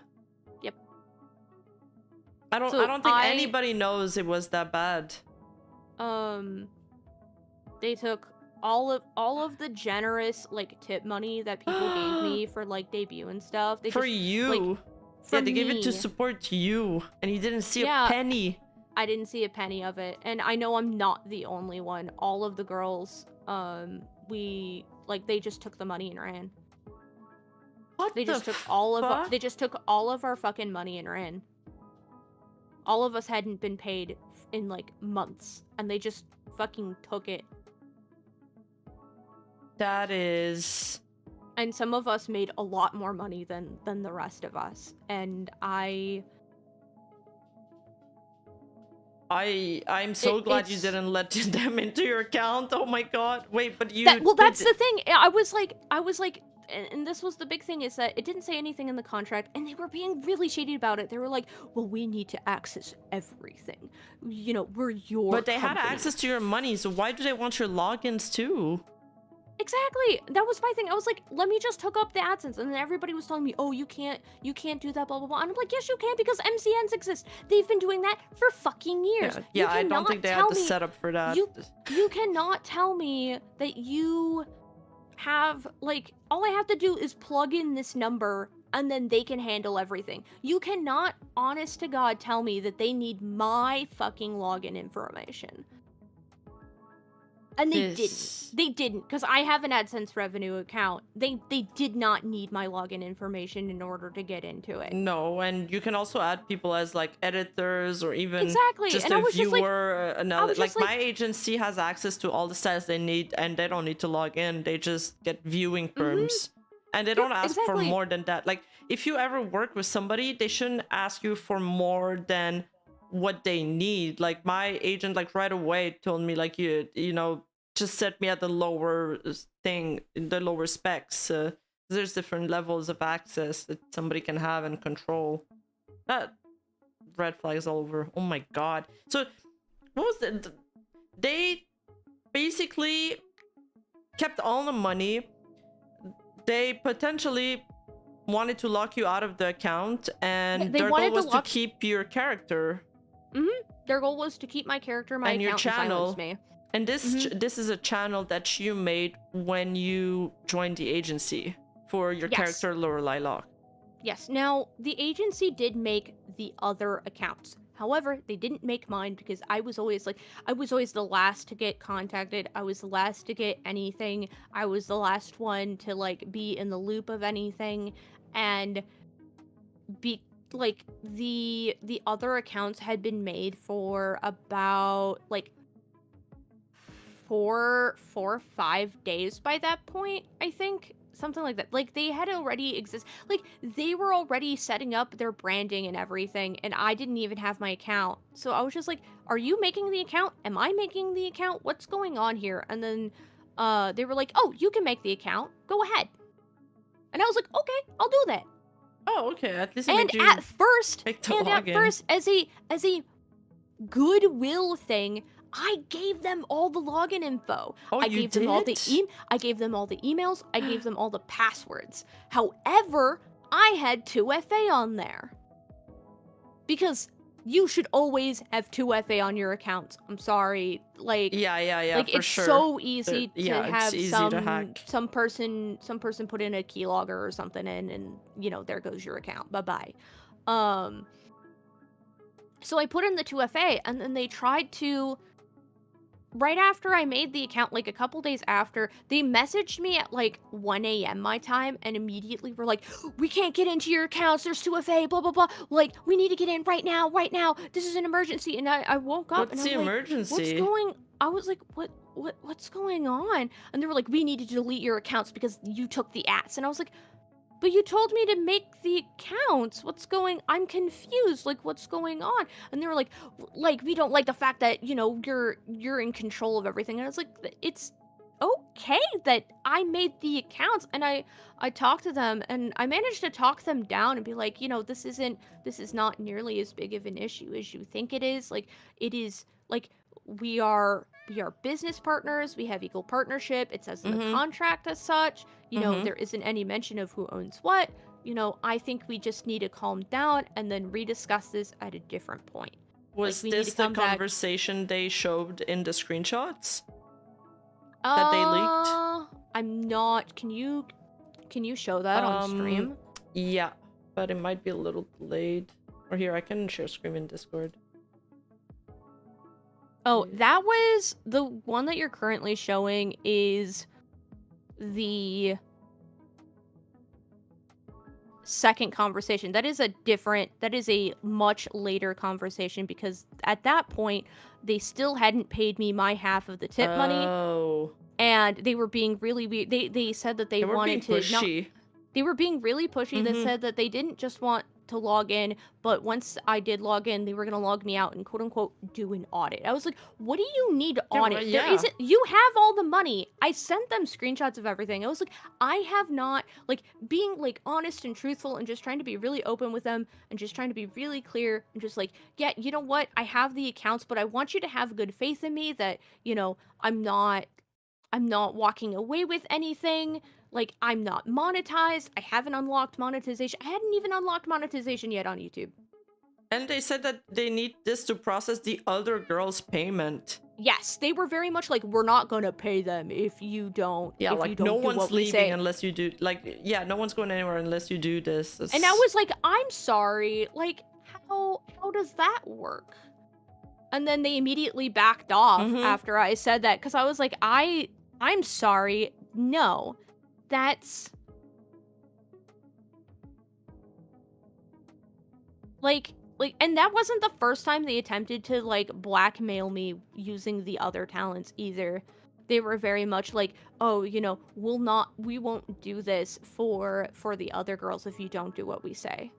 Yep. I don't think anybody knows it was that bad. They took all of the generous like tip money that people gave me for like debut and stuff. They for just, you. Like, for they gave it to me. support you, and you didn't see a penny. I didn't see a penny of it, and I know I'm not the only one. All of the girls, they just took the money and ran. What they the just took fuck? they just took all of our fucking money and ran. All of us hadn't been paid in like months, and they just fucking took it. That is... And some of us made a lot more money than the rest of us, and I'm so glad you didn't let them into your account. Oh my god. Wait, but you... that's the thing. I was like, and this was the big thing, is that it didn't say anything in the contract, and they were being really shady about it. They were like, well, we need to access everything. You know, we're your But they company. had access to your money, so why do they want your logins too? Exactly. That was my thing. I was like, let me just hook up the AdSense. And then everybody was telling me, oh, you can't do that, blah, blah, blah. And I'm like, yes, you can, because MCNs exist. They've been doing that for fucking years. Yeah, I don't think they had the setup for that. You cannot tell me that you have, like, all I have to do is plug in this number and then they can handle everything. You cannot, honest to God, tell me that they need my fucking login information. And they didn't, because I have an AdSense revenue account. They did not need my login information in order to get into it. No, and you can also add people as like editors or even just and a I was viewer. just My agency has access to all the stats they need, and they don't need to log in. They just get viewing perms, and they don't ask for more than that. Like, if you ever work with somebody, they shouldn't ask you for more than what they need. Like, my agent, like, right away told me, like, you know, just set me at the lower thing, the lower specs. There's different levels of access that somebody can have and control. That red flags all over. Oh my god. So what was it? They basically kept all the money. They potentially wanted to lock you out of the account, and their goal was to keep your character. Their goal was to keep my character, my and account, your channel. And silence me. And this is a channel that you made when you joined the agency for your character Lorelai Locke. Yes. Now, the agency did make the other accounts. However, they didn't make mine because I was always the last to get contacted. I was the last to get anything. I was the last one to like be in the loop of anything, and be like the other accounts had been made for about like 4 or 5 days by that point, I think. Something like that. Like, they had already like, they were already setting up their branding and everything, and I didn't even have my account. So I was just like, are you making the account? Am I making the account? What's going on here? And then they were like, oh, you can make the account. Go ahead. And I was like, okay, I'll do that. Oh, okay. At least at first, as a goodwill thing, I gave them all the login info. Oh, I gave them all the I gave them all the emails. I gave them all the passwords. However, I had 2FA on there. Because you should always have 2FA on your accounts. I'm sorry. Like, yeah, like, for it's sure. so easy to have it's easy to hack. some person put in a keylogger or something in, and you know, there goes your account. Bye-bye. So I put in the 2FA, and then they tried to, right after I made the account, like a couple days after, they messaged me at like 1 a.m. my time, and immediately were like, we can't get into your accounts, there's 2FA, blah, blah, blah. Like, we need to get in right now. This is an emergency. And I woke up What's and the I'm emergency? like, I was like, what's going on? And they were like, we need to delete your accounts because you took the ads. And I was like, but you told me to make the accounts. I'm confused. Like, what's going on? And they were like, we don't like the fact that, you know, you're in control of everything. And I was like, it's okay that I made the accounts. And I talked to them, and I managed to talk them down and be like, you know, this is not nearly as big of an issue as you think it is. Like, it is, like, we are we are business partners, we have equal partnership, it says in the Mhm. contract as such, you know, Mhm. there isn't any mention of who owns what. You know, I think we just need to calm down and then rediscuss this at a different point. Like, Was we need to this the come back. conversation they showed in the screenshots that they leaked? I'm not. Can you show that on stream? Yeah, but it might be a little delayed. Or here, I can share screen in Discord. Oh, that was the one that you're currently showing is the second conversation. That is a much later conversation because at that point they still hadn't paid me my half of the tip money. Oh. And they were being really weird. They said that they They were wanted being to not. pushy. They were being really pushy. They Mhm. said that they didn't just want to log in, but once I did log in, they were gonna log me out and quote unquote do an audit. I was like, what do you need to Yeah, audit? well, There yeah. isn't. You have all the money. I sent them screenshots of everything. I was like, I have not, like, being like honest and truthful and just trying to be really open with them and just trying to be really clear and just like, yeah, you know what? I have the accounts, but I want you to have good faith in me that, you know, I'm not walking away with anything. Like, I'm not monetized. I haven't unlocked monetization. I hadn't even unlocked monetization yet on YouTube. And they said that they need this to process the other girl's payment. Yes, they were very much like, we're not gonna pay them if you don't. Yeah, if like you don't no do one's what we leaving say. unless you do. Like, yeah, no one's going anywhere unless you do this. And I was like, I'm sorry. Like, how does that work? And then they immediately backed off after I said that because I was like, I'm sorry. No, that's like, and that wasn't the first time they attempted to like blackmail me using the other talents either. They were very much like, oh, you know, we won't do this for the other girls if you don't do what we say.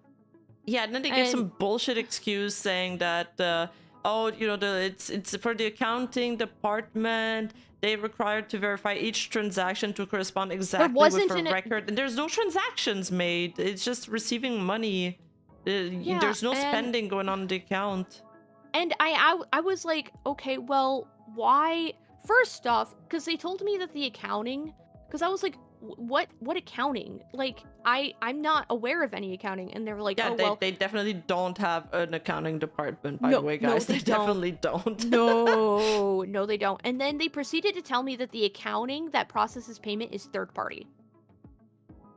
Yeah, and then they give some bullshit excuse saying that, oh, you know, it's for the accounting department. They required to verify each transaction to correspond exactly with a record. And there's no transactions made. It's just receiving money. There's no spending going on the account. And I was like, okay, well, why? First off, because they told me that the accounting, because I was like, what accounting? Like, I'm not aware of any accounting. And they were like, yeah, oh, well. They definitely don't have an accounting department, by the way, guys. They definitely don't. No, they don't. And then they proceeded to tell me that the accounting that processes payment is third party.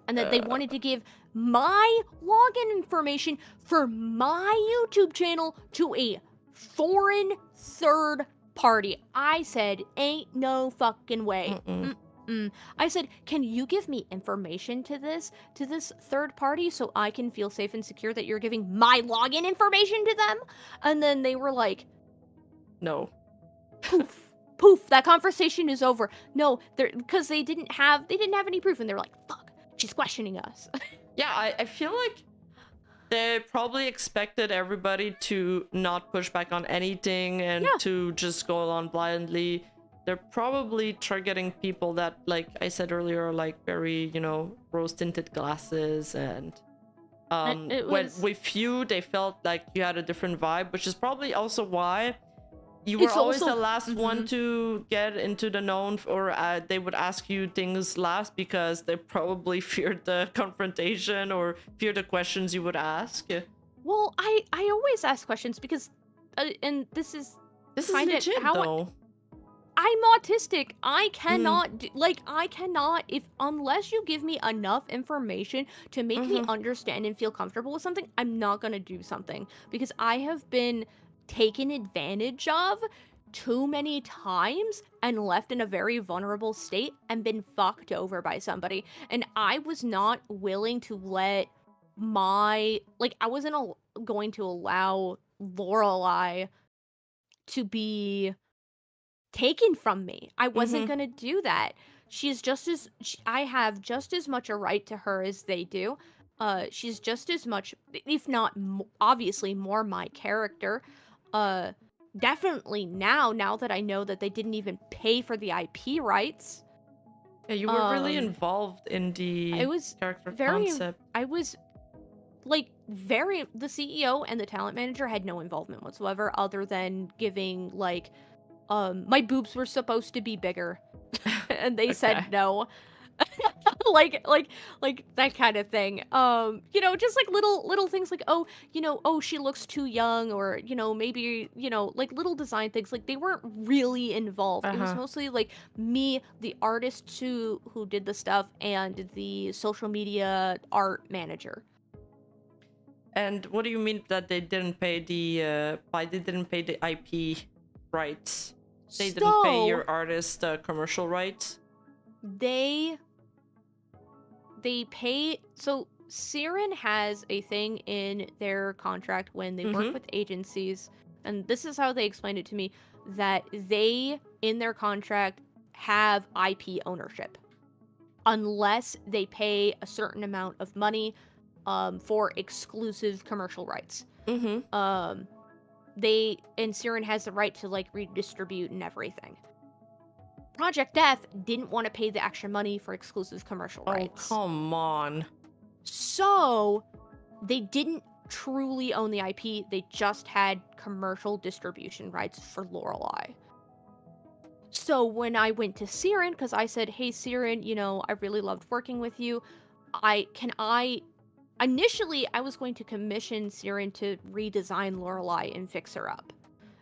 And that they wanted to give my login information for my YouTube channel to a foreign third party. I said, ain't no fucking way. I said, can you give me information to this third party so I can feel safe and secure that you're giving my login information to them? And then they were like, no. Poof, that conversation is over. No, because they didn't have any proof, and they were like, fuck. She's questioning us. Yeah, I feel like they probably expected everybody to not push back on anything and to just go along blindly. They're probably targeting people that, like I said earlier, are like very, you know, rose-tinted glasses. And when with you, they felt like you had a different vibe, which is probably also why you were always the last one to get into the known, or they would ask you things last because they probably feared the confrontation or feared the questions you would ask. Well, I always ask questions because, and this is legit though. I'm autistic. I cannot unless you give me enough information to make me understand and feel comfortable with something, I'm not gonna do something because I have been taken advantage of too many times and left in a very vulnerable state and been fucked over by somebody. And I was not willing to let I wasn't going to allow Lorelai to be taken from me. I wasn't going to do that. I have just as much a right to her as they do. She's just as much, if not obviously more my character. Definitely now that I know that they didn't even pay for the IP rights. Yeah, you were really involved in the character concept. I was like the CEO and the talent manager had no involvement whatsoever other than giving like My boobs were supposed to be bigger, and they Okay. said no. like that kind of thing. You know, just like little things like, oh, you know, oh, she looks too young, or, you know, maybe, you know, like little design things. Like, they weren't really involved. It was mostly like me, the artist who did the stuff, and the social media art manager. And what do you mean that they didn't pay the they didn't pay the IP rights? They didn't pay your artist commercial rights? They pay. So Siren has a thing in their contract when they work with agencies, and this is how they explained it to me, that they, in their contract, have IP ownership unless they pay a certain amount of money for exclusive commercial rights. And Siren has the right to like redistribute and everything. Project F didn't want to pay the extra money for exclusive commercial rights. Oh, come on. So they didn't truly own the IP, they just had commercial distribution rights for Lorelai. So when I went to Siren, because I said, hey Siren, you know, I really loved working with you. Initially I was going to commission Siren to redesign Lorelai and fix her up,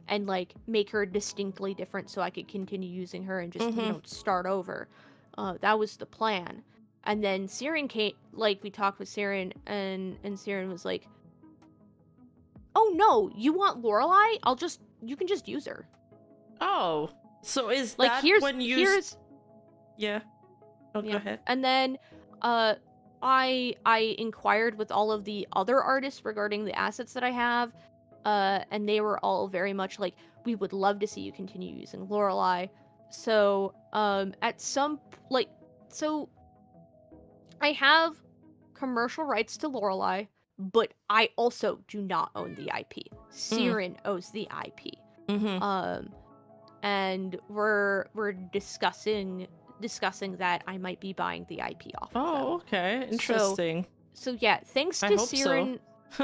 and like make her distinctly different so I could continue using her and just, you know, start over. That was the plan. And then Siren came, like, we talked with Siren, and Siren was like, oh no, you want Lorelai? You can just use her. Oh, so is like, that when you... Yeah. Oh, yeah. Go ahead. And then, I inquired with all of the other artists regarding the assets that I have, and they were all very much like, we would love to see you continue using Lorelai. So, so I have commercial rights to Lorelai, but I also do not own the IP. Siren owns the IP. And we're discussing that I might be buying the IP off of them. Oh, okay. Interesting. So yeah, thanks to Siren,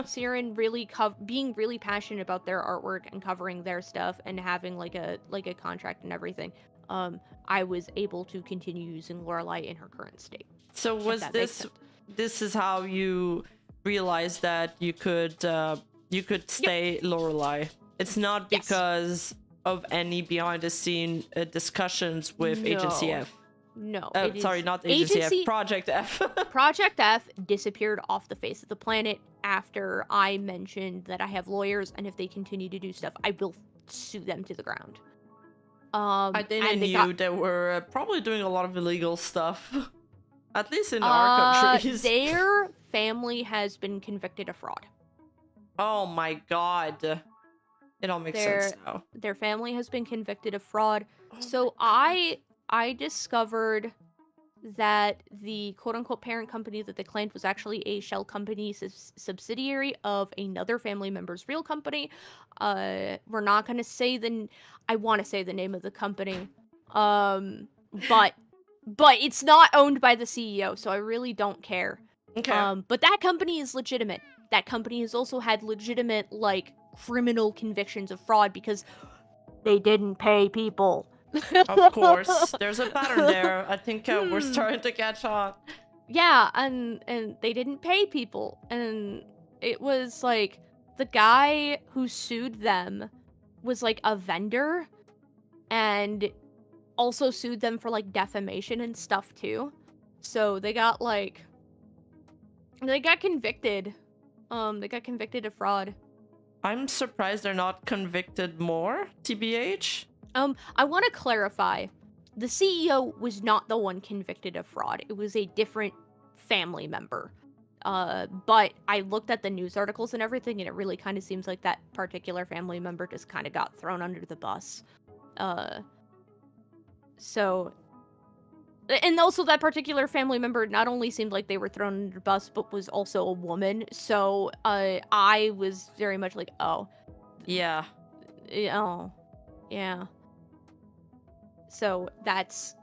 Siren really being really passionate about their artwork and covering their stuff and having like a contract and everything. I was able to continue using Lorelai in her current state. So was this is how you realized that you could stay Lorelai? It's not because of any behind the scene discussions with Agency F. No. Sorry, not Agency F. Project F. Project F disappeared off the face of the planet after I mentioned that I have lawyers, and if they continue to do stuff, I will sue them to the ground. I didn't knew they were probably doing a lot of illegal stuff. At least in our countries. Their family has been convicted of fraud. Oh my god. It all makes sense now. Their family has been convicted of fraud. So I discovered that the quote-unquote parent company that they claimed was actually a shell company subsidiary of another family member's real company. We're not going to say I want to say the name of the company. But it's not owned by the CEO, so I really don't care. Okay. But that company is legitimate. That company has also had legitimate, like, criminal convictions of fraud because they didn't pay people. Of course. There's a pattern there. I think we're starting to catch on. Yeah, and they didn't pay people. And it was, like, the guy who sued them was, like, a vendor and also sued them for, like, defamation and stuff, too. So they got, like... They got convicted. They got convicted of fraud. I'm surprised they're not convicted more, TBH. I want to clarify. The CEO was not the one convicted of fraud. It was a different family member. But I looked at the news articles and everything, and it really kind of seems like that particular family member just kind of got thrown under the bus. And also that particular family member not only seemed like they were thrown under the bus, but was also a woman. So, I was very much like, oh. Yeah. Oh. Yeah. So, that's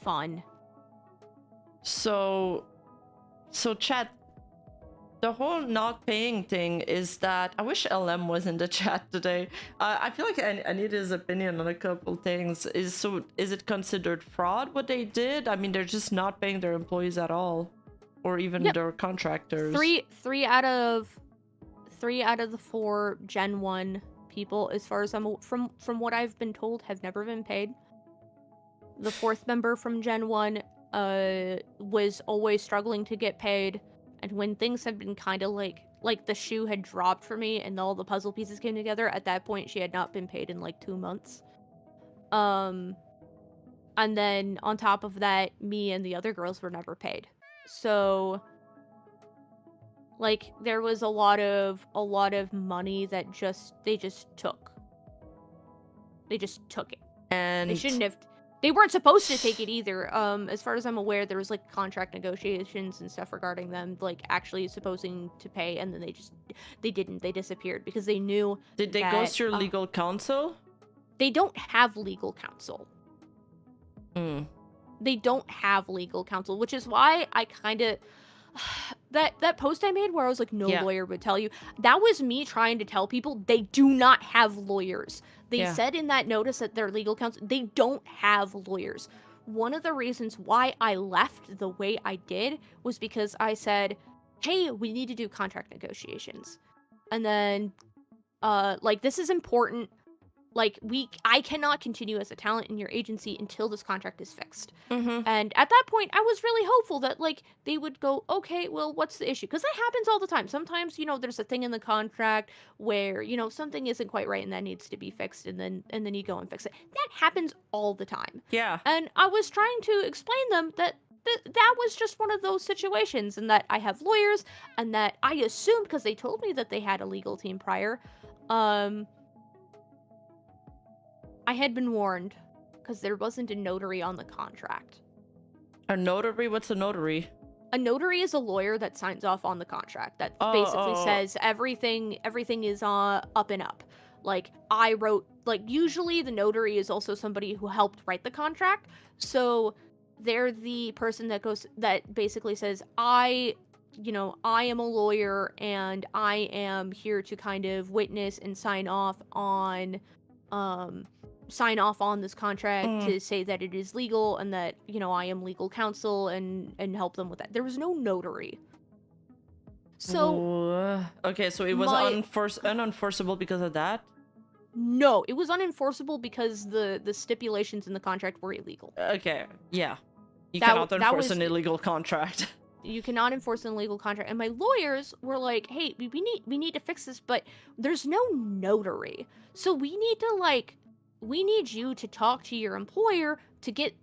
fun. So chat, the whole not paying thing is that I wish LM was in the chat today. I feel like I need his opinion on a couple things. Is it considered fraud what they did? I mean, they're just not paying their employees at all, or even their contractors. Three out of the 4 Gen 1 people, as far as from what I've been told, have never been paid. The 4th member from Gen 1 was always struggling to get paid, and when things had been kind of like the shoe had dropped for me and all the puzzle pieces came together, at that point she had not been paid in like 2 months. And then on top of that, me and the other girls were never paid. So like there was a lot of money that they just took. They just took it. And they shouldn't have. They weren't supposed to take it either. As far as I'm aware, there was like contract negotiations and stuff regarding them like actually supposing to pay, and then they didn't. They disappeared because they knew. Did they go to your legal counsel? They don't have legal counsel. They don't have legal counsel, which is why I kind of that post I made where I was like, no lawyer would tell you. That was me trying to tell people they do not have lawyers. They said in that notice that their legal counsel, they don't have lawyers. One of the reasons why I left the way I did was because I said, hey, we need to do contract negotiations. And then, like, this is important. Like, I cannot continue as a talent in your agency until this contract is fixed. And at that point, I was really hopeful that, like, they would go, okay, well, what's the issue? Because that happens all the time. Sometimes, you know, there's a thing in the contract where, you know, something isn't quite right and that needs to be fixed, and then you go and fix it. That happens all the time. Yeah. And I was trying to explain them that that was just one of those situations, and that I have lawyers, and that I assumed, because they told me that they had a legal team prior, I had been warned, because there wasn't a notary on the contract. A notary? What's a notary? A notary is a lawyer that signs off on the contract. That basically says everything is up and up. Like, I wrote, like, usually the notary is also somebody who helped write the contract. So they're the person that basically says, I am a lawyer and I am here to kind of witness and sign off on this contract to say that it is legal and that, you know, I am legal counsel and help them with that. There was no notary. So okay, so it was unenforceable because of that? No, it was unenforceable because the stipulations in the contract were illegal. Okay, yeah. You cannot enforce an illegal contract. You cannot enforce an illegal contract. And my lawyers were like, hey, we need to fix this, but there's no notary. So we need you to talk to your employer to get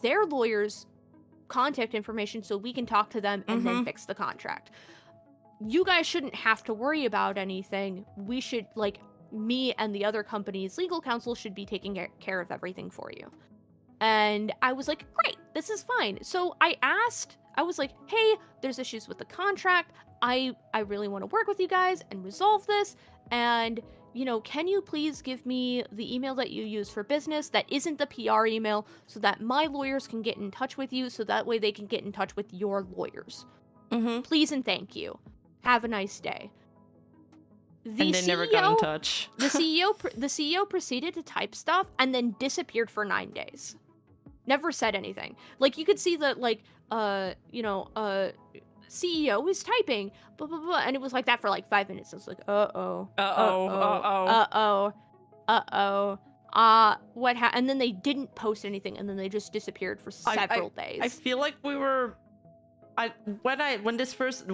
their lawyer's contact information so we can talk to them and then fix the contract. You guys shouldn't have to worry about anything. We should, like, me and the other company's legal counsel should be taking care of everything for you. And I was like, great, this is fine. So I was like, hey, there's issues with the contract. I really want to work with you guys and resolve this. And, you know, can you please give me the email that you use for business that isn't the PR email so that my lawyers can get in touch with you so that way they can get in touch with your lawyers. Please and thank you. Have a nice day. And they never got in touch. the CEO proceeded to type stuff and then disappeared for 9 days. Never said anything. Like, you could see that, like, CEO is typing, blah, blah, blah, and it was like that for like 5 minutes. I was like, what happened? And then they didn't post anything, and then they just disappeared for several days. I feel like we were... when this first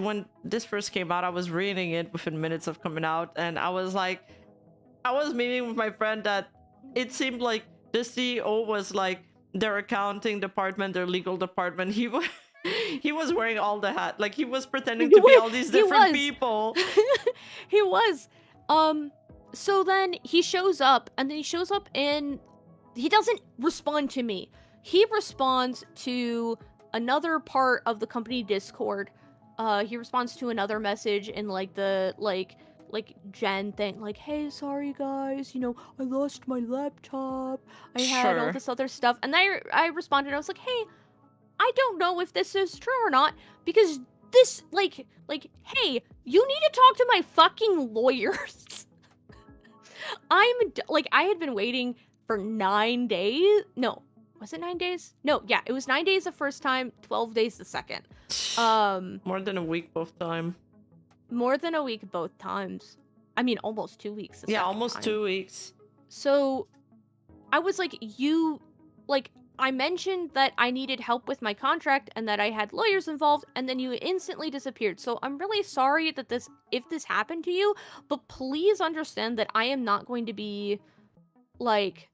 came out, I was reading it within minutes of coming out, and I was like, I was meeting with my friend that it seemed like the CEO was like their accounting department, their legal department. He was wearing all the hat, like he was pretending to be all these different people. He was. So then he shows up, and then he doesn't respond to me. He responds to another part of the company Discord. He responds to another message in like the like Jen thing, like, hey, sorry guys, you know, I lost my laptop. I had all this other stuff. And I responded, I was like, hey, I don't know if this is true or not, because this, like, hey, you need to talk to my fucking lawyers. I had been waiting for 9 days. No, was it 9 days? No, yeah, it was 9 days the first time, 12 days the second. More than a week both time. More than a week both times. I mean, almost 2 weeks the second almost time. 2 weeks. So, I was like, I mentioned that I needed help with my contract and that I had lawyers involved, and then you instantly disappeared. So I'm really sorry that if this happened to you, but please understand that I am not going to be, like,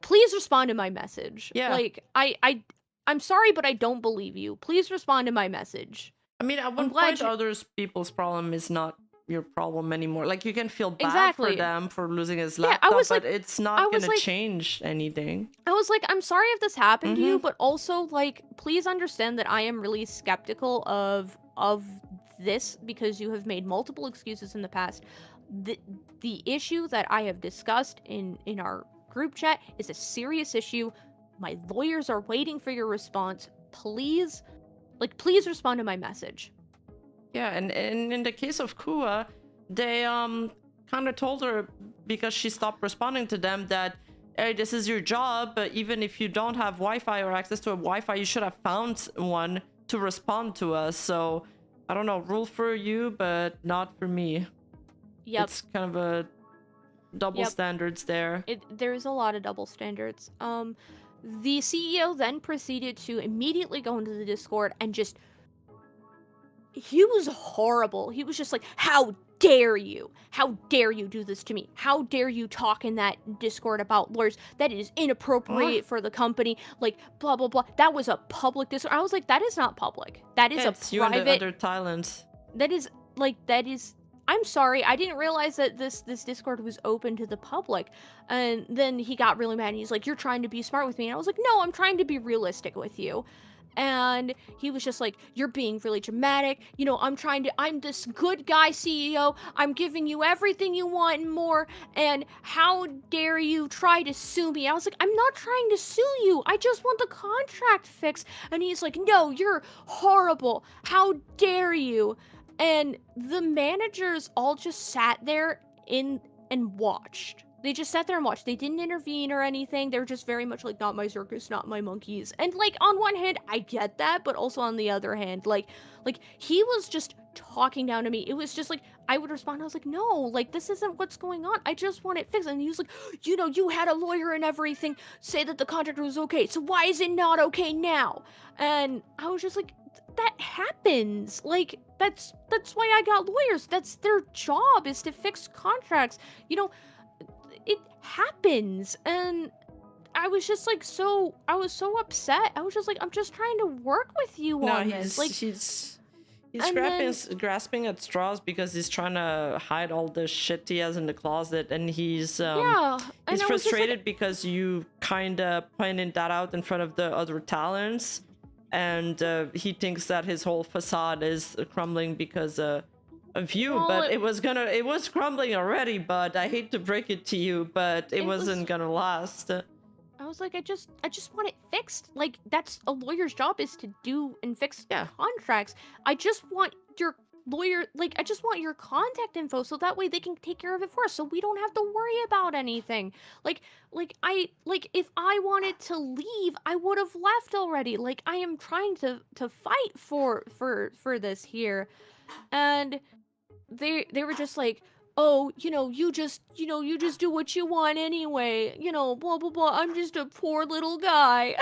please respond to my message. Yeah. Like, I'm sorry, but I don't believe you. Please respond to my message. I mean, at one point, other people's problem is not your problem anymore. Like, you can feel bad for them for losing his laptop, but it's not gonna change anything. I was like, I'm sorry if this happened to you, but also, like, please understand that I am really skeptical of this because you have made multiple excuses in the past. The issue that I have discussed in our group chat is a serious issue. My lawyers are waiting for your response. Please respond to my message. Yeah, and in the case of Kua, they kind of told her, because she stopped responding to them, that, hey, this is your job, but even if you don't have Wi-Fi or access to a Wi-Fi, you should have found one to respond to us. So, I don't know, rule for you, but not for me. Yep. It's kind of a double standards there. There's a lot of double standards. The CEO then proceeded to immediately go into the Discord and just... He was horrible. He was just like, how dare you? How dare you do this to me? How dare you talk in that Discord about lawyers? That is inappropriate for the company. Like, blah, blah, blah. That was a public Discord. I was like, that is not public. That is a private... you and the other Thailands. That is... I'm sorry, I didn't realize that this Discord was open to the public. And then he got really mad and he's like, you're trying to be smart with me. And I was like, no, I'm trying to be realistic with you. And he was just like, you're being really dramatic. You know, I'm this good guy CEO. I'm giving you everything you want and more. And how dare you try to sue me? I was like, I'm not trying to sue you. I just want the contract fixed. And he's like, no, you're horrible. How dare you? And the managers all just sat there and watched. They just sat there and watched. They didn't intervene or anything. They were just very much like, not my circus, not my monkeys. And, like, on one hand, I get that, but also on the other hand, like he was just talking down to me. It was just like, I would respond, I was like, no, like, this isn't what's going on. I just want it fixed. And he was like, you know, you had a lawyer and everything say that the contract was okay, so why is it not okay now? And I was just like, that happens. Like, that's why I got lawyers. That's their job, is to fix contracts. You know, it happens. And I was just like, I was so upset. I was just like, I'm just trying to work with you on this. Like, he's grasping at straws because he's trying to hide all the shit he has in the closet, and he's frustrated because you kind of pointed that out in front of the other talents, and he thinks that his whole facade is crumbling because of you. Well, but it was crumbling already, but I hate to break it to you, but it wasn't gonna last. I was like, I just want it fixed. Like, that's a lawyer's job, is to do and fix contracts. I just want your lawyer, like, I just want your contact info so that way they can take care of it for us, so we don't have to worry about anything. If I wanted to leave, I would have left already. Like, I am trying to fight for this here. And they were just like, oh, you just do what you want anyway, blah, blah, blah. I'm just a poor little guy.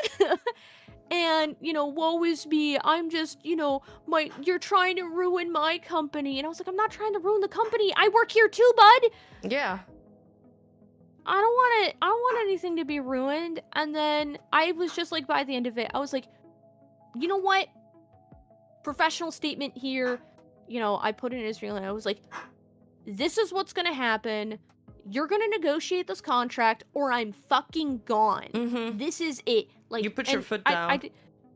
And, woe is me. I'm just, you're trying to ruin my company. And I was like, I'm not trying to ruin the company. I work here too, bud. Yeah. I don't want anything to be ruined. And then I was just like, by the end of it, I was like, you know what? Professional statement here. I put in Israel and I was like, this is what's gonna happen. You're gonna negotiate this contract or I'm fucking gone. Mm-hmm. This is it. Like, you put your foot down.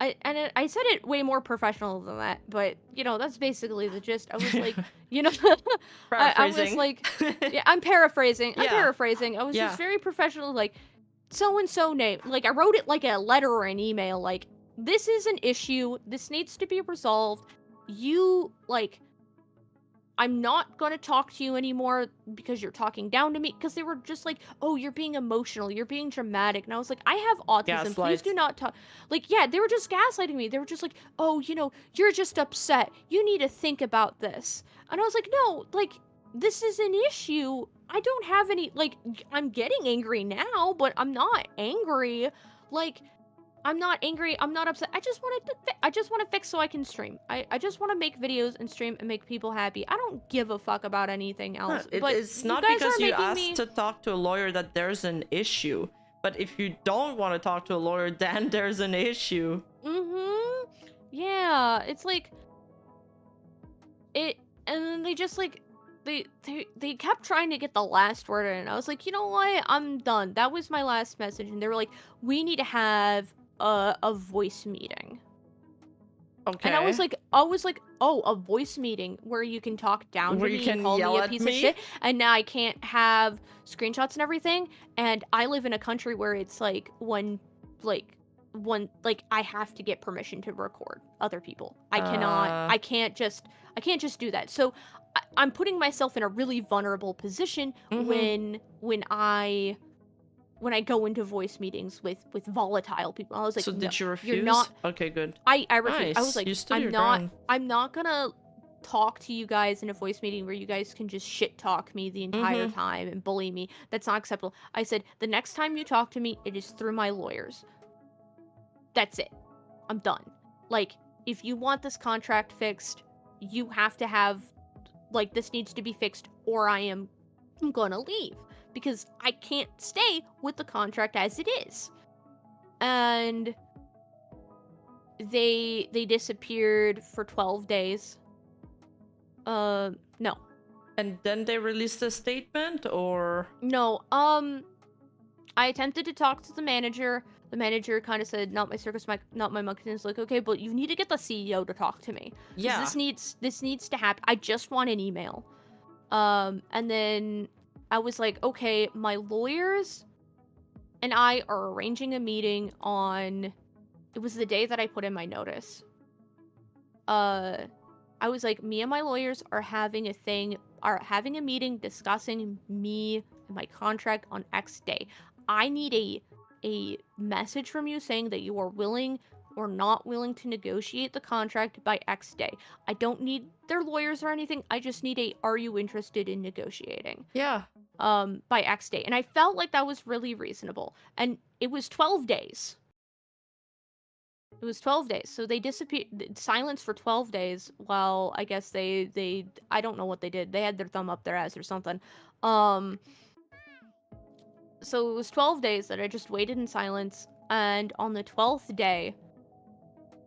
I said it way more professional than that, but that's basically the gist. I was like, I was like, yeah, I'm paraphrasing. I'm paraphrasing. I was just very professional, like, so-and-so name. Like, I wrote it like a letter or an email, like, this is an issue. This needs to be resolved. you, like, I'm not gonna talk to you anymore because you're talking down to me. Because they were just like, oh, you're being emotional, you're being dramatic. And I was like, I have autism. Please do not talk. Like, yeah, they were just gaslighting me. They were just like, oh, you know, you're just upset. You need to think about this. And I was like, no, like, this is an issue. I don't have any, like, I'm getting angry now, but I'm not angry. Like, I'm not angry. I'm not upset. I just want to fix so I can stream. I just want to make videos and stream and make people happy. I don't give a fuck about anything else. But it's not because you asked to talk to a lawyer that there's an issue. But if you don't want to talk to a lawyer, then there's an issue. Mm-hmm. Yeah, it's like it, and then they just like they kept trying to get the last word in. I was like, you know what? I'm done. That was my last message, and they were like, we need to have a voice meeting. Okay. And I was like, oh, a voice meeting where you can talk down to me and call me a piece of shit, and now I can't have screenshots and everything. And I live in a country where it's like I have to get permission to record other people. I can't just do that. So I'm putting myself in a really vulnerable position when I go into voice meetings with volatile people. I was like, so did you refuse? You're not. Okay, good. I refused. Nice. I was like, I'm not gonna talk to you guys in a voice meeting where you guys can just shit talk me the entire time and bully me. That's not acceptable. I said, the next time you talk to me, it is through my lawyers. That's it. I'm done. Like, if you want this contract fixed, you have to have, like, this needs to be fixed, or I'm gonna leave. Because I can't stay with the contract as it is. And they disappeared for 12 days. No. And then they released a statement, or? No, I attempted to talk to the manager. The manager kind of said, not my circus, not my monkey. It's like, okay, but you need to get the CEO to talk to me. Yeah. This needs to happen. I just want an email. And then I was like, okay, my lawyers and I are arranging a meeting on, it was the day that I put in my notice. I was like, me and my lawyers are having a meeting discussing me and my contract on X day. I need a message from you saying that you are willing or not willing to negotiate the contract by X day. I don't need their lawyers or anything. I just need are you interested in negotiating? Yeah. By X day. And I felt like that was really reasonable. And it was 12 days. It was 12 days. So they disappeared, silence for 12 days while I guess they I don't know what they did. They had their thumb up their ass or something. So it was 12 days that I just waited in silence. And on the 12th day,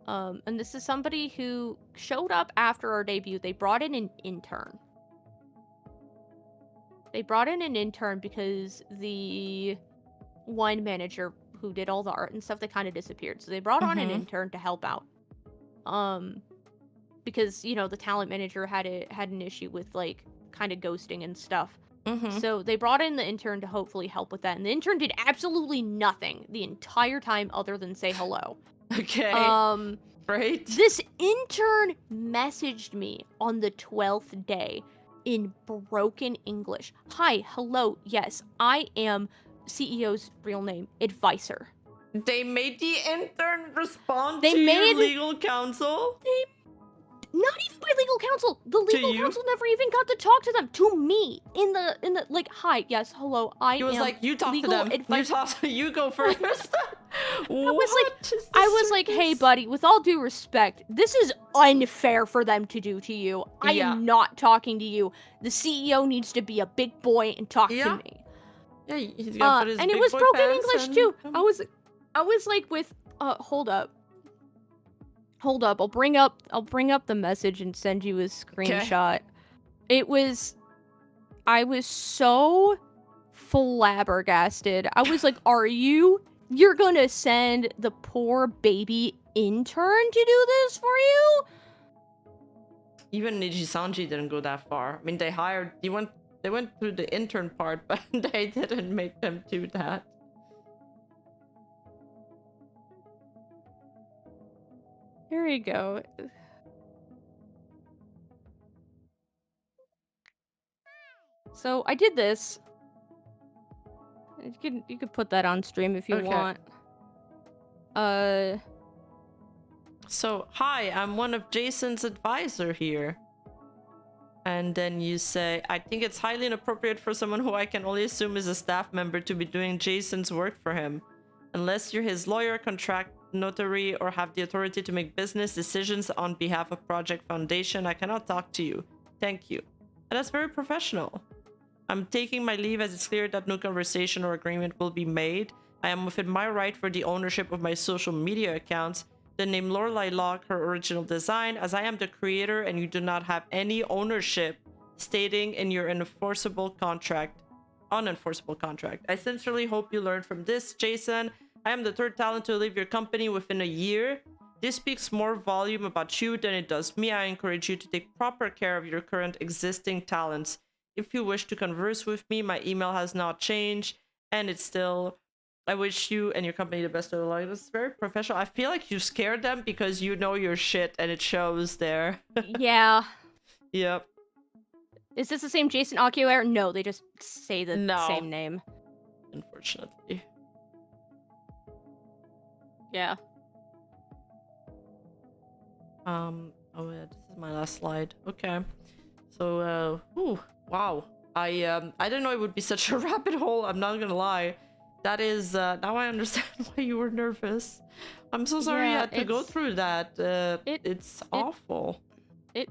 and this is somebody who showed up after our debut, they brought in an intern. They brought in an intern because the one manager who did all the art and stuff, they kind of disappeared. So they brought on an intern to help out. Because, you know, the talent manager had an issue with, like, kind of ghosting and stuff. So they brought in the intern to hopefully help with that. And the intern did absolutely nothing the entire time other than say hello. Okay. Right. This intern messaged me on the 12th day in broken English. Hi, hello, yes, I am CEO's real name, Advisor. They made the intern respond to your legal counsel? Not even my legal counsel. The legal counsel never even got to talk to them. To me, in the like, hi, yes, hello, He was like, you talk to them. You go first. I was like, hey, buddy, with all due respect, this is unfair for them to do to you. I am not talking to you. The CEO needs to be a big boy and talk to me. Yeah, he's gonna put his and it was broken English too. I was like, with hold up. I'll bring up the message and send you a screenshot. Okay. I was so flabbergasted. I was like, you're gonna send the poor baby intern to do this for you? Even Nijisanji didn't go that far. I mean, they went through the intern part, but they didn't make them do that. Here we go. So I did this. You could put that on stream if you Okay. want. So, hi, I'm one of Jason's advisor here. And then you say, I think it's highly inappropriate for someone who I can only assume is a staff member to be doing Jason's work for him. Unless you're his lawyer, contract notary, or have the authority to make business decisions on behalf of Project Foundation, I cannot talk to you. Thank you. And that's very professional. I'm taking my leave as it's clear that no conversation or agreement will be made. I am within my right for the ownership of my social media accounts. The name Lorelai lock her original design, as I am the creator and you do not have any ownership stating in your unenforceable contract. I sincerely hope you learned from this, Jason. I am the third talent to leave your company within a year. This speaks more volume about you than it does me. I encourage you to take proper care of your current existing talents. If you wish to converse with me, my email has not changed, and it's still... I wish you and your company the best of luck. This is very professional. I feel like you scared them because you know your shit, and it shows there. Yeah. Yep. Is this the same Jason Ocular? No, they just say the same name. Unfortunately. Yeah. Oh yeah, this is my last slide. Okay. So, wow. I didn't know it would be such a rabbit hole. I'm not gonna lie. That is, now I understand why you were nervous. I'm so sorry you had to go through that. It's awful. It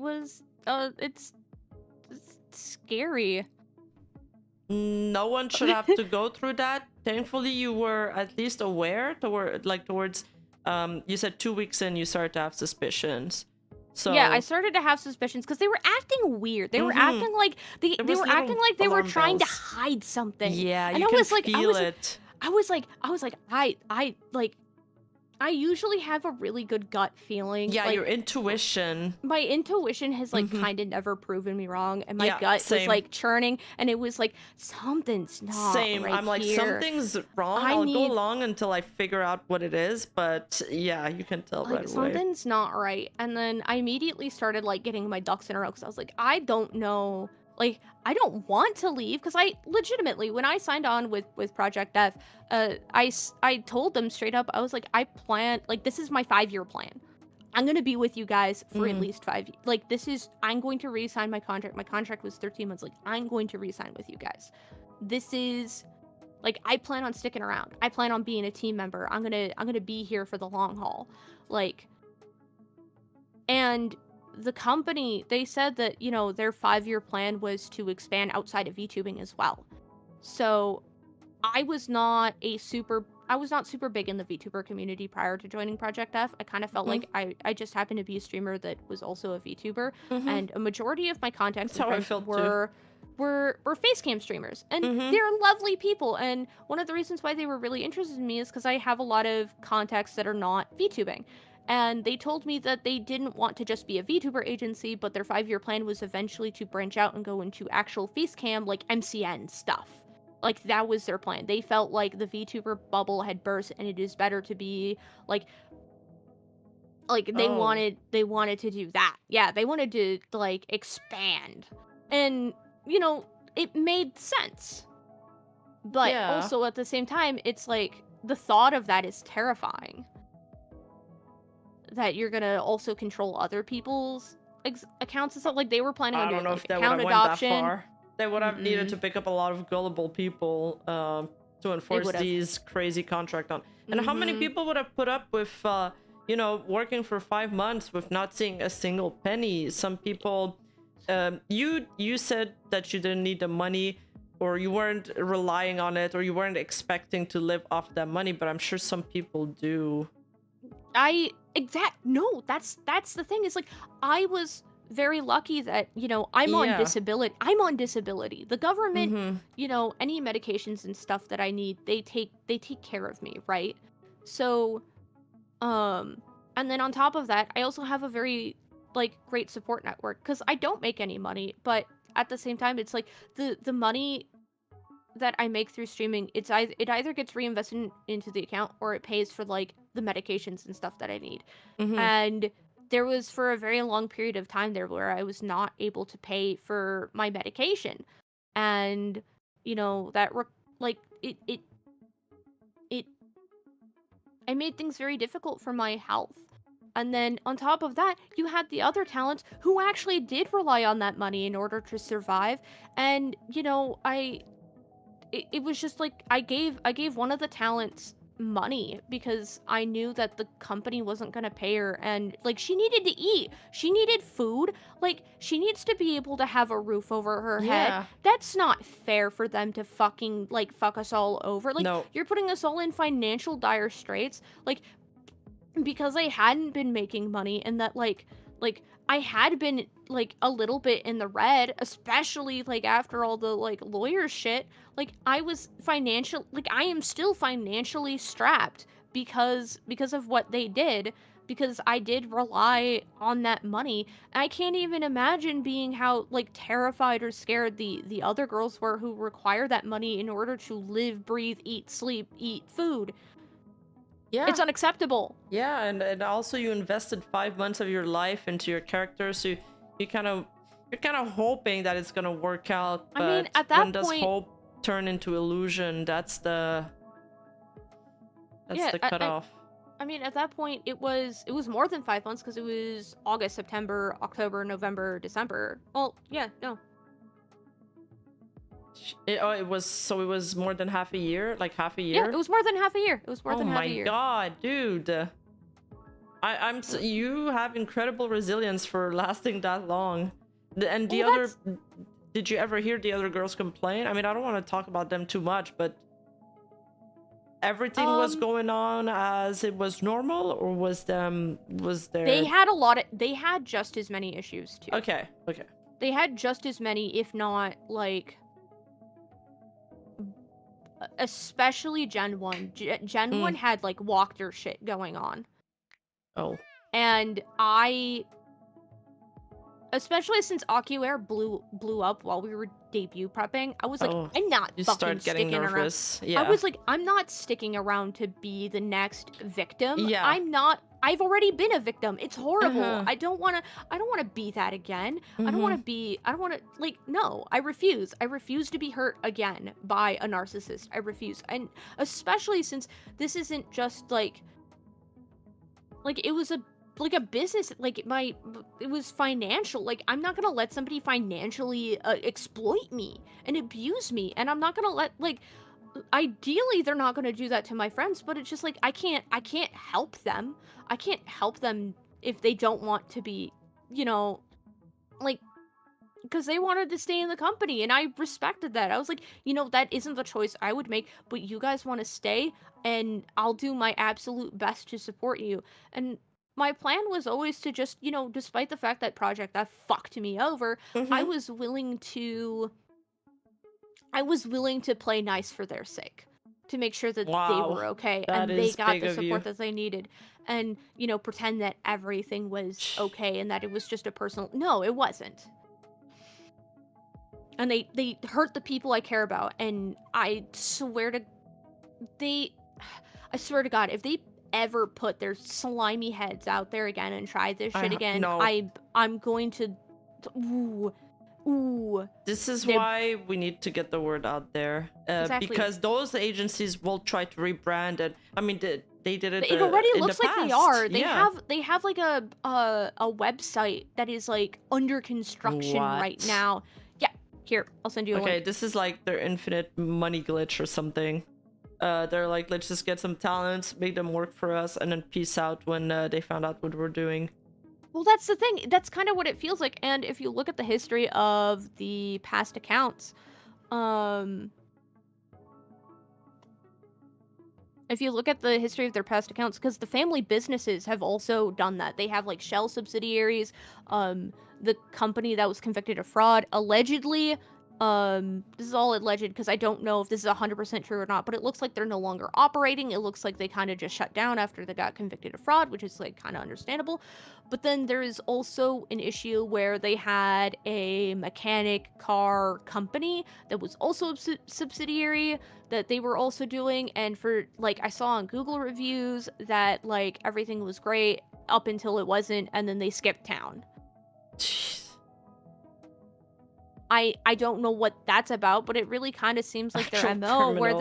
was, it's scary. No one should have to go through that. Thankfully, you were at least aware towards, you said 2 weeks in, you started to have suspicions. So yeah, I started to have suspicions because they were acting weird. They were acting like they were acting like they were trying to hide something. Yeah, and you can feel it. I was like, I usually have a really good gut feeling. Yeah, like, your intuition. My intuition has like kind of never proven me wrong, and my gut was like churning, and it was like something's not right I'm like here. Something's wrong. I'll go along until I figure out what it is, but yeah, you can tell right away. Something's not right, and then I immediately started like getting my ducks in a row because I was like, I don't know. Like, I don't want to leave because I legitimately, when I signed on with Project F, I told them straight up, I was like, I plan, like, this is my 5-year plan. I'm going to be with you guys for at least 5 years. Like, I'm going to re-sign my contract. My contract was 13 months. Like, I'm going to re-sign with you guys. This is, like, I plan on sticking around. I plan on being a team member. I'm going to be here for the long haul. Like, and the company, they said that, you know, their 5-year plan was to expand outside of VTubing as well. So I was not super big in the VTuber community prior to joining Project F. I kind of felt like I just happened to be a streamer that was also a VTuber, and a majority of my contacts were facecam streamers, and they're lovely people. And one of the reasons why they were really interested in me is because I have a lot of contacts that are not VTubing. And they told me that they didn't want to just be a VTuber agency, but their 5-year plan was eventually to branch out and go into actual facecam, like MCN stuff. Like, that was their plan. They felt like the VTuber bubble had burst, and it is better to be, like they wanted to do that. Yeah, they wanted to, like, expand. And, you know, it made sense. But also, at the same time, it's like, the thought of that is terrifying. That you're gonna also control other people's accounts and stuff. Like, they were planning on doing, like, account adoption. That far. They would have needed to pick up a lot of gullible people to enforce these crazy contracts on. And how many people would have put up with, you know, working for 5 months with not seeing a single penny? Some people, you said that you didn't need the money, or you weren't relying on it, or you weren't expecting to live off that money, but I'm sure some people do. No, that's the thing. Is like, I was very lucky that, you know, I'm on disability. The government, you know, any medications and stuff that I need, they take care of me, right? So, and then on top of that, I also have a very, like, great support network, because I don't make any money, but at the same time, it's like the money that I make through streaming, it either gets reinvested into the account, or it pays for, like, the medications and stuff that I need. And there was for a very long period of time there where I was not able to pay for my medication, and that like it I made things very difficult for my health. And then on top of that, you had the other talents who actually did rely on that money in order to survive. And it was just like I gave one of the talents money because I knew that the company wasn't going to pay her, and like she needed to eat. She needed food. Like she needs to be able to have a roof over her head. Yeah. That's not fair for them to fucking like fuck us all over. Like No. you're putting us all in financial dire straits. Like because I hadn't been making money, and that like I had been like a little bit in the red, especially like after all the like lawyer shit. Like I am still financially strapped because of what they did, because I did rely on that money. I can't even imagine being how like terrified or scared the other girls were who require that money in order to live, breathe, eat, sleep, eat food. Yeah. It's unacceptable. Yeah, and also you invested 5 months of your life into your character, so you're kind of hoping that it's gonna work out. But I mean, at that when does point, hope turn into illusion? That's the cutoff. I mean, at that point, it was more than 5 months because it was August, September, October, November, December. Well, yeah, no. It was more than half a year, like half a year. Yeah, it was more than half a year. It was more than half a year. Oh my god, dude! You have incredible resilience for lasting that long. And did you ever hear the other girls complain? I mean, I don't want to talk about them too much, but everything was going on as it was normal, or was there? They had just as many issues too. Okay. They had just as many, if not like. Especially Gen 1. Gen 1 had, like, walkthrough shit going on. Oh. And especially since AccuAir blew up while we were debut prepping, I was like, I'm not fucking sticking around. Yeah. I was like, I'm not sticking around to be the next victim. Yeah. I've already been a victim. It's horrible. I don't want to be that again. I don't want to like, no, I refuse. I refuse to be hurt again by a narcissist. I refuse. And especially since this isn't just like it was a business, like it was financial. Like I'm not going to let somebody financially exploit me and abuse me. And I'm not going to let ideally they're not going to do that to my friends, but it's just like I can't help them. I can't help them if they don't want to be, because they wanted to stay in the company, and I respected that. I was like, that isn't the choice I would make, but you guys want to stay, and I'll do my absolute best to support you. And my plan was always to just, despite the fact that Project F fucked me over, I was willing to play nice for their sake, to make sure that they were okay and they got the support that they needed, and pretend that everything was okay and that it was just a personal. No, it wasn't. And they hurt the people I care about, and I swear to God, if they ever put their slimy heads out there again and try this shit again, no. I'm going to. Ooh. This is why we need to get the word out there, exactly. Because those agencies will try to rebrand it. I mean, they did it. It already looks like they are. They have like a website that is like under construction right now. Yeah, here I'll send you a link. This is like their infinite money glitch or something. They're like, let's just get some talents, make them work for us, and then peace out when they found out what we're doing. Well, that's the thing. That's kind of what it feels like. And if you look at the history of the past accounts, because the family businesses have also done that. They have like shell subsidiaries. The company that was convicted of fraud allegedly This is all alleged because I don't know if this is 100% true or not, but it looks like they're no longer operating. It looks like they kind of just shut down after they got convicted of fraud, which is like kind of understandable. But then there is also an issue where they had a mechanic car company that was also a subsidiary that they were also doing. And for like, I saw on Google reviews that like everything was great up until it wasn't, and then they skipped town. Jeez. I don't know what that's about, but it really kind of seems like their MO, where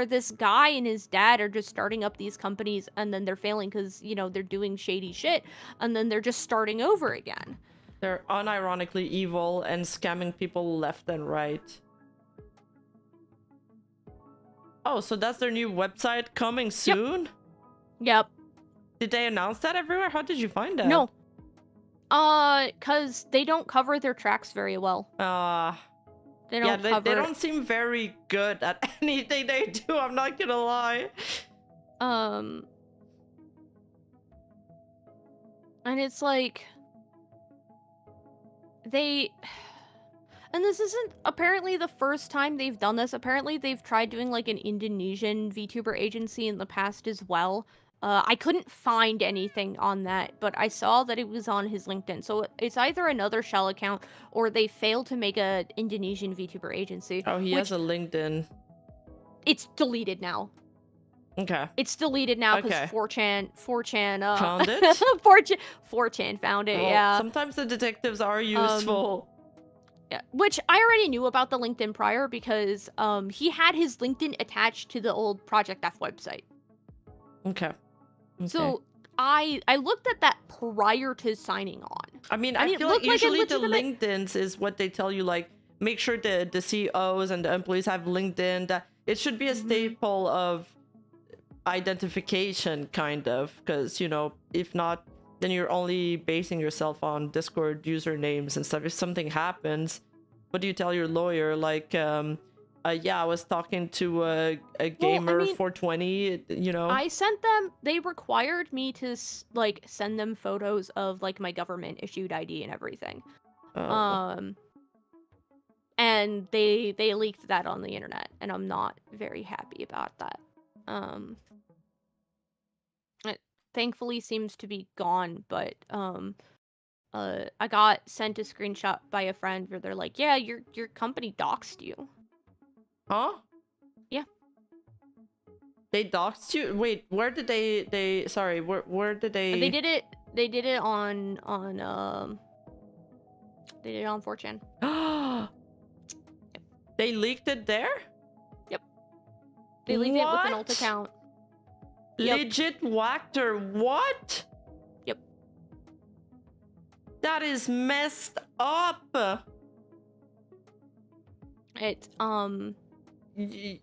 this guy and his dad are just starting up these companies and then they're failing because, you know, they're doing shady shit and then they're just starting over again. They're unironically evil and scamming people left and right. Oh, so that's their new website coming soon? Yep. Did they announce that everywhere? How did you find that? No. Cause they don't cover their tracks very well. They don't cover... they don't seem very good at anything they do, I'm not gonna lie. And it's like... And this isn't apparently the first time they've done this. Apparently they've tried doing like an Indonesian VTuber agency in the past as well. I couldn't find anything on that, but I saw that it was on his LinkedIn. So it's either another shell account or they failed to make a Indonesian VTuber agency. Oh, he has a LinkedIn. It's deleted now. Okay. It's deleted now because 4chan found it? 4chan found it, well, yeah. Sometimes the detectives are useful. Yeah, which I already knew about the LinkedIn prior because he had his LinkedIn attached to the old Project F website. Okay. So I looked at that prior to signing on. I mean, I feel like usually the LinkedIns is what they tell you, like, make sure the CEOs and the employees have LinkedIn. That it should be a staple of identification, kind of, because, you know, if not, then you're only basing yourself on Discord usernames and stuff. If something happens, what do you tell your lawyer? Like, yeah, I was talking to a gamer 420, you know? I sent them, they required me to, like, send them photos of, like, my government-issued ID and everything. And they leaked that on the internet, and I'm not very happy about that. It thankfully seems to be gone, but, I got sent a screenshot by a friend where they're like, yeah, your company doxed you. Huh? Yeah. They doxed you? Wait, where did they sorry, where did they... They did it on 4chan. They leaked it there? Yep. They leaked it with an alt account. Legit whacked her. What? Yep. That is messed up. It's you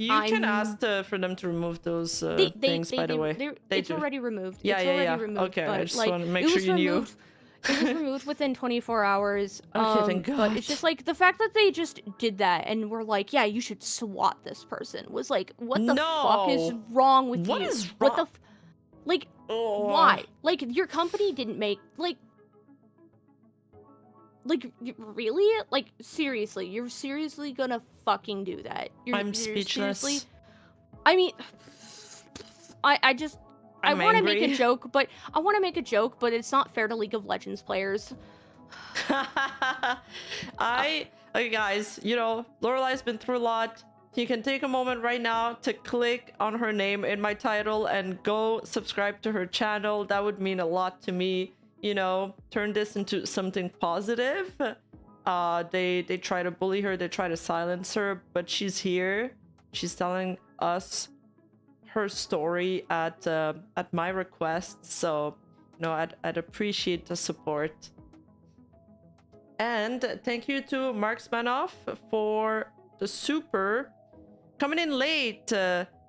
can ask for them to remove those things, by the way. It's already removed. Yeah. Removed, okay, but, I just like, want to make sure you knew. It was removed within 24 hours. Okay, thank God. But it's just like the fact that they just did that and were like, yeah, you should SWAT this person was like, what the fuck is wrong with you? What is wrong? What the like, why? Like, your company didn't make, like, really? Like, seriously, you're seriously gonna fucking do that? I'm speechless. Seriously? I mean, I want to make a joke, but it's not fair to League of Legends players. Okay, guys, you know, Lorelai's been through a lot. You can take a moment right now to click on her name in my title and go subscribe to her channel. That would mean a lot to me. You know, turn this into something positive. They try to bully her, they try to silence her, but she's here. She's telling us her story at my request. So, you know, I'd appreciate the support. And thank you to Marksmanoff for the super coming in late.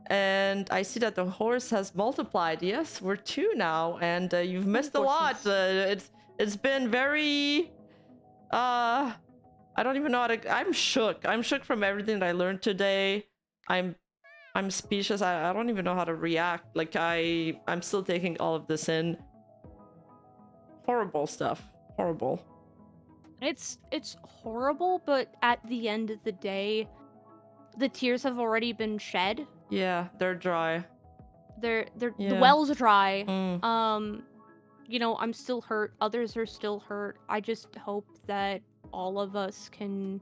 And I see that the horse has multiplied. Yes, we're 2 now, and you've missed a lot. It's been very I don't even know how to... I'm shook from everything that I learned today. I'm speechless. I don't even know how to react. Like, I'm still taking all of this in. Horrible stuff. Horrible. It's horrible, but at the end of the day, the tears have already been shed. Yeah, they're dry. The Yeah. well's dry. Mm. You know, I'm still hurt. Others are still hurt. I just hope that all of us can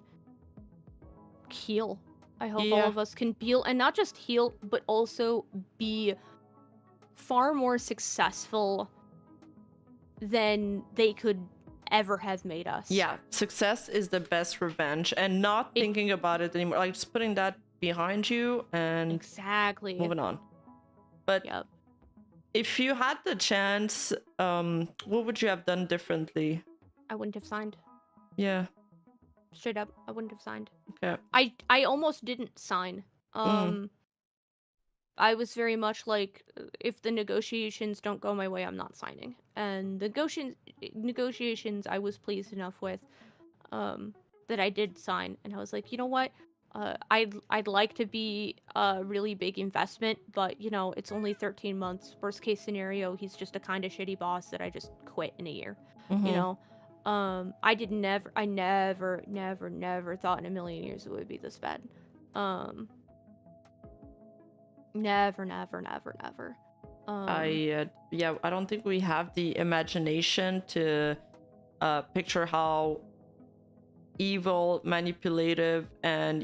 heal. I hope all Yeah. of us can heal, and not just heal, but also be far more successful than they could ever have made us. Yeah, success is the best revenge, and not thinking about it anymore. Like, just putting that behind you and exactly moving on. But yep. if you had the chance, what would you have done differently? I wouldn't have signed. Yeah. Straight up, I wouldn't have signed. Okay. I almost didn't sign. I was very much like, if the negotiations don't go my way, I'm not signing. And the negotiations I was pleased enough with, that I did sign. And I was like, you know what? I'd like to be a really big investment, but you know, it's only 13 months. Worst case scenario, he's just a kind of shitty boss that I just quit in a year. You know, I never thought in a million years it would be this bad. Never. I don't think we have the imagination to picture how evil, manipulative, and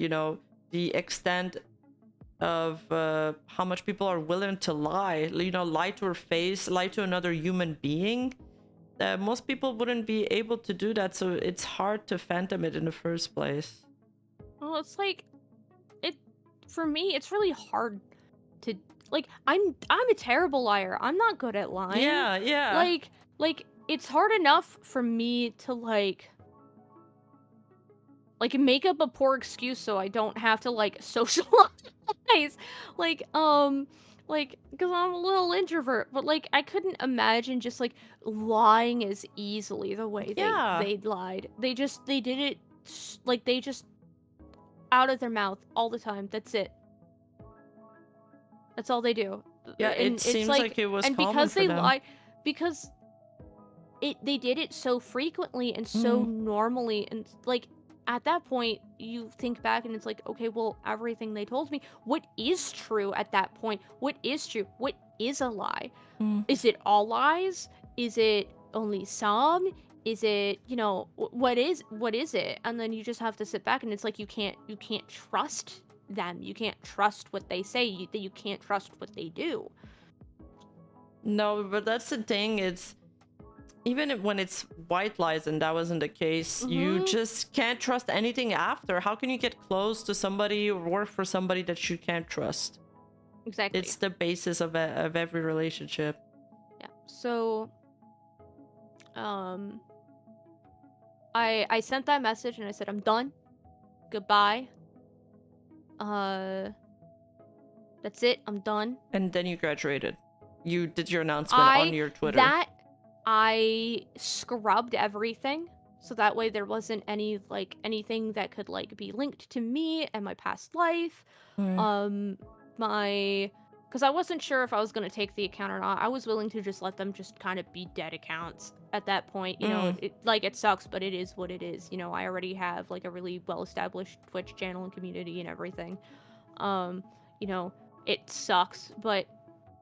the extent of how much people are willing to lie. Lie to her face, lie to another human being. Most people wouldn't be able to do that, so it's hard to fathom it in the first place. Well, it's like, for me, it's really hard to, like, I'm a terrible liar. I'm not good at lying. Yeah. Like it's hard enough for me to like make up a poor excuse so I don't have to like socialize. Because I'm a little introvert, but like I couldn't imagine just like lying as easily the way they lied. They did it like they just out of their mouth all the time. That's it. That's all they do. Yeah, and it seems like it was and common because for they them. lie, because they did it so frequently and so normally, and like at that point you think back and it's like, okay, well, everything they told me, what is true at that point? What is true? What is a lie? Is it all lies? Is it only some? Is it, what is it? And then you just have to sit back and it's like you can't trust them. You can't trust what they say. You can't trust what they do. No, but that's the thing. It's even when it's white lies, and that wasn't the case, you just can't trust anything after. How can you get close to somebody or work for somebody that you can't trust? Exactly. It's the basis of every relationship. Yeah. So, I sent that message and I said, I'm done. Goodbye. That's it. I'm done. And then you graduated. You did your announcement on your Twitter. I scrubbed everything, so that way there wasn't anything that could be linked to me and my past life. Because I wasn't sure if I was gonna take the account or not. I was willing to just let them just kind of be dead accounts at that point. It sucks, but it is what it is. I already have a really well-established Twitch channel and community and everything. It sucks, but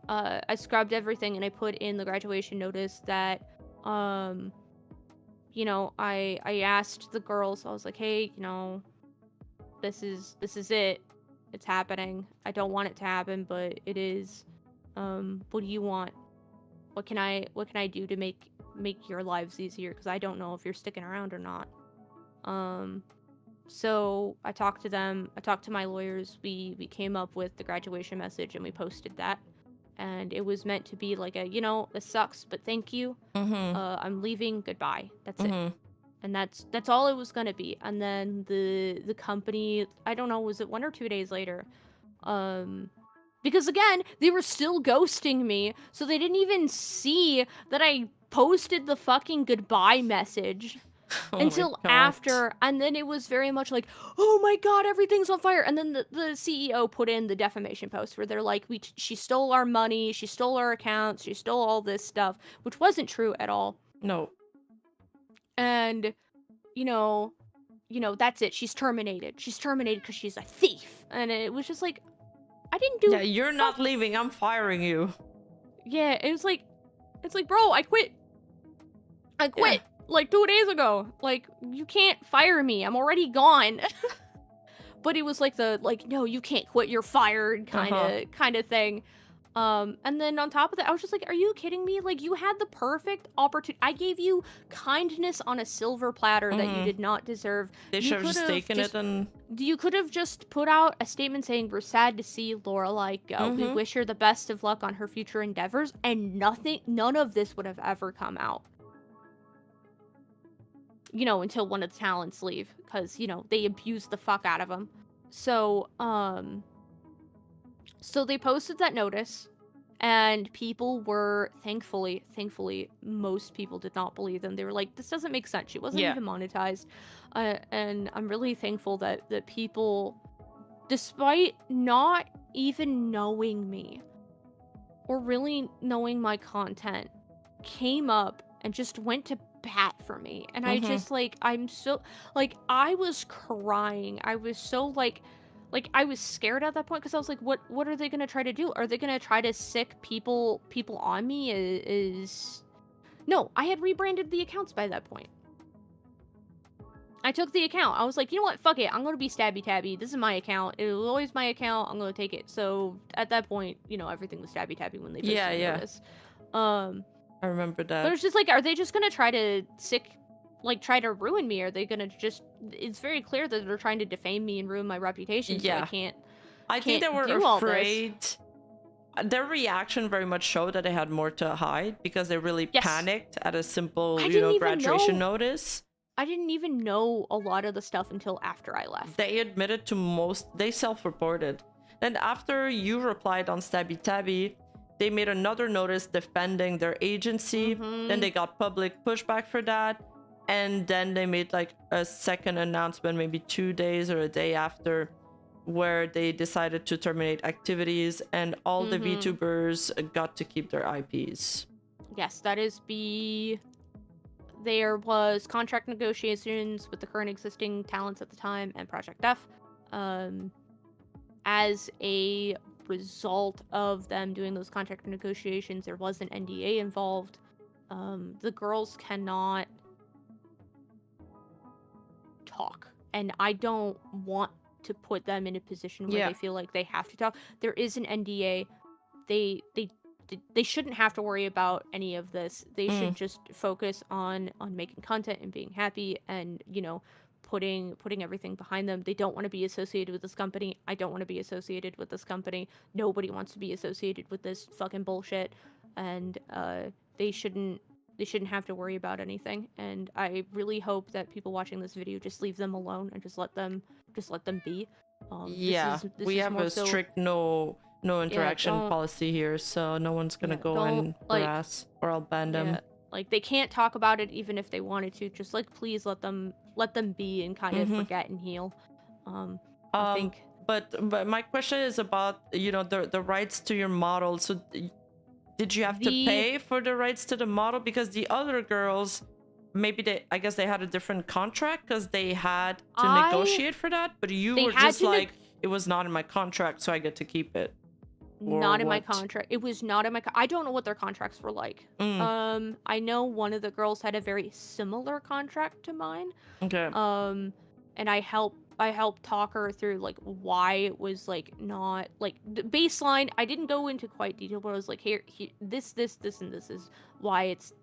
I scrubbed everything and I put in the graduation notice that, I asked the girls, I was like, hey, this is it. It's happening. I don't want it to happen, but it is. What do you want? What can I do to make your lives easier? Because I don't know if you're sticking around or not. So I talked to them. I talked to my lawyers. We came up with the graduation message and we posted that. And it was meant to be like this sucks, but thank you. I'm leaving. Goodbye. That's it. And that's all it was gonna be. And then the company, I don't know, was it 1 or 2 days later? Because again, they were still ghosting me, so they didn't even see that I posted the fucking goodbye message. Until after, and then it was very much like, oh my god, everything's on fire. And then the CEO put in the defamation post where they're like, she stole our money, she stole our accounts, she stole all this stuff, which wasn't true at all. No. And that's it. She's terminated. She's terminated because she's a thief. And it was just like, I didn't do. Yeah, you're not leaving. I'm firing you. Yeah, it's like, bro, I quit. Like 2 days ago. Like, you can't fire me. I'm already gone. But it was like no, you can't quit. You're fired kind of thing. And then on top of that, I was just like, are you kidding me? Like, you had the perfect opportunity. I gave you kindness on a silver platter that you did not deserve. They should have just taken it and... You could have just put out a statement saying, we're sad to see Lorelai go. We wish her the best of luck on her future endeavors. And none of this would have ever come out. Until one of the talents leave. Because, they abused the fuck out of him. So, So they posted that notice, and people were, thankfully, most people did not believe them. They were like, this doesn't make sense. She wasn't even monetized. And I'm really thankful that people, despite not even knowing me, or really knowing my content, came up and just went to bat for me. And I just, I'm so, I was crying. I was so, I was scared at that point because I was like, what are they going to try to do? Are they going to try to sick people on me? No, I had rebranded the accounts by that point. I took the account. I was like, you know what? Fuck it. I'm going to be Stabby Tabby. This is my account. It was always my account. I'm going to take it. So at that point, everything was Stabby Tabby when they posted notice. I remember that. But it's just like, are they just going to try to try to ruin me? Are they gonna just... It's very clear that they're trying to defame me and ruin my reputation, so I think they were afraid. Their reaction very much showed that they had more to hide, because they really panicked at a simple, graduation notice. I didn't even know a lot of the stuff until after I left. They admitted to they self-reported. And after you replied on Stabby Tabby, they made another notice defending their agency. Then they got public pushback for that. And then they made a second announcement, maybe 2 days or a day after, where they decided to terminate activities, and all the VTubers got to keep their IPs. Yes, that is there was contract negotiations with the current existing talents at the time and Project F. As a result of them doing those contract negotiations, there was an NDA involved. The girls cannot talk, and I don't want to put them in a position where they feel like they have to talk. There is an NDA. They shouldn't have to worry about any of this. They should just focus on making content and being happy, and putting everything behind them. They don't want to be associated with this company. I don't want to be associated with this company. Nobody wants to be associated with this fucking bullshit, and they shouldn't have to worry about anything. And I really hope that people watching this video just leave them alone and just let them be. We have a strict no interaction policy here, so no one's gonna go and harass, or I'll ban them. They can't talk about it even if they wanted to. Just please let them be and kind of forget and heal. I think. But my question is about the rights to your model. So did you have to pay for the rights to the model? Because the other girls, maybe I guess they had a different contract because they had to negotiate for that. But you were just it was not in my contract, so I get to keep it. Not in my contract. It was not in my... I don't know what their contracts were like. I know one of the girls had a very similar contract to mine. Okay. And I helped talk her through why it was not the baseline. I didn't go into quite detail, but I was like, here this and this is why it's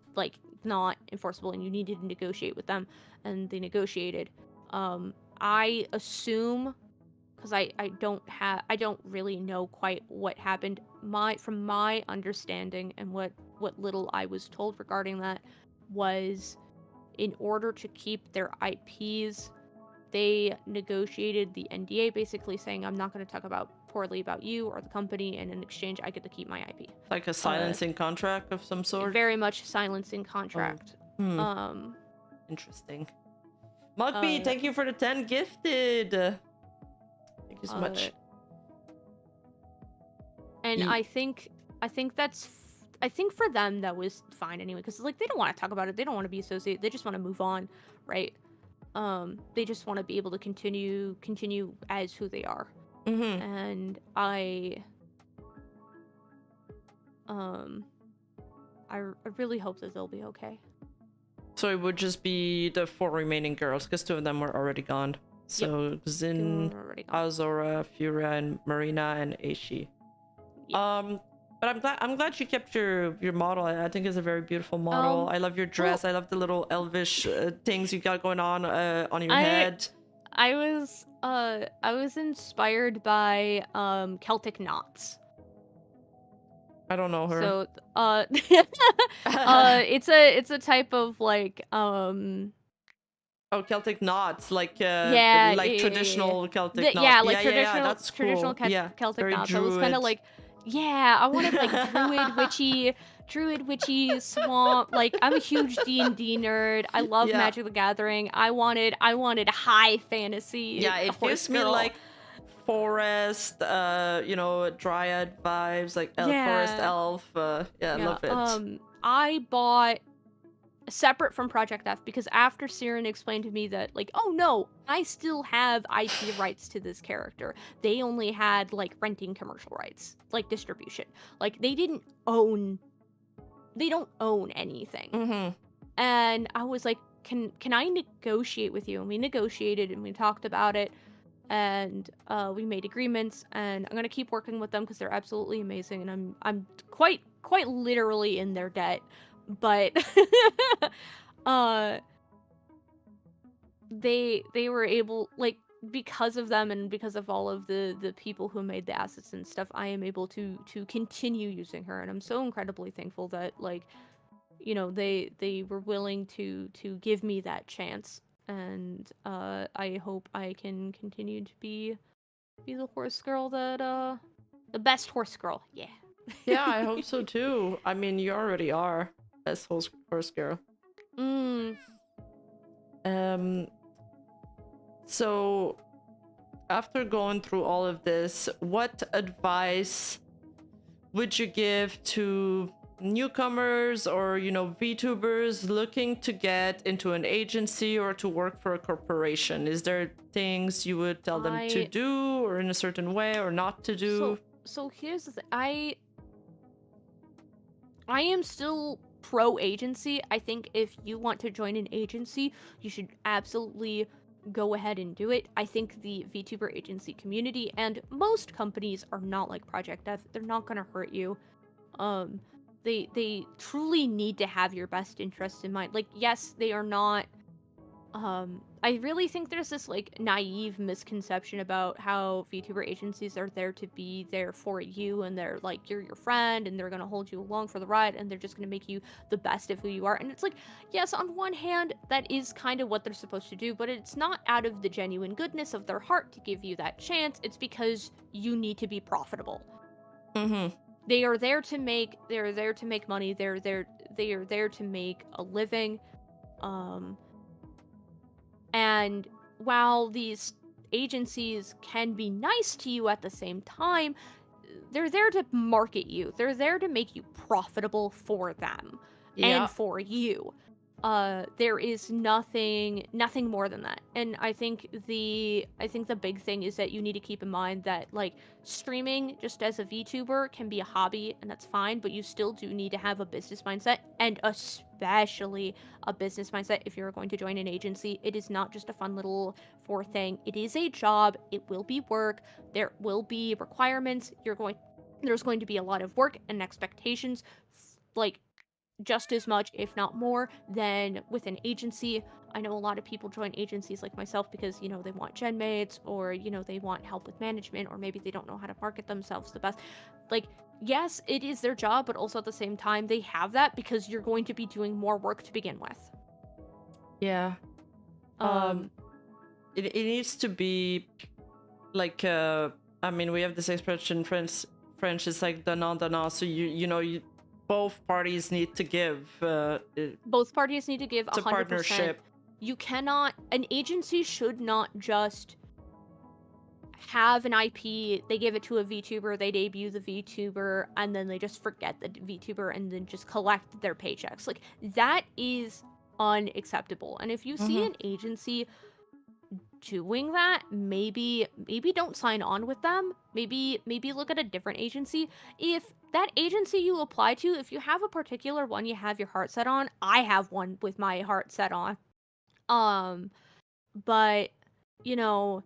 not enforceable, and you needed to negotiate with them, and they negotiated. I assume, because I don't really know quite what happened. From my understanding and what little I was told regarding that was, in order to keep their IPs, they negotiated the NDA, basically saying, I'm not going to talk poorly about you or the company, and in exchange I get to keep my IP. Like a silencing contract of some sort? Very much silencing contract. Interesting. Mugby, thank you for the 10 gifted. Thank you so much. And I think for them that was fine anyway, because they don't want to talk about it. They don't want to be associated. They just want to move on, right? They just want to be able to continue as who they are. Mm-hmm. And I really hope that they'll be okay. So it would just be the 4 remaining girls, because 2 of them were already gone. So Zin, Azora, Fura, and Marina, and Aishi. Yep. But I'm glad you kept your model. I think it's a very beautiful model. I love your dress. I love the little elvish things you got going on your head. I was inspired by Celtic knots. I don't know her. So it's a type of like Oh, Celtic knots, like traditional Celtic knots. Yeah, like that's traditional cool. Celtic knots. Druid. I was kind of like, I wanted like druid witchy swamp. Like, I'm a huge D&D nerd. I love Magic the Gathering. I wanted high fantasy. Yeah, it gives me like forest, dryad vibes, like forest elf. I love it. I bought separate from Project F because after Siren explained to me that, like, oh no, I still have IP rights to this character. They only had like renting commercial rights, like distribution. Like they don't own anything. Mm-hmm. And I was like, can I negotiate with you? And we negotiated and we talked about it. And we made agreements, and I'm gonna keep working with them because they're absolutely amazing, and I'm quite literally in their debt, but they were able, like, because of them and because of all of the people who made the assets and stuff, I am able to continue using her, and I'm so incredibly thankful that, like, they were willing to give me that chance. And I hope I can continue to be the horse girl that the best horse girl. Yeah. Yeah, I hope so too. I mean, you already are best horse girl. So after going through all of this, what advice would you give to newcomers or VTubers looking to get into an agency or to work for a corporation? Is there things you would tell them to do, or in a certain way, or not to do? So here's the thing. I am still pro agency. I think if you want to join an agency, you should absolutely go ahead and do it. I think the VTuber agency community and most companies are not like Project F. They're not gonna hurt you. They truly need to have your best interests in mind. Like, yes, they are not. I really think there's this like naive misconception about how VTuber agencies are there to be there for you, and they're like, you're your friend and they're gonna hold you along for the ride and they're just gonna make you the best of who you are. And it's like, yes, on one hand, that is kind of what they're supposed to do, but it's not out of the genuine goodness of their heart to give you that chance. It's because you need to be profitable. Mm-hmm. They are there to make money. They are there to make a living. And while these agencies can be nice to you at the same time, they're there to market you. They're there to make you profitable for them and for you. There is nothing more than that. And I think the big thing is that you need to keep in mind that, like, streaming just as a VTuber can be a hobby, and that's fine, but you still do need to have a business mindset, and especially a business mindset if you're going to join an agency. It is not just a fun little thing. It is a job. It will be work. There will be requirements. There's going to be a lot of work and expectations, like, just as much, if not more, than with an agency. I know a lot of people join agencies like myself because, they want gen mates, or, they want help with management, or maybe they don't know how to market themselves the best. Like, yes, it is their job, but also at the same time, they have that because you're going to be doing more work to begin with. Yeah. It needs to be like, I mean, we have this expression in French is like donnant, so you both parties need to give. Both parties need to give 100%. It's a partnership. You cannot. An agency should not just have an IP. They give it to a VTuber. They debut the VTuber, and then they just forget the VTuber, and then just collect their paychecks. Like, that is unacceptable. And if you see an agency doing that, maybe don't sign on with them. Maybe look at a different agency. If that agency you apply to, if you have a particular one you have your heart set on, I have one with my heart set on. But you know,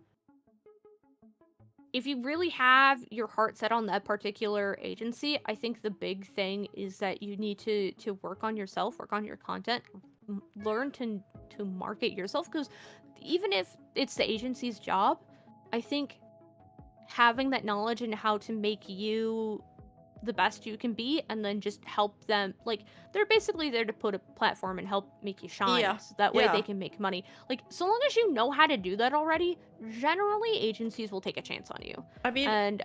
if you really have your heart set on that particular agency, I think the big thing is that you need to work on yourself, work on your content, learn to market yourself, because even if it's the agency's job, I think having that knowledge and how to make you the best you can be, and then just help them, like, they're basically there to put a platform and help make you shine, so that way they can make money. Like, so long as you know how to do that already, generally agencies will take a chance on you. I mean, and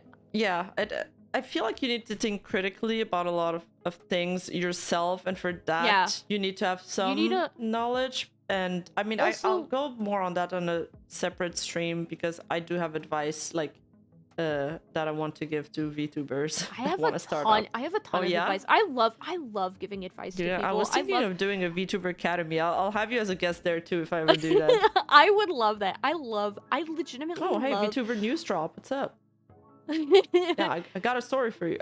I feel like you need to think critically about a lot of things yourself, and for that you need to have some knowledge. And I mean, also, I'll go more on that on a separate stream, because I do have advice, like, that I want to give to VTubers. I have a ton of advice. I love giving advice to people. I was thinking of doing a VTuber Academy. I'll have you as a guest there too if I ever do that. I would love that. I legitimately love... Oh, hey, VTuber News Drop. What's up? Yeah, I got a story for you.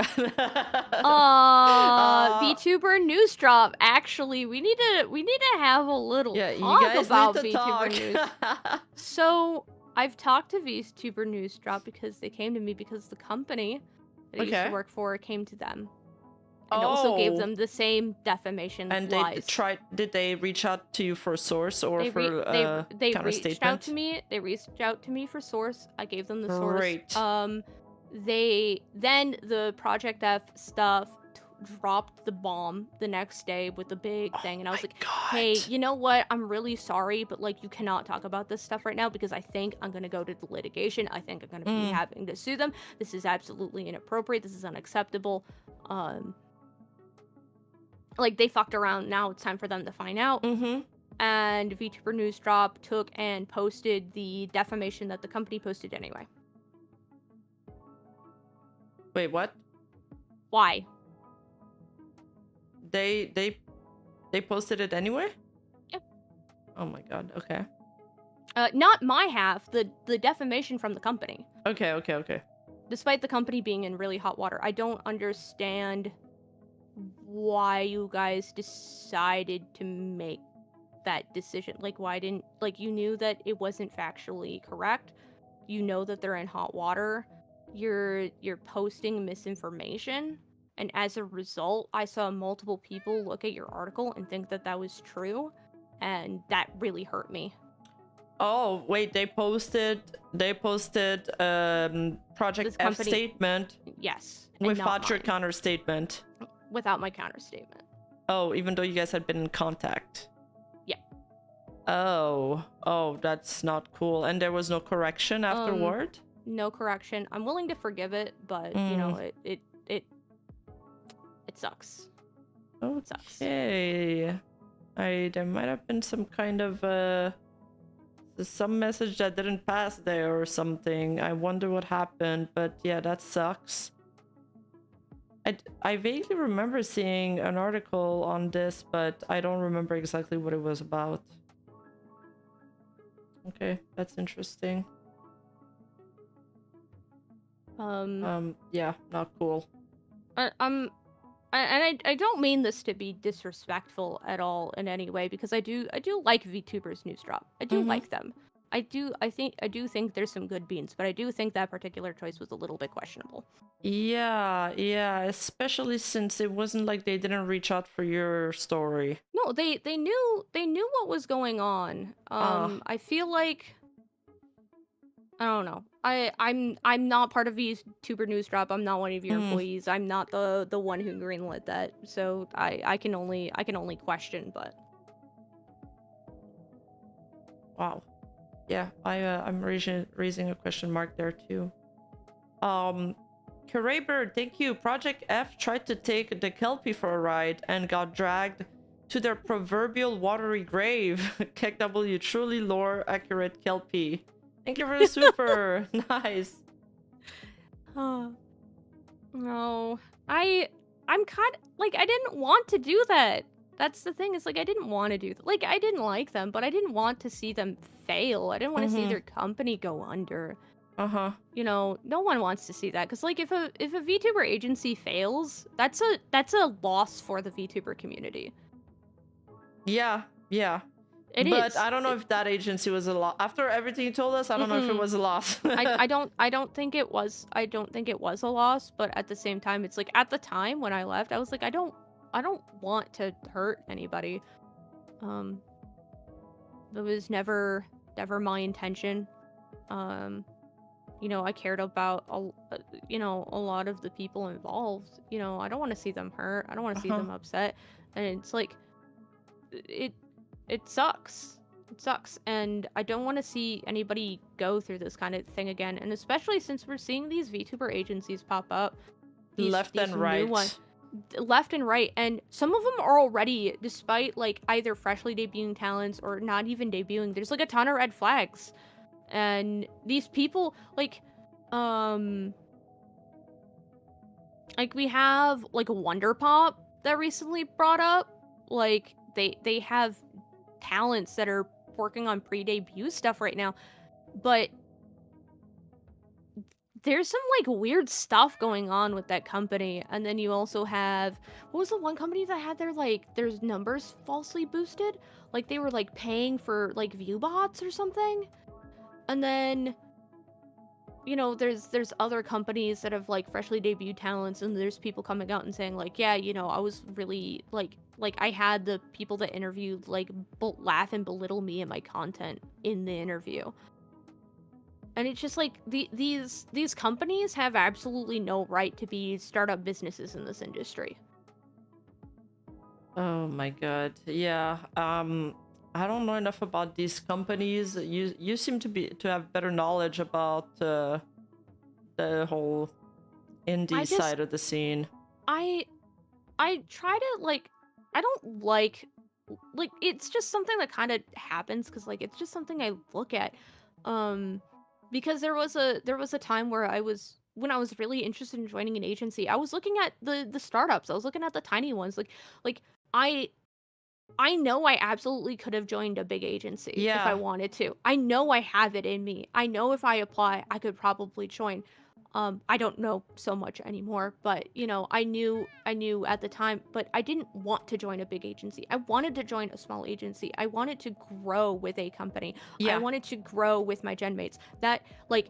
VTuber News Drop. Actually, we need to have a little talk about VTuber News. So I've talked to VTuber News Drop because they came to me because the company that I used to work for came to them and also gave them the same defamation and lies. Did they reach out to you for a source or for they counter reached statement? out to me. They reached out to me for source. I gave them the source. Great. Then the Project F stuff dropped the bomb the next day with the big thing, and I was like, hey, you know what, I'm really sorry, but like, you cannot talk about this stuff right now, because I think I'm gonna go to the litigation. I think I'm gonna be having to sue them. This is absolutely inappropriate. This is unacceptable. Like, they fucked around. Now it's time for them to find out. And VTuber News Drop took and posted the defamation that the company posted anyway. Wait, what? Why? They posted it anyway? Yep. Oh my god, okay. Not my half, the defamation from the company. Okay. Despite the company being in really hot water, I don't understand why you guys decided to make that decision. Like, why didn't, like, you knew that it wasn't factually correct. You know that they're in hot water. You're posting misinformation. And as a result, I saw multiple people look at your article and think that that was true, and that really hurt me. Oh, wait, they posted Project F statement. Yes. Without your counter statement. Without my counter statement. Oh, even though you guys had been in contact. Yeah. Oh, that's not cool. And there was no correction afterward? No correction. I'm willing to forgive it, but you know, it sucks. Okay. It sucks. There might have been some kind of some message that didn't pass there or something. I wonder what happened, but yeah, that sucks. I vaguely remember seeing an article on this, but I don't remember exactly what it was about. Okay, that's interesting. Yeah, not cool. I don't mean this to be disrespectful at all in any way, because I do like VTubers News Drop. I do like them. I do think there's some good beans, but I do think that particular choice was a little bit questionable. Yeah, especially since it wasn't like they didn't reach out for your story. No, they knew what was going on. I feel like, I don't know. I'm not part of VTuber News Drop. I'm not one of your employees. I'm not the one who greenlit that. So I can only question, but wow. Yeah, I'm raising a question mark there too. Karaber, thank you. Project F tried to take the Kelpie for a ride and got dragged to their proverbial watery grave. KW, truly lore accurate Kelpie. Thank you for the super. Nice. No, I'm kind of like, I didn't want to do that. that's the thing. Is like I didn't want to do like I didn't like them, but I didn't want to see them fail. I didn't want to see their company go under. You know, no one wants to see that because like if a VTuber agency fails, that's a loss for the VTuber community. Yeah. It but is. I don't know if that agency was a loss. After everything you told us, I don't know if it was a loss. I don't think it was. I don't think it was a loss. But at the same time, it's like at the time when I left, I was like, I don't want to hurt anybody. That was never my intention. You know, I cared about you know, a lot of the people involved. You know, I don't want to see them hurt. I don't want to see them upset. And it's like it sucks. It sucks, and I don't want to see anybody go through this kind of thing again. And especially since we're seeing these VTuber agencies pop up, left and right, and some of them are already, despite like either freshly debuting talents or not even debuting, there's like a ton of red flags, and these people like we have like Wonder Pop that recently brought up, like they have talents that are working on pre-debut stuff right now, but there's some like weird stuff going on with that company. And then you also have, what was the one company that had their numbers falsely boosted, like they were like paying for like view bots or something. And then, you know, there's other companies that have like freshly debuted talents, and there's people coming out and saying like, yeah, you know, I was really like I had the people that interviewed like laugh and belittle me and my content in the interview. And it's just like these companies have absolutely no right to be startup businesses in this industry. Oh my god. Yeah. I don't know enough about these companies. You seem to have better knowledge about the whole indie side of the scene. I try to like, I don't like it's just something that kind of happens because like it's just something I look at. Because there was a time where when I was really interested in joining an agency, I was looking at the startups. I was looking at the tiny ones. Like I know I absolutely could have joined a big agency if I wanted to. I know I have it in me. I know if I apply, I could probably join. I don't know so much anymore, but you know, I knew at the time, but I didn't want to join a big agency. I wanted to join a small agency. I wanted to grow with a company. I wanted to grow with my gen mates. That like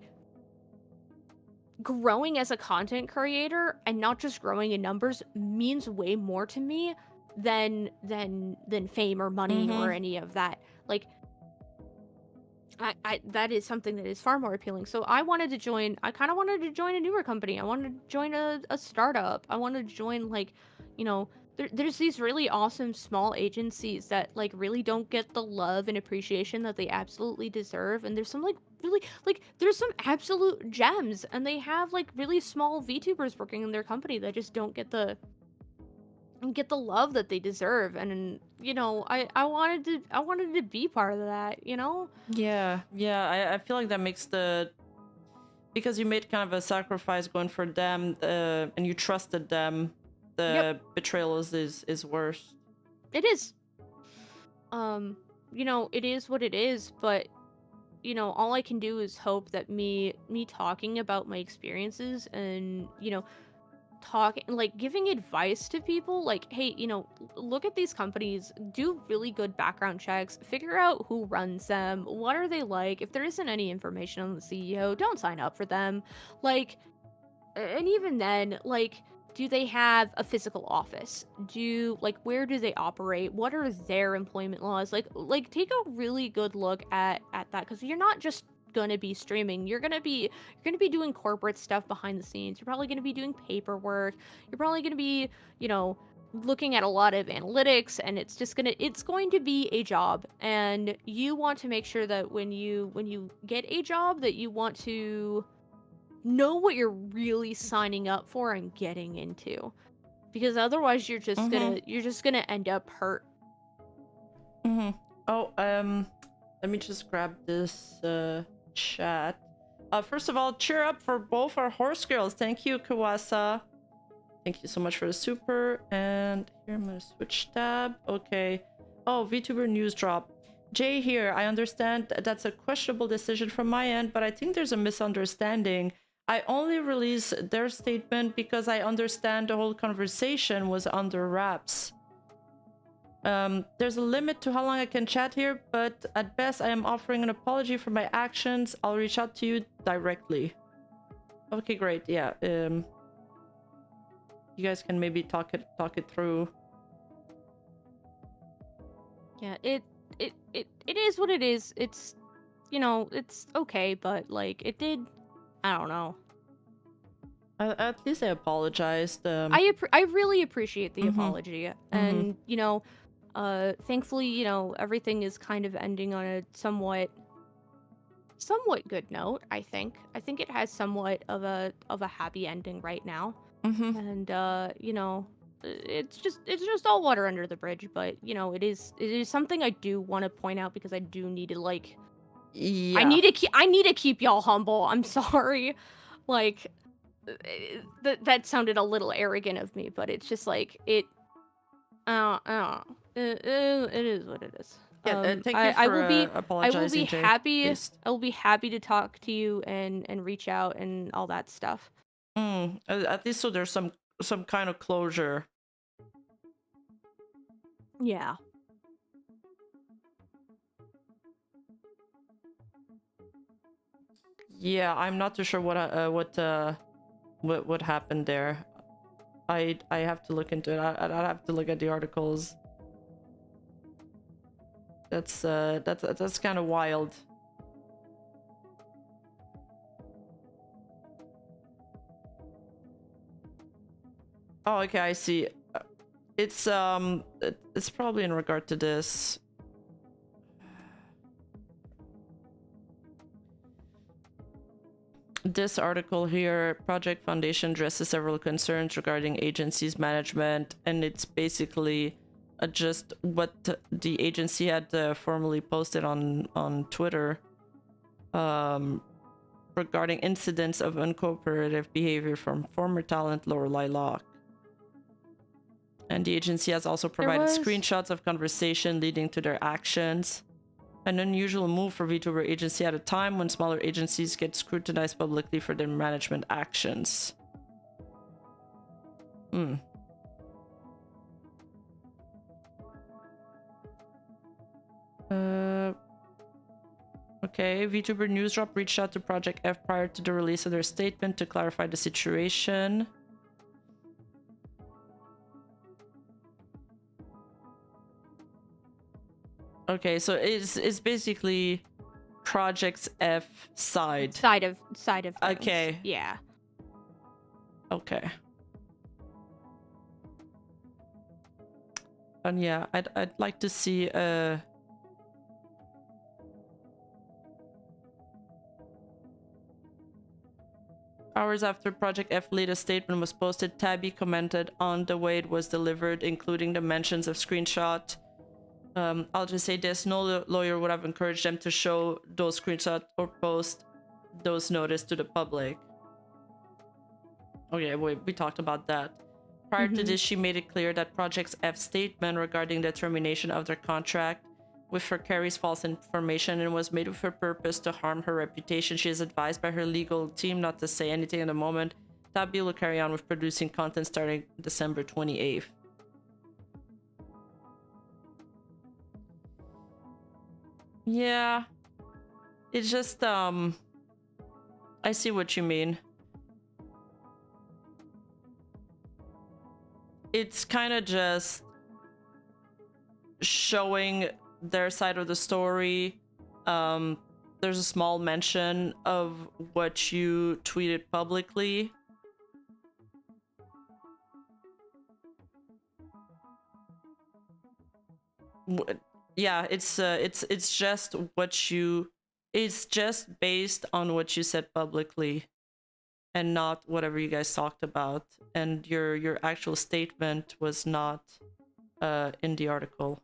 growing as a content creator and not just growing in numbers means way more to me than fame or money or any of that. Like I that is something that is far more appealing. So I kind of wanted to join a newer company. I wanted to join a startup. I wanted to join like, you know, there's these really awesome small agencies that like really don't get the love and appreciation that they absolutely deserve. And there's some like really like there's some absolute gems, and they have like really small VTubers working in their company that just don't get the love that they deserve. And you know, I wanted to be part of that, you know. I feel like that makes because you made kind of a sacrifice going for them, and you trusted them, the betrayal is worse. It is. You know, it is what it is, but you know, all I can do is hope that me talking about my experiences and, you know, talking like giving advice to people like, hey, you know, look at these companies, do really good background checks, figure out who runs them, what are they like. If there isn't any information on the CEO, don't sign up for them. Like, and even then, like, do they have a physical office? Where do they operate? What are their employment laws? Like take a really good look at that, because you're not just gonna be streaming. You're gonna be doing corporate stuff behind the scenes. You're probably gonna be doing paperwork. You're probably gonna be, you know, looking at a lot of analytics, and it's going to be a job. And you want to make sure that when you get a job, that you want to know what you're really signing up for and getting into, because otherwise you're just gonna end up hurt. Oh, let me just grab this chat. First of all, cheer up for both our horse girls. Thank you, Kawasa. Thank you so much for the super. And here I'm gonna switch tab. Okay. Oh, VTuber news drop. Jay here. I understand that's a questionable decision from my end, but I think there's a misunderstanding. I only released their statement because I understand the whole conversation was under wraps. There's a limit to how long I can chat here, but at best I am offering an apology for my actions. I'll reach out to you directly. Okay, great. Yeah. You guys can maybe talk it through. Yeah, it is what it is. It's, you know, it's okay, but like it did, I don't know. At least I apologized. I really appreciate the apology, and you know, thankfully, you know, everything is kind of ending on a somewhat good note. I think it has somewhat of a happy ending right now, and you know, it's just all water under the bridge. But you know, it is something I do want to point out because I do need to like, yeah. I need to keep y'all humble. I'm sorry, like. That sounded a little arrogant of me, but it's just like it is what it is. Yeah, thank you for apologizing, Jay. I will be happy to talk to you and reach out and all that stuff. At least so there's some kind of closure. Yeah. Yeah, I'm not too sure what happened there. I have to look into it. I'd have to look at the articles. That's kind of wild. Oh, okay, I see. It's probably in regard to this. This article here, Project Foundation addresses several concerns regarding agency's management, and it's basically just what the agency had formally posted on Twitter regarding incidents of uncooperative behavior from former talent Lorelai Locke. And the agency has also provided screenshots of conversation leading to their actions. An unusual move for VTuber agency at a time when smaller agencies get scrutinized publicly for their management actions. Okay, VTuber News Drop reached out to Project F prior to the release of their statement to clarify the situation. Okay, so it's basically Project F side of things. Okay. Yeah. Okay. And yeah, I'd like to see hours after Project F latest statement was posted, Tabby commented on the way it was delivered, including the mentions of screenshot. I'll just say this, no lawyer would have encouraged them to show those screenshots or post those notice to the public. Okay, wait, we talked about that. Prior to this, she made it clear that Project F's statement regarding the termination of their contract with her carries false information and was made with a purpose to harm her reputation. She is advised by her legal team not to say anything at the moment. Tabby will carry on with producing content starting December 28th. Yeah, it's just I see what you mean. It's kind of just showing their side of the story. There's a small mention of what you tweeted publicly. Yeah, it's just what you, it's just based on what you said publicly and not whatever you guys talked about, and your actual statement was not in the article.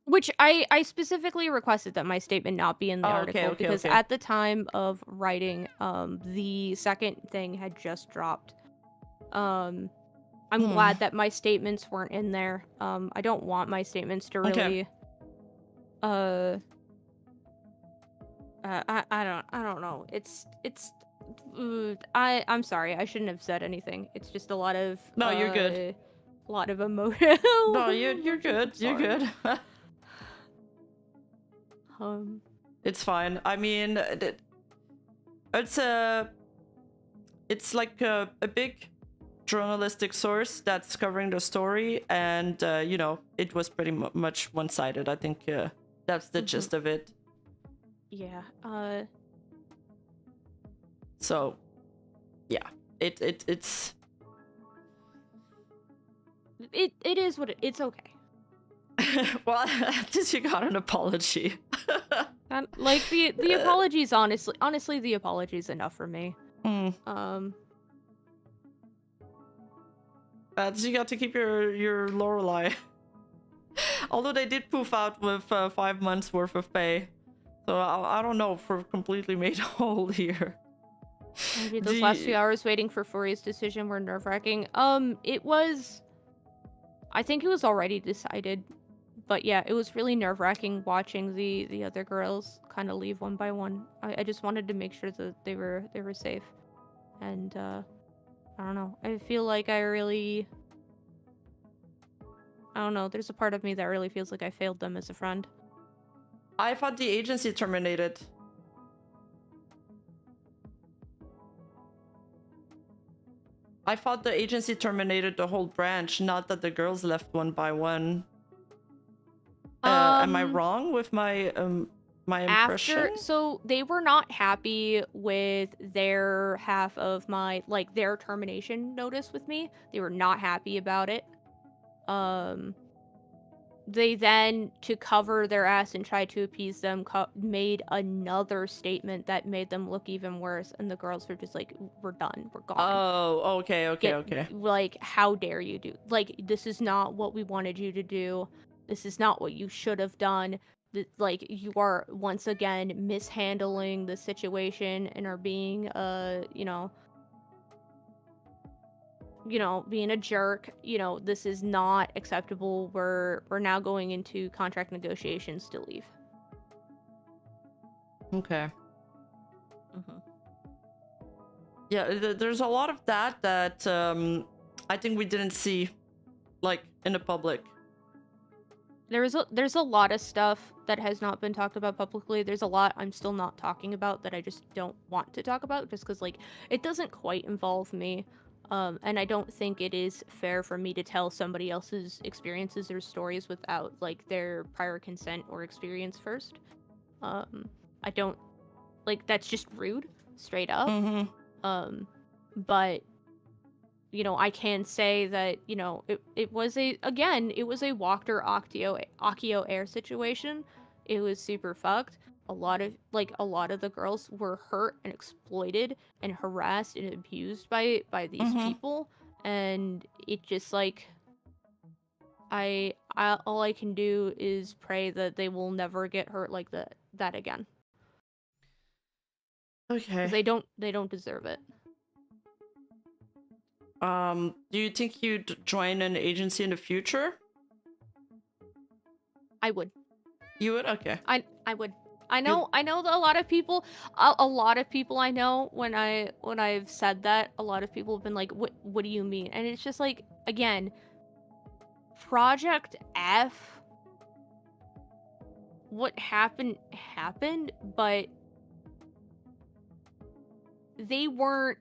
Which I specifically requested that my statement not be in the article because at the time of writing, the second thing had just dropped. I'm glad that my statements weren't in there. I don't want my statements to really I don't know. I'm sorry. I shouldn't have said anything. It's just a lot of No, you're good. A lot of emotion. No, you're good. You're good. It's fine. I mean, it's like a big journalistic source that's covering the story, and you know, it was pretty much one-sided. I think that's the gist of it. Yeah. So, yeah, it's it is what it's okay. Well, at least you got an apology. Like the apologies, honestly, the apology's enough for me. You got to keep your Lorelai. Although they did poof out with 5 months worth of pay, so I don't know if we're completely made whole here. Maybe those last few hours waiting for Furi's decision were nerve-wracking. It was. I think it was already decided, but yeah, it was really nerve-wracking watching the other girls kind of leave one by one. I just wanted to make sure that they were safe, and I don't know. I feel like I don't know. There's a part of me that really feels like I failed them as a friend. I thought the agency terminated. I thought the agency terminated the whole branch, not that the girls left one by one. Am I wrong with my my impression? So they were not happy with their half of my, like, their termination notice with me. They were not happy about it. They then, to cover their ass and try to appease them, made another statement that made them look even worse, and the girls were just like, we're done, we're gone. Oh, okay. Like, how dare you do, like, this is not what we wanted you to do. This is not what you should have done. Like, you are once again mishandling the situation and are being being a jerk. This is not acceptable. We're now going into contract negotiations to leave. Okay. Yeah, there's a lot of that I think we didn't see, like, in the public. There's a lot of stuff that has not been talked about publicly. There's a lot I'm still not talking about that I just don't want to talk about, just because, like, it doesn't quite involve me. And I don't think it is fair for me to tell somebody else's experiences or stories without, like, their prior consent or experience first. I don't, like, that's just rude, straight up. But, I can say that, it was a Walker Akio Air situation. It was super fucked. A lot of the girls were hurt and exploited and harassed and abused by these people, and it just, like, all I can do is pray that they will never get hurt like that again. Okay. 'Cause they don't deserve it. Do you think you'd join an agency in the future? I would. You would? Okay. I would. I know that a lot of people I know, when I've said that, a lot of people have been like, what do you mean? And it's just like, again, Project F, what happened, but they weren't,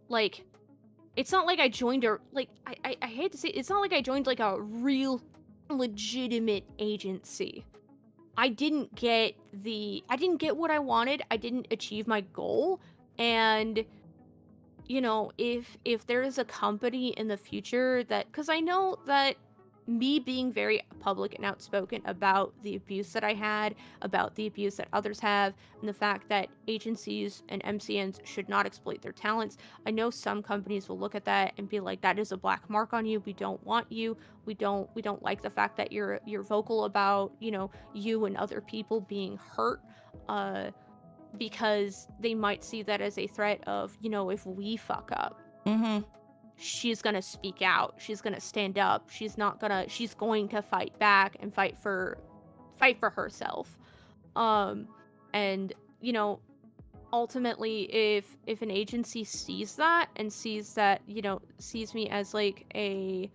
like, it's not like I joined I hate to say it, it's not like I joined, like, a real legitimate agency. I didn't get what I wanted. I didn't achieve my goal. And, if there is a company in the future that, because I know that me being very public and outspoken about the abuse that I had, about the abuse that others have, and the fact that agencies and MCNs should not exploit their talents, I know some companies will look at that and be like, that is a black mark on you. We don't want you. We don't like the fact that you're vocal about, you and other people being hurt, because they might see that as a threat of, if we fuck up. she's gonna speak out, she's gonna stand up, she's going to fight back and fight for herself. And ultimately, if an agency sees that and sees that, sees me as like I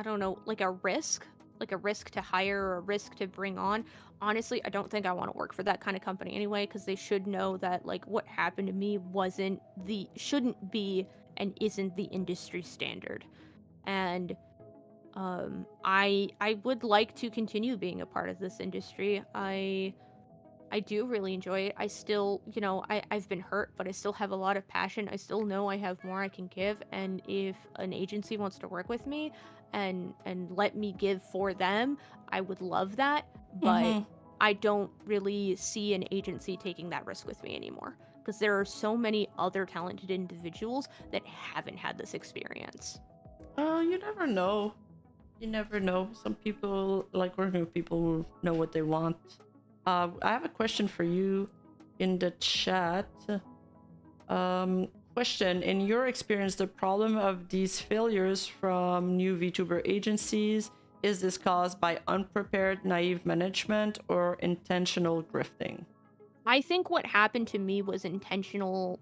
don't know, like a risk to hire or a risk to bring on. Honestly, I don't think I want to work for that kind of company anyway, because they should know that like what happened to me shouldn't be and isn't the industry standard. And I would like to continue being a part of this industry. I do really enjoy it. I still, I've been hurt, but I still have a lot of passion. I still know I have more I can give. And if an agency wants to work with me and let me give for them, I would love that. But I don't really see an agency taking that risk with me anymore, because there are so many other talented individuals that haven't had this experience. You never know. You never know. Some people like working with people who know what they want. I have a question for you in the chat. Question: in your experience, the problem of these failures from new VTuber agencies, is this caused by unprepared, naive management or intentional grifting? I think what happened to me was intentional.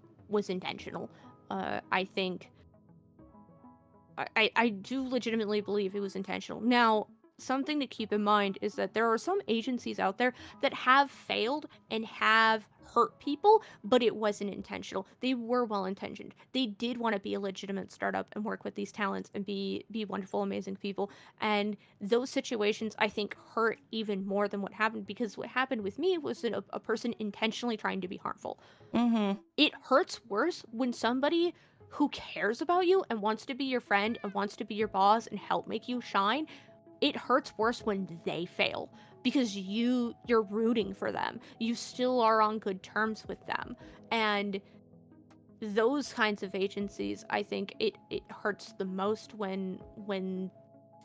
I think I do legitimately believe it was intentional. Now, something to keep in mind is that there are some agencies out there that have failed and have hurt people, but it wasn't intentional. They were well intentioned. They did want to be a legitimate startup and work with these talents and be wonderful, amazing people. And those situations, I think, hurt even more than what happened, because what happened with me was a person intentionally trying to be harmful. It hurts worse when somebody who cares about you and wants to be your friend and wants to be your boss and help make you shine, it hurts worse when they fail, because you're rooting for them. You still are on good terms with them. And those kinds of agencies, I think it hurts the most when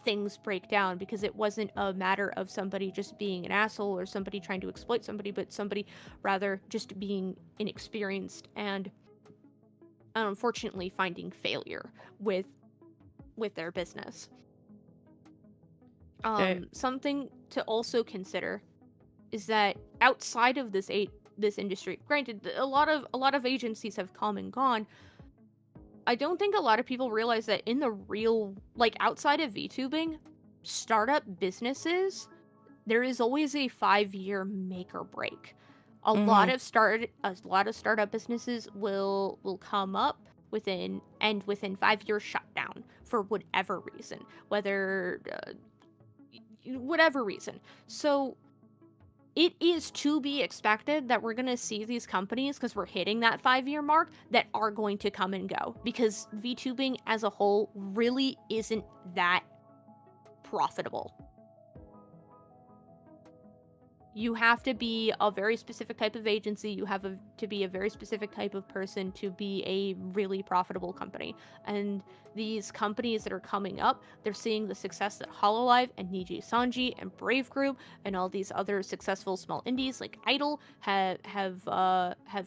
things break down, because it wasn't a matter of somebody just being an asshole or somebody trying to exploit somebody, but somebody rather just being inexperienced and unfortunately finding failure with their business. Something to also consider is that outside of this industry, granted, a lot of agencies have come and gone. I don't think a lot of people realize that in the real, like outside of VTubing, startup businesses, there is always a 5-year make or break. A lot of startup businesses will come up within 5 years shutdown for whatever reason, whatever reason. So it is to be expected that we're going to see these companies, because we're hitting that 5-year mark, that are going to come and go, because VTubing as a whole really isn't that profitable. You have to be a very specific type of agency. You have to be a very specific type of person to be a really profitable company. And these companies that are coming up, they're seeing the success that Hololive and Niji Sanji and Brave Group and all these other successful small indies like Idol have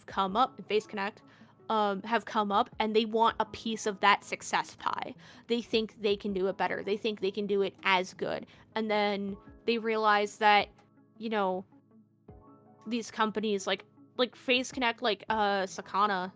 come up, and Face Connect have come up, and they want a piece of that success pie. They think they can do it better. They think they can do it as good. And then they realize that, these companies like Face Connect, like Sakana,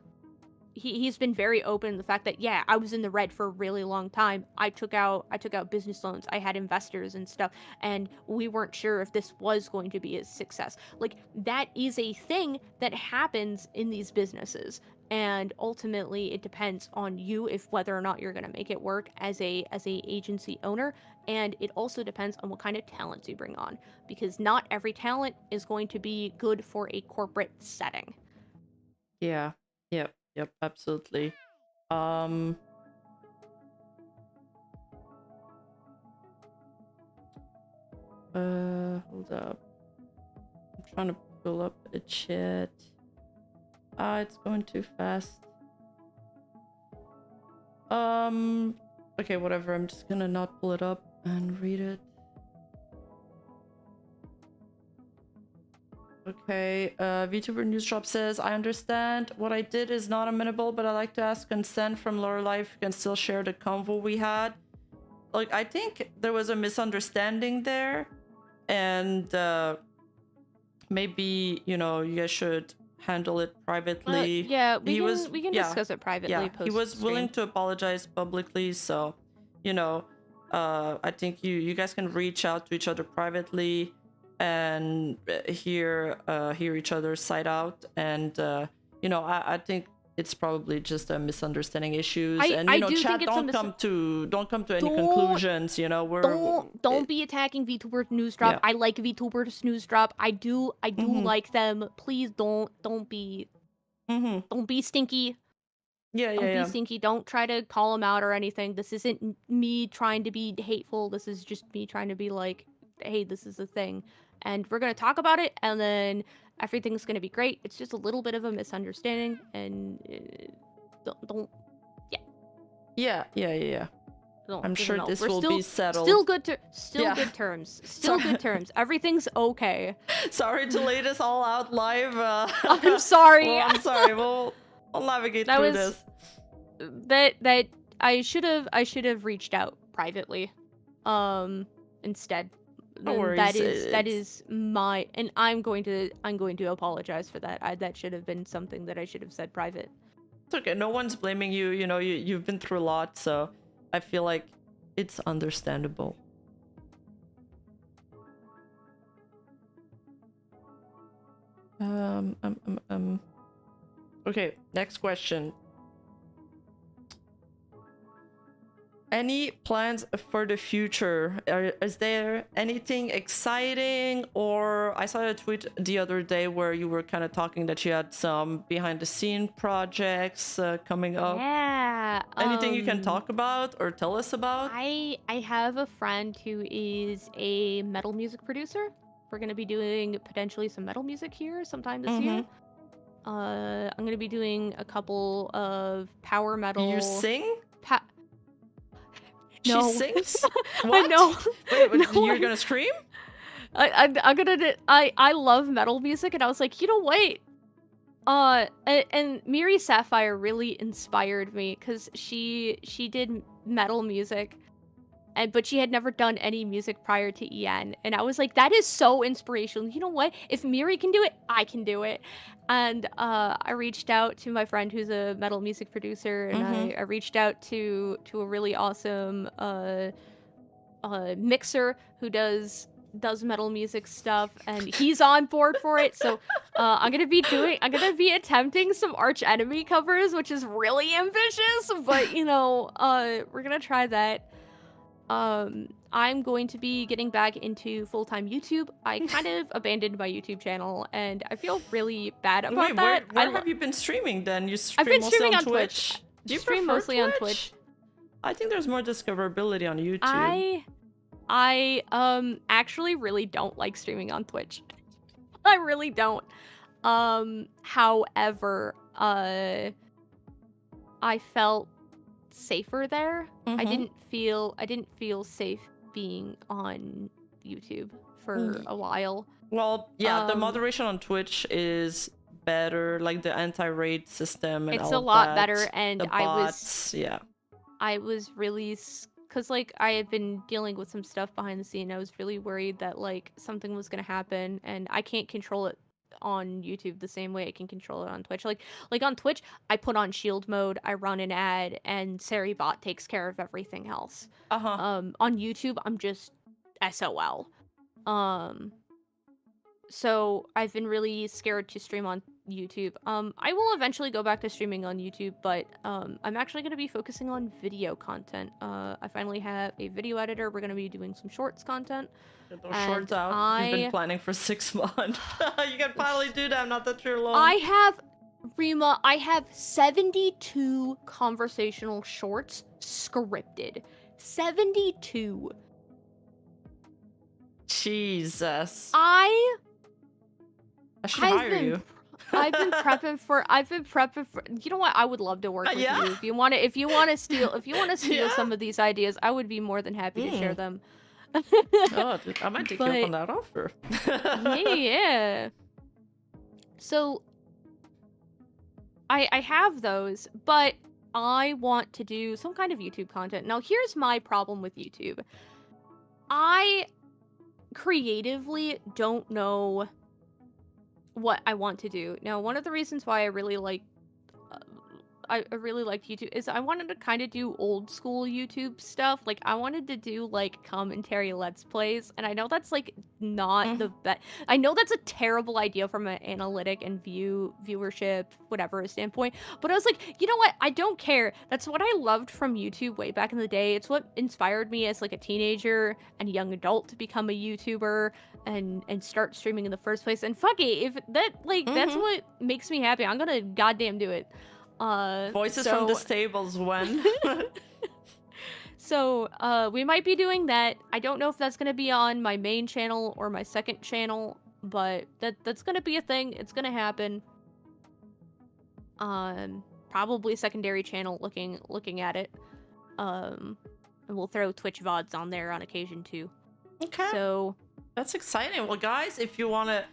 he's been very open the fact that, yeah, I was in the red for a really long time. I took out business loans. I had investors and stuff, and we weren't sure if this was going to be a success. Like, that is a thing that happens in these businesses. And ultimately it depends on you if whether or not you're going to make it work as a agency owner. And it also depends on what kind of talents you bring on, because not every talent is going to be good for a corporate setting. Yeah. Yep, absolutely. Hold up. I'm trying to pull up the chat. It's going too fast. Okay, whatever. I'm just gonna not pull it up and read it. Okay, VTuber News Drop says, I understand what I did is not amenable, but I'd like to ask consent from Lorelai if you can still share the convo we had. Like, I think there was a misunderstanding there, and maybe, you know, you guys should handle it privately. Yeah, we can discuss it privately. Yeah, he was willing to apologize publicly, so, you know, I think you guys can reach out to each other privately and hear each other's side out, and you know, I think it's probably just a misunderstanding issues, and you know, chat, don't come to any conclusions. You know, don't be attacking VTuber News Drop. Yeah. I like VTuber News Drop. I do like them. Please don't be stinky. Don't be stinky. Don't try to call them out or anything. This isn't me trying to be hateful. This is just me trying to be like, hey, this is a thing, and we're gonna talk about it, and then everything's gonna be great. It's just a little bit of a misunderstanding, and yeah. I'm sure this will be settled. Still good terms. Still good terms. Everything's okay. Sorry to lay this all out live. I'm sorry. Well, I'm sorry. We'll navigate through this. That I should have reached out privately, instead. No worries. That is my, and I'm going to apologize for that. That should have been something that I should have said private. It's okay. No one's blaming you. You know, you've been through a lot, so I feel like it's understandable. Okay, next question. Any plans for the future? Is there anything exciting? Or I saw a tweet the other day where you were kind of talking that you had some behind the scene projects coming up. Yeah. Anything you can talk about or tell us about? I have a friend who is a metal music producer. We're going to be doing potentially some metal music here sometime this year. I'm going to be doing a couple of power metal. You sing? No. She sings? What? I know. Wait, no, you're gonna scream? I love metal music, and I was like, you know what? And Miri Sapphire really inspired me because she did metal music, but she had never done any music prior to EN, and I was like, that is so inspirational. You know what? If Miri can do it, I can do it. And I reached out to my friend who's a metal music producer, and I reached out to a really awesome mixer who does metal music stuff, and he's on board for it. So I'm gonna be attempting some Arch Enemy covers, which is really ambitious, but you know, we're gonna try that. I'm going to be getting back into full-time YouTube. I kind of abandoned my YouTube channel, and I feel really bad about that. Where have you been streaming then? I've been streaming on Twitch. Do you stream mostly on Twitch? I think there's more discoverability on YouTube. I actually really don't like streaming on Twitch. I really don't. However, I felt safer there. I didn't feel safe being on YouTube for a while. Well, yeah, the moderation on Twitch is better, like the anti-raid system and it's all a lot that. better, and the bots, I was really, because like I had been dealing with some stuff behind the scene. I was really worried that like something was gonna happen, and I can't control it on YouTube the same way I can control it on Twitch. Like on Twitch, I put on shield mode, I run an ad, and Seribot takes care of everything else. On YouTube, I'm just SOL. So I've been really scared to stream on YouTube. I will eventually go back to streaming on YouTube, but I'm actually going to be focusing on video content. I finally have a video editor. We're going to be doing some shorts content. Get those shorts out. You've been planning for 6 months. You can finally do that. Not that you're alone. Rima, I have 72 conversational shorts scripted. 72. Jesus. I should hire you. I've been prepping for. You know what? I would love to work with you. If you want to steal some of these ideas, I would be more than happy to share them. Oh, I might take you up on that offer. Yeah. So I have those, but I want to do some kind of YouTube content. Now, here's my problem with YouTube. I creatively don't know what I want to do. Now, one of the reasons why I really like uh, I really liked YouTube is I wanted to kind of do old school YouTube stuff. Like I wanted to do like commentary let's plays, and I know that's like not the best. I know that's a terrible idea from an analytic and viewership whatever standpoint. But I was like, you know what? I don't care. That's what I loved from YouTube way back in the day. It's what inspired me as like a teenager and young adult to become a YouTuber and start streaming in the first place. And fuck it, if that that's what makes me happy, I'm gonna goddamn do it. Voices from the stables when. So, we might be doing that. I don't know if that's gonna be on my main channel or my second channel, but that's gonna be a thing. It's gonna happen. Probably secondary channel looking at it. And we'll throw Twitch VODs on there on occasion too. Okay. So that's exciting. Well, guys, if you wanna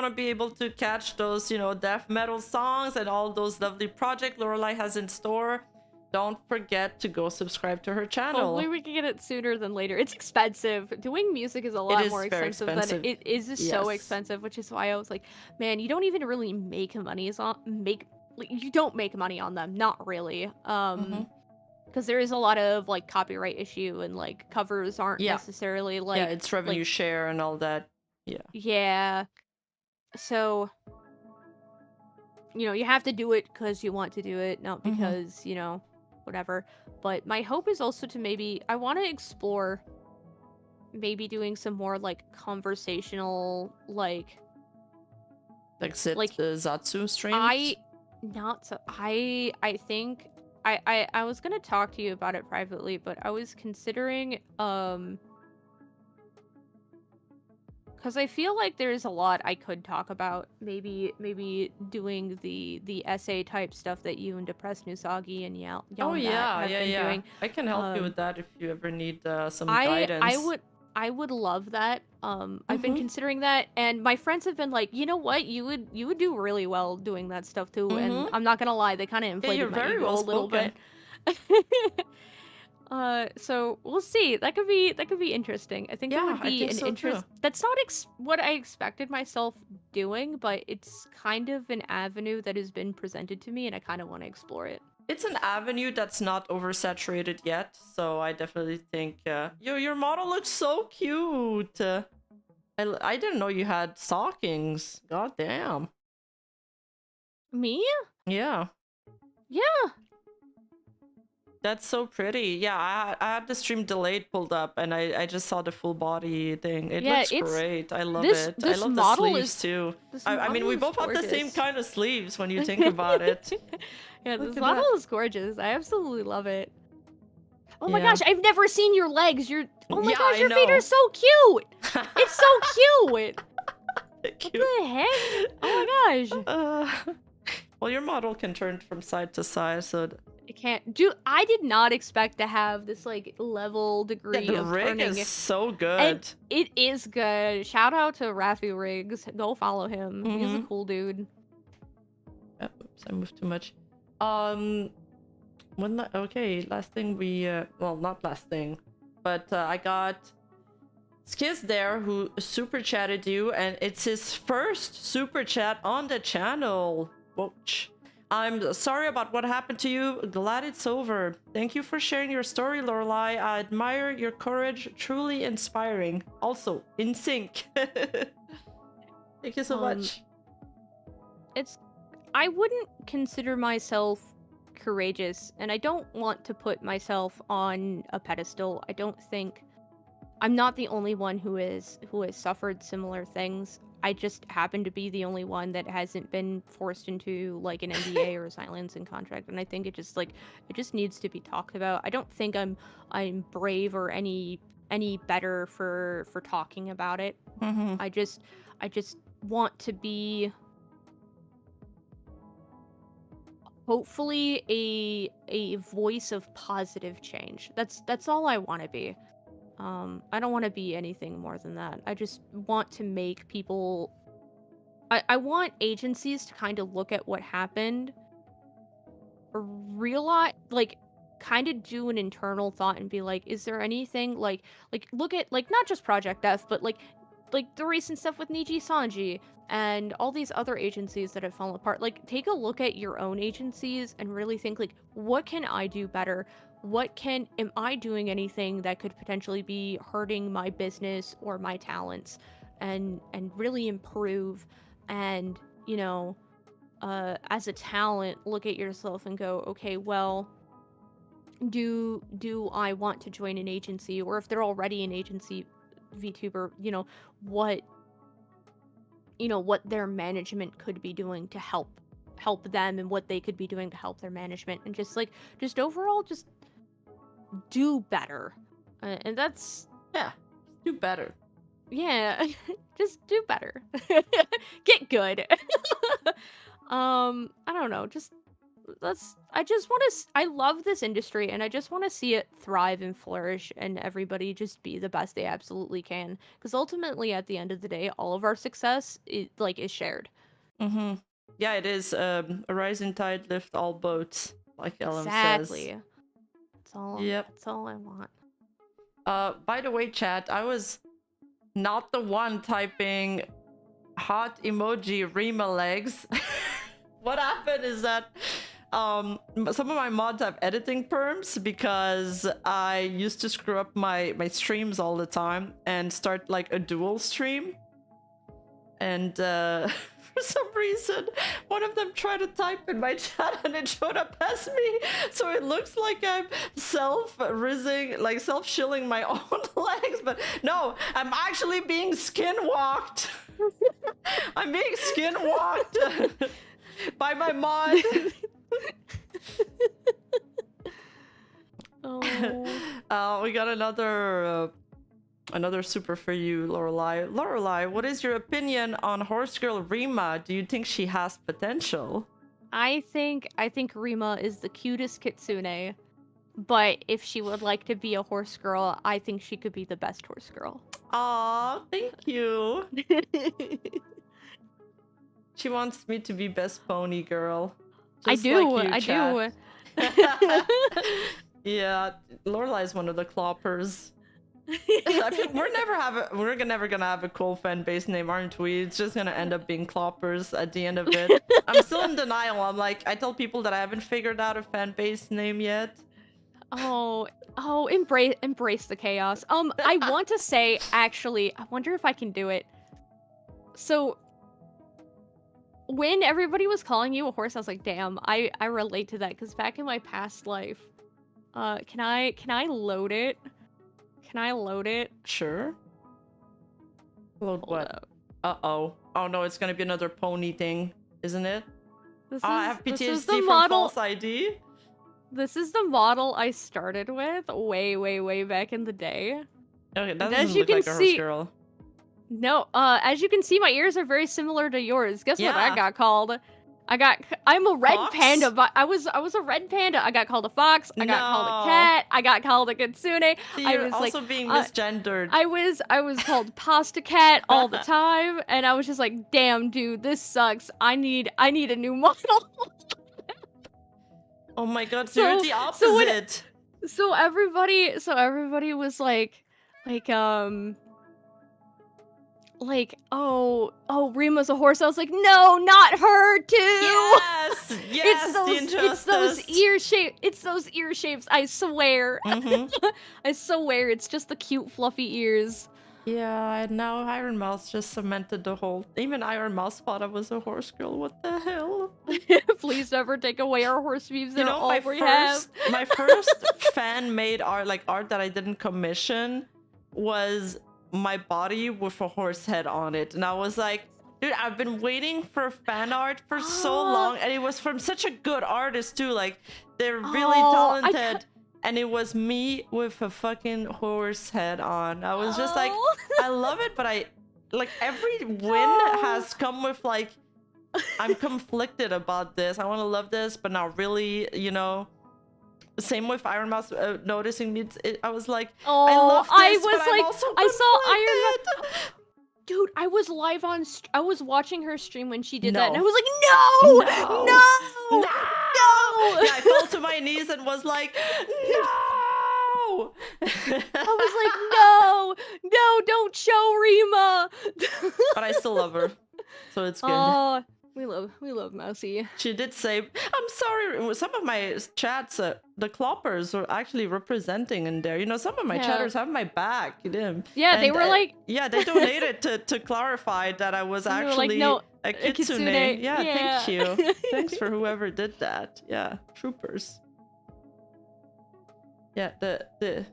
be able to catch those, death metal songs and all those lovely projects Lorelai has in store, don't forget to go subscribe to her channel. Hopefully we can get it sooner than later. It's expensive. Doing music is a lot more expensive than it is. So expensive, which is why I was like, man, you don't even really make money you don't make money on them, not really. Because there is a lot of like copyright issue and like covers aren't necessarily like it's revenue share and all that. Yeah. So, you have to do it because you want to do it, not because, whatever. But my hope is also to I want to explore maybe doing some more, like, conversational, like Zatsu streams? I think, I was gonna talk to you about it privately, but I was considering, because I feel like there's a lot I could talk about. Maybe doing the essay type stuff that you and Depressed Nusagi and Yelm have been doing. I can help you with that if you ever need some guidance. I would love that. I've been considering that, and my friends have been like, you know what, you would do really well doing that stuff too. And I'm not gonna lie, they kind of inflated my ego a little bit. So we'll see. That could be interesting. I think it would be an interest. That's not what I expected myself doing, but it's kind of an avenue that has been presented to me, and I kind of want to explore it. It's an avenue that's not oversaturated yet, so I definitely think your model looks so cute. I didn't know you had stockings. God damn. Me? Yeah. Yeah. That's so pretty. Yeah, I had the stream delayed pulled up, and I just saw the full body thing. It looks great. I love it. I love the sleeves too. I mean, we both have the same kind of sleeves when you think about it. Yeah, this model is gorgeous. I absolutely love it. Oh my gosh, I've never seen your legs. Oh my gosh, your feet are so cute. It's so cute. What the heck? Oh my gosh. Well, your model can turn from side to side, so it can't do. I did not expect to have this like level degree the of rig turning. Is so good. And it is good. Shout out to Rafu Riggs. Go follow him. He's a cool dude. Oops, I moved too much. Last thing well, not last thing, but I got Skiz there who super chatted you, and it's his first super chat on the channel. Whoosh. I'm sorry about what happened to you. Glad it's over. Thank you for sharing your story, Lorelai. I admire your courage. Truly inspiring. Also, in sync. Thank you so much. I wouldn't consider myself courageous, and I don't want to put myself on a pedestal. I'm not the only one who has suffered similar things. I just happen to be the only one that hasn't been forced into like an NDA or a silencing contract, and I think it just needs to be talked about. I don't think I'm brave or any better for talking about it. I just want to be hopefully a voice of positive change. That's all I want to be. I don't want to be anything more than that. I just want to make people I want agencies to kind of look at what happened, realize, like, kind of do an internal thought and be like, is there anything like look at like not just Project F, but like the recent stuff with Niji Sanji and all these other agencies that have fallen apart. Like, take a look at your own agencies and really think like, what can I do better? Am I doing anything that could potentially be hurting my business or my talents, and really improve. And, you know, as a talent, look at yourself and go, okay, well, do I want to join an agency? Or if they're already an agency VTuber, what their management could be doing to help them, and what they could be doing to help their management, and just overall just do better. And that's do better. Yeah, just do better. Get good. I don't know, I love this industry, and I just want to see it thrive and flourish, and everybody just be the best they absolutely can, because ultimately at the end of the day, all of our success is shared. Yeah, it is. A rising tide lifts all boats, like Ellen says. Exactly. Yep. That's all I want. By the way, chat, I was not the one typing hot emoji Rima legs. What happened is that some of my mods have editing perms, because I used to screw up my streams all the time and start like a dual stream. And for some reason, one of them tried to type in my chat and it showed up as me. So it looks like I'm self-shilling my own legs. But no, I'm actually being skinwalked. I'm being skinwalked by my mod. We got another super for you, Lorelai. Lorelai, what is your opinion on horse girl Rima? Do you think she has potential? I think Rima is the cutest kitsune, but if she would like to be a horse girl, I think she could be the best horse girl. Aw, thank you. She wants me to be best pony girl. I do. Yeah, Lorelai is one of the cloppers. I feel we're never gonna have a cool fan base name, aren't we? It's just gonna end up being cloppers at the end of it. I'm still in denial. I tell people that I haven't figured out a fan base name yet. Oh, embrace the chaos. I want to say, actually, I wonder if I can do it. So, when everybody was calling you a horse, I was like, damn, I relate to that, because back in my past life, can I load it? Can I load it? Sure. Load what? Uh-oh. Oh no, it's gonna be another pony thing, isn't it? I have PTSD from false ID. This is the model I started with way back in the day. Okay, that doesn't look like a horse girl. No, as you can see, my ears are very similar to yours. Guess what I got called? I'm a red panda, but I was a red panda. I got called a fox. I got called a cat. I got called a kitsune. So you're also being misgendered. I was called pasta cat all the time, and I was just like, damn, dude, this sucks. I need a new model. Oh my god, so you're the opposite. So everybody was oh, Rima's a horse. I was like, no, not her too. Yes, it's those ear shapes. I swear. I swear, it's just the cute, fluffy ears. Yeah, and now Iron Mouse just cemented the whole. Even Iron Mouse thought I was a horse girl. What the hell? Please never take away our horse memes. You know, my first fan-made art that I didn't commission, was my body with a horse head on it, and I was like, dude, I've been waiting for fan art for so long, and it was from such a good artist too. Like, they're really talented, and it was me with a fucking horse head on. I was just like, I love it, but every win has come with I'm conflicted about this. I want to love this, but not really, Same with Iron Mouse noticing me. I was like, I love this, but I'm also I saw Iron Mouse. Dude, I was live on. I was watching her stream when she did that, and I No. was like, no, No. no, No! no. Yeah, I fell to my knees and was like, no! I was like, no, no, don't show Rima. But I still love her, so it's good. Oh, we love Mousy. She did say, I'm sorry, some of my chats, the cloppers are actually representing in there. You know, some of my chatters have my back. Yeah, they were like... Yeah, they donated to clarify that I was actually like, no, a kitsune. Yeah, thank you. Thanks for whoever did that. Yeah, troopers. Yeah, the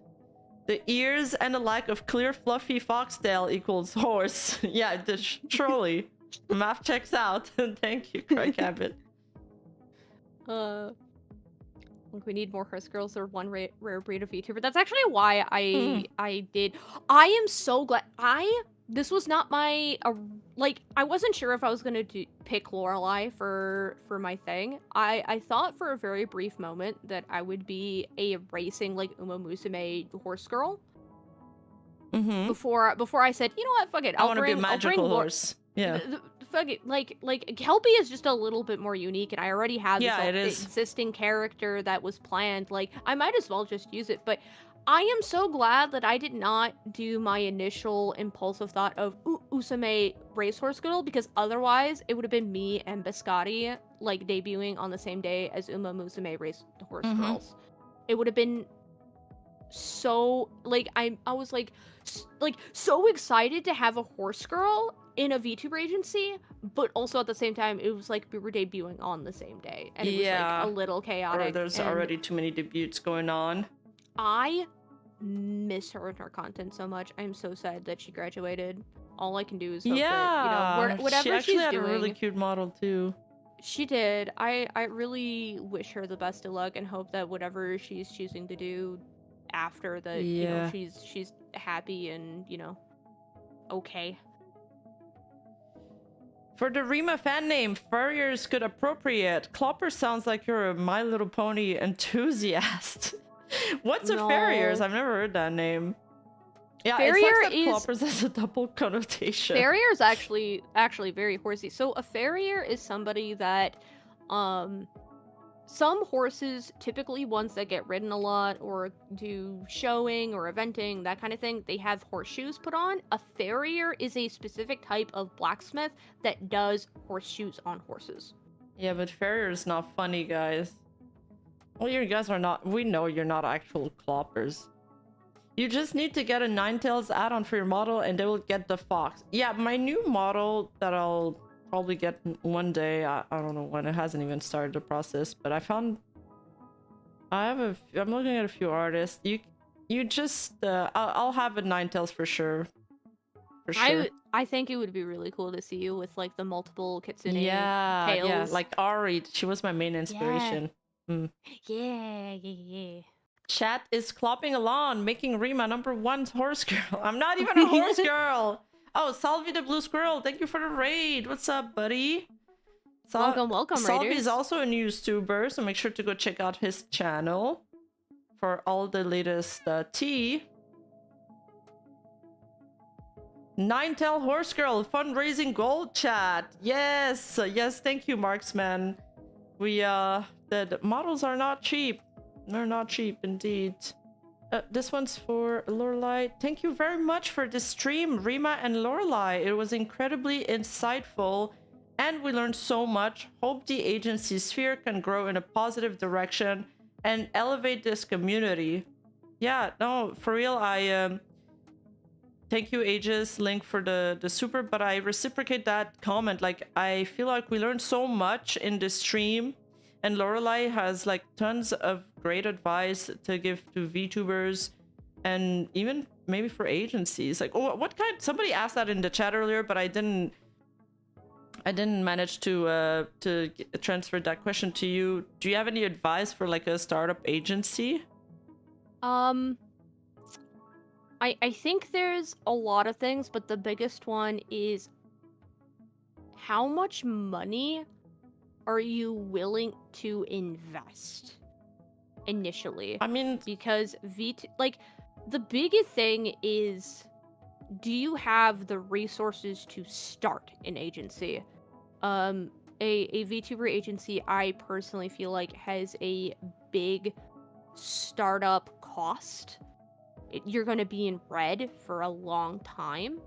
ears and a lack of clear fluffy foxtail equals horse. Yeah, truly. Math checks out. Thank you, Craig Habit. Look, we need more horse girls or one rare breed of VTuber. That's actually why I did. I am so glad. This was not my like. I wasn't sure if I was gonna pick Lorelai for my thing. I thought for a very brief moment that I would be a racing like Uma Musume horse girl. Before I said, you know what, fuck it. I want to be a magical horse. Yeah. Fuck it. Like Kelpie is just a little bit more unique, and I already had this existing character that was planned. Like, I might as well just use it. But I am so glad that I did not do my initial impulsive thought of Usame Racehorse Girl, because otherwise it would have been me and Biscotti like debuting on the same day as Uma Musume Racehorse Girls. It would have been so like I was like so excited to have a horse girl in a VTuber agency, but also at the same time it was like we were debuting on the same day, and it was like a little chaotic. Or there's already too many debuts going on. I miss her and her content so much. I'm so sad that she graduated. All I can do is hope that, you know, whatever she actually had doing, a really cute model too. She did. I really wish her the best of luck and hope that whatever she's choosing to do after that, you know, she's happy and, you know, okay. For the Rima fan name, Furriers could appropriate. Clopper sounds like you're a My Little Pony enthusiast. What's a Farriers? I've never heard that name. Yeah, Farrier it sucks that Cloppers has a double connotation. Farrier is actually very horsey. So a farrier is somebody that, some horses, typically ones that get ridden a lot or do showing or eventing, that kind of thing, they have horseshoes put on. A farrier is a specific type of blacksmith that does horseshoes on horses. Yeah, but farrier is not funny, guys. Well, you guys are not. We know you're not actual cloppers. You just need to get a Ninetales add-on for your model and they will get the fox. Yeah, my new model that I'll probably get one day. I don't know when. It hasn't even started the process, but I'm looking at a few artists. You just I'll have a Ninetales for sure. For sure. I think it would be really cool to see you with like the multiple kitsune tails. Yeah, like Ari. She was my main inspiration. Yeah. Chat is clopping along, making Rima #1 horse girl. I'm not even a horse girl. Oh, Salvi the Blue Squirrel, thank you for the raid. What's up, buddy? Welcome, Salvi raiders. is also a new YouTuber, so make sure to go check out his channel for all the latest tea. Ninetail Horse Girl fundraising goal chat. Yes, thank you, Marksman. We the models are not cheap. They're not cheap indeed. This one's for Lorelai. Thank you very much for the stream, Rima and Lorelai. It was incredibly insightful and we learned so much. Hope the agency sphere can grow in a positive direction and elevate this community. Yeah, no, for real, I thank you, Aegis, Link, for the super, but I reciprocate that comment. Like, I feel like we learned so much in this stream. And Lorelai has like tons of great advice to give to VTubers and even maybe for agencies. Like, oh, what kind? Somebody asked that in the chat earlier, but I didn't manage to transfer that question to you. Do you have any advice for like a startup agency? I think there's a lot of things, but the biggest one is how much money are you willing to invest initially? I mean, because the biggest thing is do you have the resources to start an agency? A VTuber agency, I personally feel like has a big startup cost. You're going to be in red for a long time.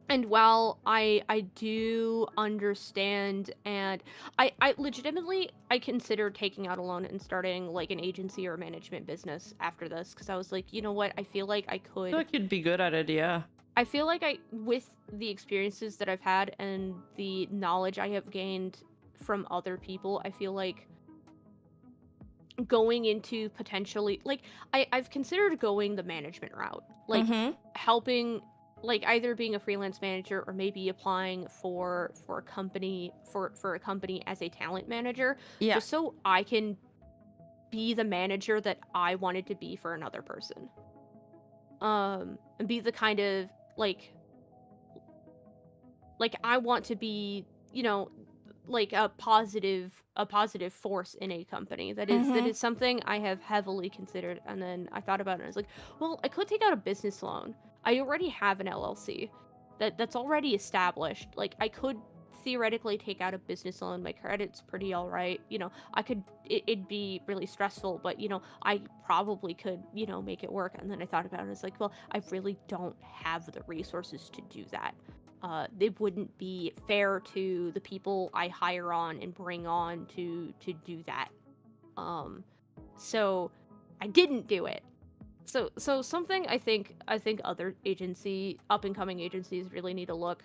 And while I do understand, and I legitimately, I considered taking out a loan and starting like an agency or a management business after this, because I was like, you know what, I feel like I I could. feel like you'd be good at it, yeah. I feel like with the experiences that I've had and the knowledge I have gained from other people, I feel like going into potentially, like, I've considered going the management route, like helping, like either being a freelance manager or maybe applying for a company for a company as a talent manager, Yeah. just so I can be the manager that I wanted to be for another person. And be the kind of like I want to be, you know, like a positive force in a company. That is something I have heavily considered. And then I thought about it and I was like, well, I could take out a business loan. I already have an LLC that's already established. Like, I could theoretically take out a business loan. My credit's pretty all right. You know, I could, it'd be really stressful, but, you know, I probably could, you know, make it work. And then I thought about it and I was like, well, I really don't have the resources to do that. It wouldn't be fair to the people I hire on and bring on to do that. So I didn't do it. So something I think other up and coming agencies really need to look.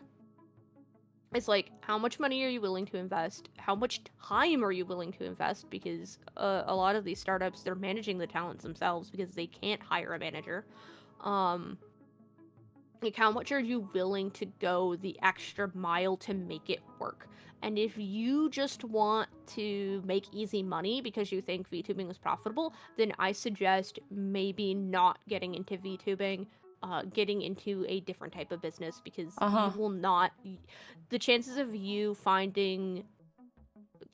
It's like, how much money are you willing to invest? How much time are you willing to invest? Because a lot of these startups, they're managing the talents themselves because they can't hire a manager. Like, how much are you willing to go the extra mile to make it work? And if you just want to make easy money because you think VTubing is profitable, then I suggest maybe not getting into VTubing, getting into a different type of business, because you will not... The chances of you finding...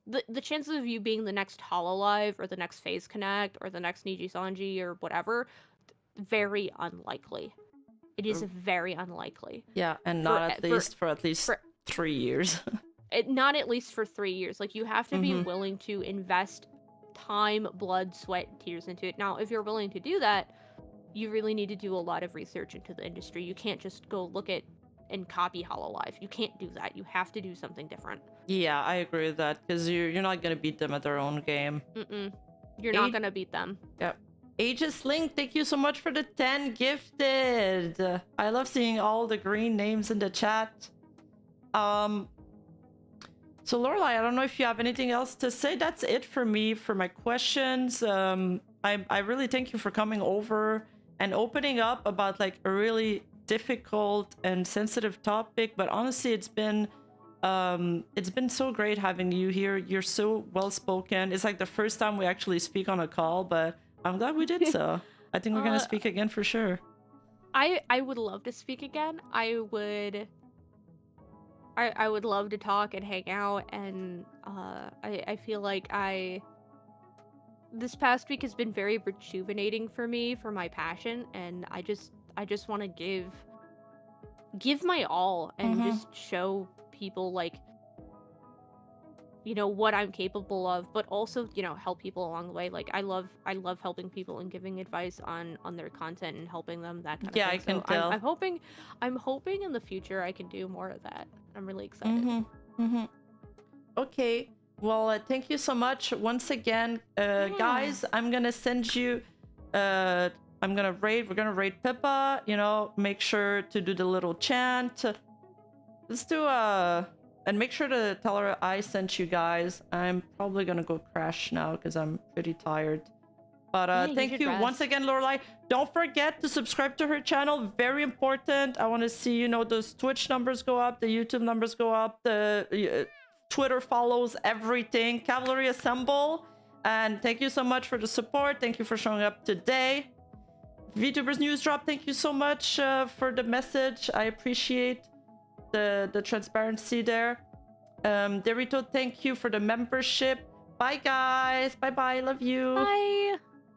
The chances of you being the next Hololive or the next FaZe Connect or the next Niji Sanji or whatever, very unlikely. It is very unlikely. Yeah, and not at least for 3 years. Not at least for 3 years. Like, you have to be willing to invest time, blood, sweat, and tears into it. Now, if you're willing to do that, you really need to do a lot of research into the industry. You can't just go look at and copy Hololive. You can't do that. You have to do something different. Yeah, I agree with that, because you're not gonna beat them at their own game. You're not gonna beat them. Yep. Aegis Link, thank you so much for the 10 gifted. I love seeing all the green names in the chat. So Lorelai, I don't know if you have anything else to say. That's it for me for my questions. I really thank you for coming over and opening up about like a really difficult and sensitive topic, but honestly it's been so great having you here. You're so well spoken. It's like the first time we actually speak on a call, but I'm glad we did so. I think we're gonna speak again for sure. I would love to speak again. I would love to talk and hang out, and I feel like this past week has been very rejuvenating for me, for my passion, and I just want to give my all and just show people, like, you know, what I'm capable of, but also, you know, help people along the way. Like, I love helping people and giving advice on their content and helping them, that kind of thing. I can tell. I'm hoping in the future I can do more of that. I'm really excited. Okay, well, thank you so much once again. Guys, I'm gonna send you we're gonna raid Pippa, you know, make sure to do the little chant. Let's do and make sure to tell her I sent you guys. I'm probably gonna go crash now because I'm pretty tired. But thank you once again, Lorelai. Don't forget to subscribe to her channel. Very important. I want to see, you know, those Twitch numbers go up, the YouTube numbers go up, the Twitter follows, everything. Cavalry Assemble. And thank you so much for the support. Thank you for showing up today. VTubers News Drop, thank you so much for the message. I appreciate the transparency there. Derito, thank you for the membership. Bye guys. Bye bye. Love you. Bye.